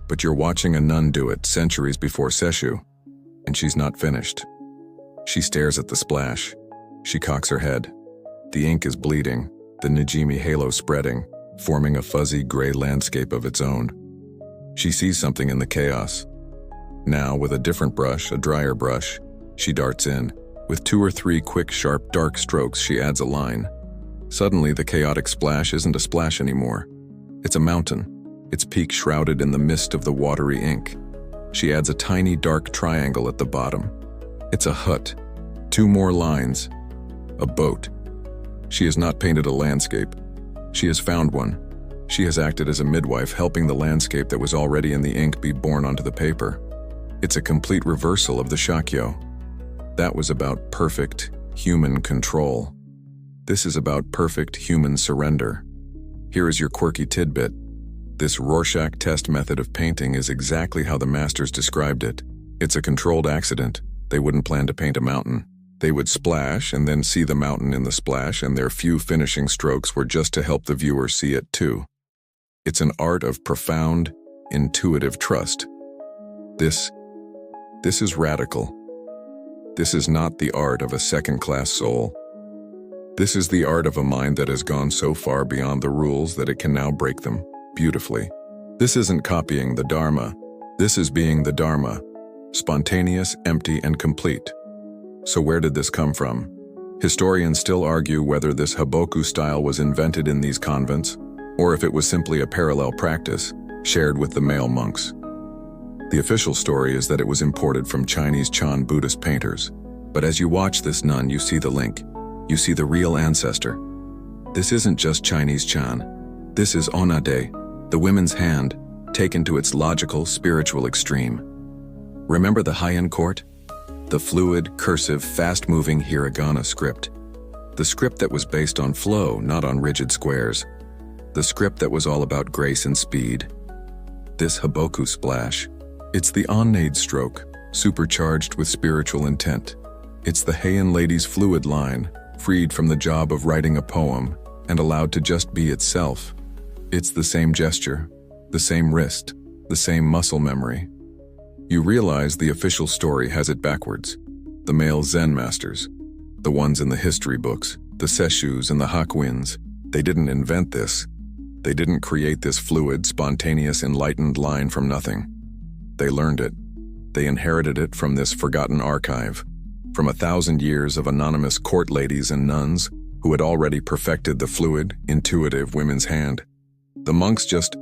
But you're watching a nun do it centuries before Sesshu, and she's not finished. She stares at the splash. She cocks her head. The ink is bleeding, the Najimi halo spreading, forming a fuzzy gray landscape of its own. She sees something in the chaos. Now, with a different brush, a drier brush, she darts in. With 2 or 3 quick, sharp, dark strokes, she adds a line. Suddenly, the chaotic splash isn't a splash anymore. It's a mountain, its peak shrouded in the mist of the watery ink. She adds a tiny, dark triangle at the bottom. It's a hut. 2 more lines. A boat. She has not painted a landscape. She has found one. She has acted as a midwife, helping the landscape that was already in the ink be born onto the paper. It's a complete reversal of the shakyo. That was about perfect human control. This is about perfect human surrender. Here is your quirky tidbit. This Rorschach test method of painting is exactly how the masters described it. It's a controlled accident. They wouldn't plan to paint a mountain. They would splash and then see the mountain in the splash, and their few finishing strokes were just to help the viewer see it too. It's an art of profound, intuitive trust. This is radical. This is not the art of a second-class soul. This is the art of a mind that has gone so far beyond the rules that it can now break them beautifully. This isn't copying the Dharma. This is being the Dharma, spontaneous, empty, and complete. So where did this come from? Historians still argue whether this haboku style was invented in these convents, or if it was simply a parallel practice shared with the male monks. The official story is that it was imported from Chinese Chan Buddhist painters. But as you watch this nun, you see the link. You see the real ancestor. This isn't just Chinese Chan. This is Onade, the women's hand, taken to its logical, spiritual extreme. Remember the Heian court? The fluid, cursive, fast-moving hiragana script. The script that was based on flow, not on rigid squares. The script that was all about grace and speed. This haboku splash. It's the Onade stroke, supercharged with spiritual intent. It's the Heian lady's fluid line, freed from the job of writing a poem and allowed to just be itself. It's the same gesture, the same wrist, the same muscle memory. You realize the official story has it backwards. The male Zen masters, the ones in the history books, the Sesshus and the Hakuins, they didn't invent this. They didn't create this fluid, spontaneous, enlightened line from nothing. They learned it. They inherited it from this forgotten archive, from 1,000 years of anonymous court ladies and nuns who had already perfected the fluid, intuitive women's hand. The monks just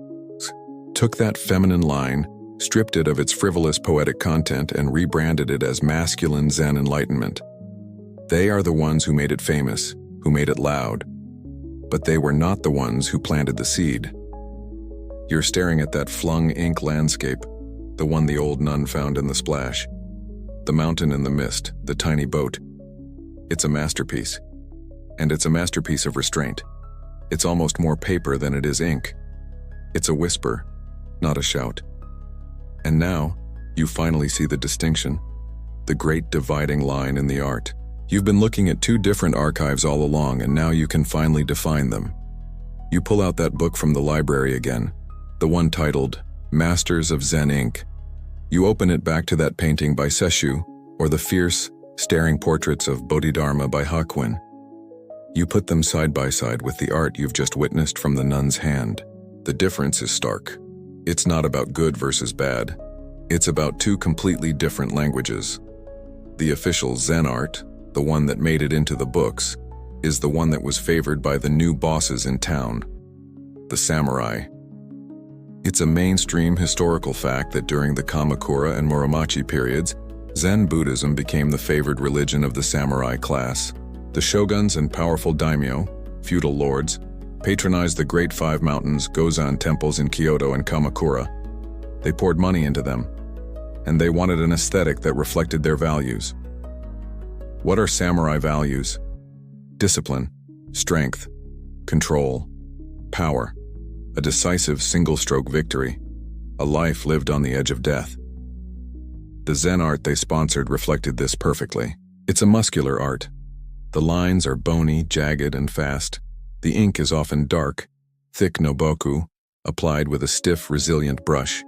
took that feminine line, stripped it of its frivolous poetic content, and rebranded it as masculine Zen enlightenment. They are the ones who made it famous, who made it loud. But they were not the ones who planted the seed. You're staring at that flung ink landscape, the one the old nun found in the splash. The mountain in the mist, the tiny boat. It's a masterpiece. And it's a masterpiece of restraint. It's almost more paper than it is ink. It's a whisper, not a shout. And now, you finally see the distinction, the great dividing line in the art. You've been looking at two different archives all along, and now you can finally define them. You pull out that book from the library again, the one titled Masters of Zen Ink. You open it back to that painting by Seshu, or the fierce, staring portraits of Bodhidharma by Hakuin. You put them side by side with the art you've just witnessed from the nun's hand. The difference is stark. It's not about good versus bad. It's about two completely different languages. The official Zen art, the one that made it into the books, is the one that was favored by the new bosses in town, the samurai. It's a mainstream historical fact that during the Kamakura and Muromachi periods, Zen Buddhism became the favored religion of the samurai class. The shoguns and powerful daimyo, feudal lords, patronized the Great Five Mountains Gozan temples in Kyoto and Kamakura. They poured money into them, and they wanted an aesthetic that reflected their values. What are samurai values? Discipline, strength, control, power, a decisive single-stroke victory, a life lived on the edge of death. The Zen art they sponsored reflected this perfectly. It's a muscular art. The lines are bony, jagged, and fast. The ink is often dark, thick noboku, applied with a stiff, resilient brush.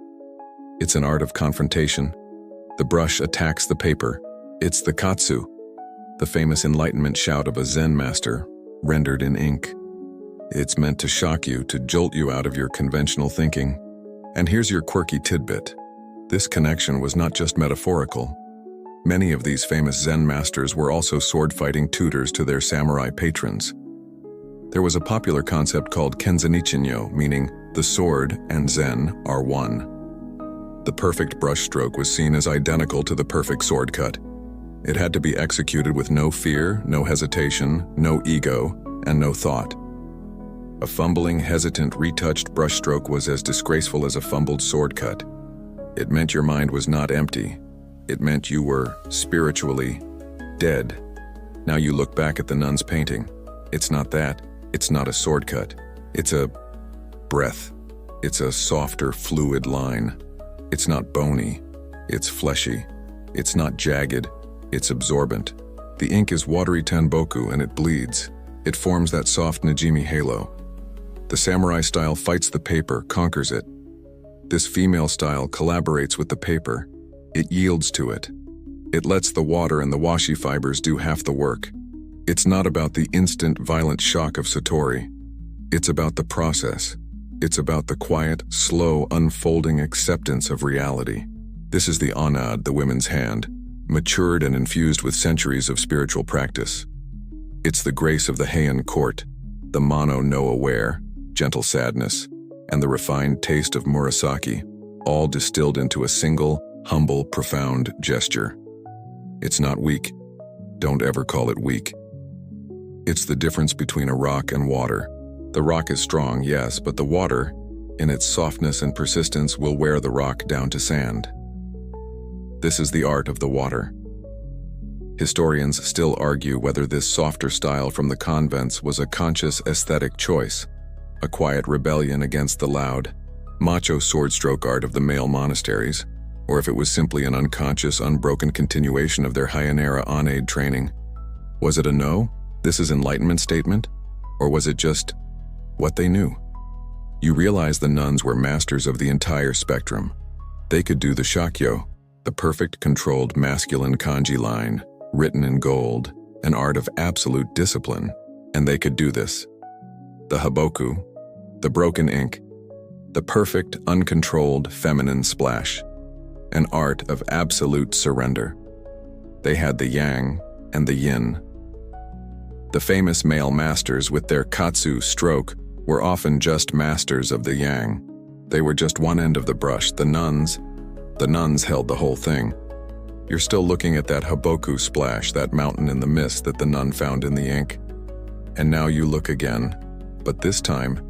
It's an art of confrontation. The brush attacks the paper. It's the katsu, the famous enlightenment shout of a Zen master, rendered in ink. It's meant to shock you, to jolt you out of your conventional thinking. And here's your quirky tidbit. This connection was not just metaphorical. Many of these famous Zen masters were also sword-fighting tutors to their samurai patrons. There was a popular concept called kenzanichinyo, meaning the sword and Zen are one. The perfect brushstroke was seen as identical to the perfect sword cut. It had to be executed with no fear, no hesitation, no ego, and no thought. A fumbling, hesitant, retouched brushstroke was as disgraceful as a fumbled sword cut. It meant your mind was not empty. It meant you were, spiritually, dead. Now you look back at the nun's painting. It's not that. It's not a sword cut. It's a breath. It's a softer, fluid line. It's not bony. It's fleshy. It's not jagged. It's absorbent. The ink is watery tenboku and it bleeds. It forms that soft Najimi halo. The samurai style fights the paper, conquers it. This female style collaborates with the paper. It yields to it. It lets the water and the washi fibers do half the work. It's not about the instant, violent shock of Satori. It's about the process. It's about the quiet, slow, unfolding acceptance of reality. This is the onad, the women's hand, matured and infused with centuries of spiritual practice. It's the grace of the Heian court, the mono no aware, gentle sadness, and the refined taste of Murasaki, all distilled into a single, humble, profound gesture. It's not weak. Don't ever call it weak. It's the difference between a rock and water. The rock is strong, yes, but the water, in its softness and persistence, will wear the rock down to sand. This is the art of the water. Historians still argue whether this softer style from the convents was a conscious aesthetic choice, a quiet rebellion against the loud, macho swordstroke art of the male monasteries, or if it was simply an unconscious, unbroken continuation of their Heian-era onade training. Was it a no, this is enlightenment statement? Or was it just what they knew? You realize the nuns were masters of the entire spectrum. They could do the shakyo, the perfect controlled masculine kanji line, written in gold, an art of absolute discipline, and they could do this. The haboku, the broken ink, the perfect, uncontrolled feminine splash, an art of absolute surrender. They had the yang and the yin. The famous male masters with their katsu stroke were often just masters of the yang. They were just one end of the brush. The nuns held the whole thing. You're still looking at that haboku splash, that mountain in the mist that the nun found in the ink. And now you look again, but this time,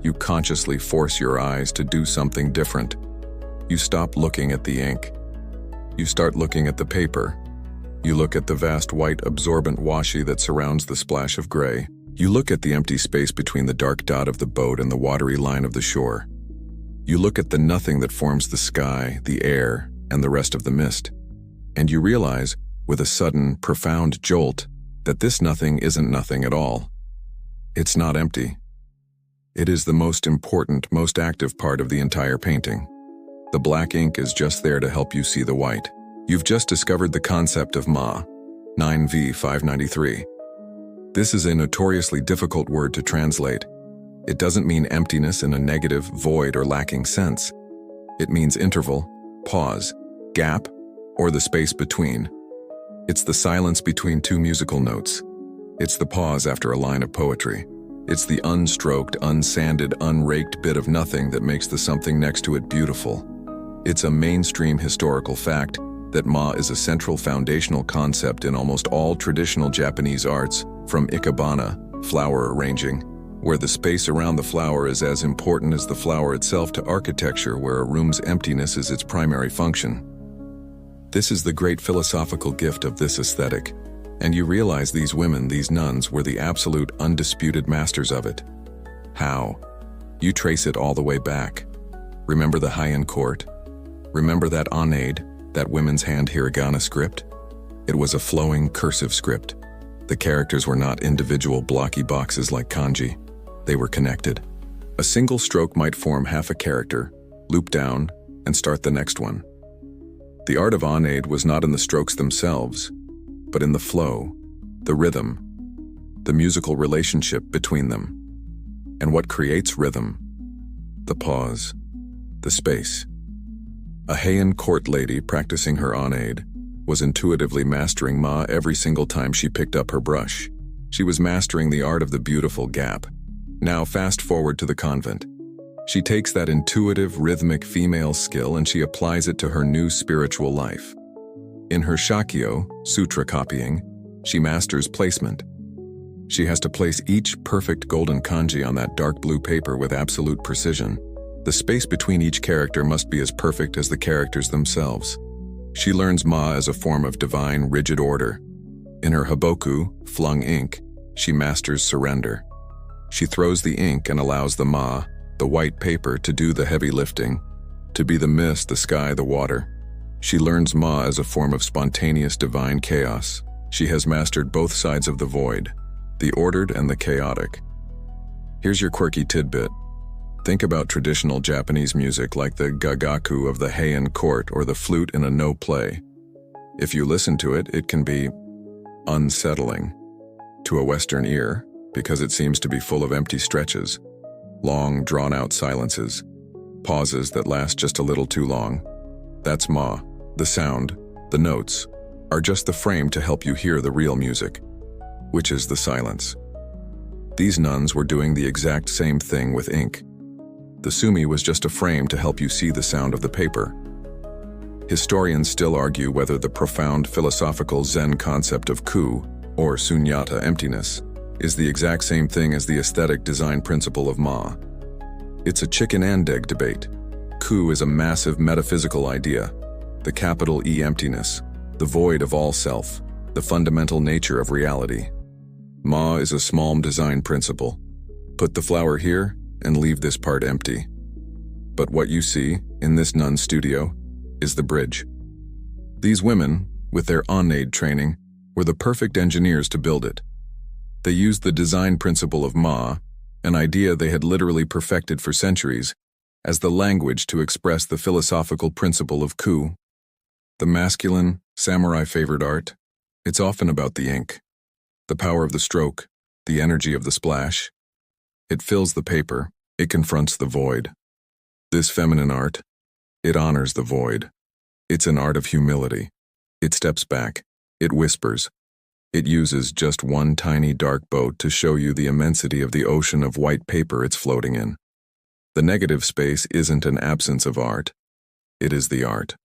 you consciously force your eyes to do something different. You stop looking at the ink. You start looking at the paper. You look at the vast white absorbent washi that surrounds the splash of gray. You look at the empty space between the dark dot of the boat and the watery line of the shore. You look at the nothing that forms the sky, the air, and the rest of the mist. And you realize, with a sudden, profound jolt, that this nothing isn't nothing at all. It's not empty. It is the most important, most active part of the entire painting. The black ink is just there to help you see the white. You've just discovered the concept of Ma, 9V 593. This is a notoriously difficult word to translate. It doesn't mean emptiness in a negative, void, or lacking sense. It means interval, pause, gap, or the space between. It's the silence between two musical notes. It's the pause after a line of poetry. It's the unstroked, unsanded, unraked bit of nothing that makes the something next to it beautiful. It's a mainstream historical fact that Ma is a central foundational concept in almost all traditional Japanese arts, from ikebana, flower arranging, where the space around the flower is as important as the flower itself, to architecture, where a room's emptiness is its primary function. This is the great philosophical gift of this aesthetic, and you realize these women, these nuns, were the absolute, undisputed masters of it. How? You trace it all the way back. Remember the Heian court? Remember that onade, that women's hand hiragana script? It was a flowing, cursive script. The characters were not individual blocky boxes like kanji. They were connected. A single stroke might form half a character, loop down, and start the next one. The art of onade was not in the strokes themselves, but in the flow, the rhythm, the musical relationship between them. And what creates rhythm? The pause, the space. A Heian court lady practicing her onade was intuitively mastering Ma every single time she picked up her brush. She was mastering the art of the beautiful gap. Now fast forward to the convent. She takes that intuitive, rhythmic female skill and she applies it to her new spiritual life. In her Shakyo, sutra copying, she masters placement. She has to place each perfect golden kanji on that dark blue paper with absolute precision. The space between each character must be as perfect as the characters themselves. She learns Ma as a form of divine, rigid order. In her Haboku, flung ink, she masters surrender. She throws the ink and allows the Ma, the white paper, to do the heavy lifting, to be the mist, the sky, the water. She learns Ma as a form of spontaneous divine chaos. She has mastered both sides of the void, the ordered and the chaotic. Here's your quirky tidbit. Think about traditional Japanese music like the gagaku of the Heian court or the flute in a no play. If you listen to it, it can be unsettling to a Western ear because it seems to be full of empty stretches, long, drawn-out silences, pauses that last just a little too long. That's Ma. The sound, the notes, are just the frame to help you hear the real music, which is the silence. These nuns were doing the exact same thing with ink. The sumi was just a frame to help you see the sound of the paper. Historians still argue whether the profound philosophical Zen concept of ku, or sunyata, emptiness, is the exact same thing as the aesthetic design principle of Ma. It's a chicken and egg debate. Ku is a massive metaphysical idea, the capital E emptiness, the void of all self, the fundamental nature of reality. Ma is a small design principle. Put the flower here and leave this part empty. But what you see in this nun studio is the bridge. These women, with their onade training, were the perfect engineers to build it. They used the design principle of Ma, an idea they had literally perfected for centuries, as the language to express the philosophical principle of ku. The masculine, samurai-favored art, it's often about the ink, the power of the stroke, the energy of the splash. It fills the paper, it confronts the void. This feminine art, it honors the void. It's an art of humility. It steps back, it whispers. It uses just one tiny dark boat to show you the immensity of the ocean of white paper it's floating in. The negative space isn't an absence of art. It is the art.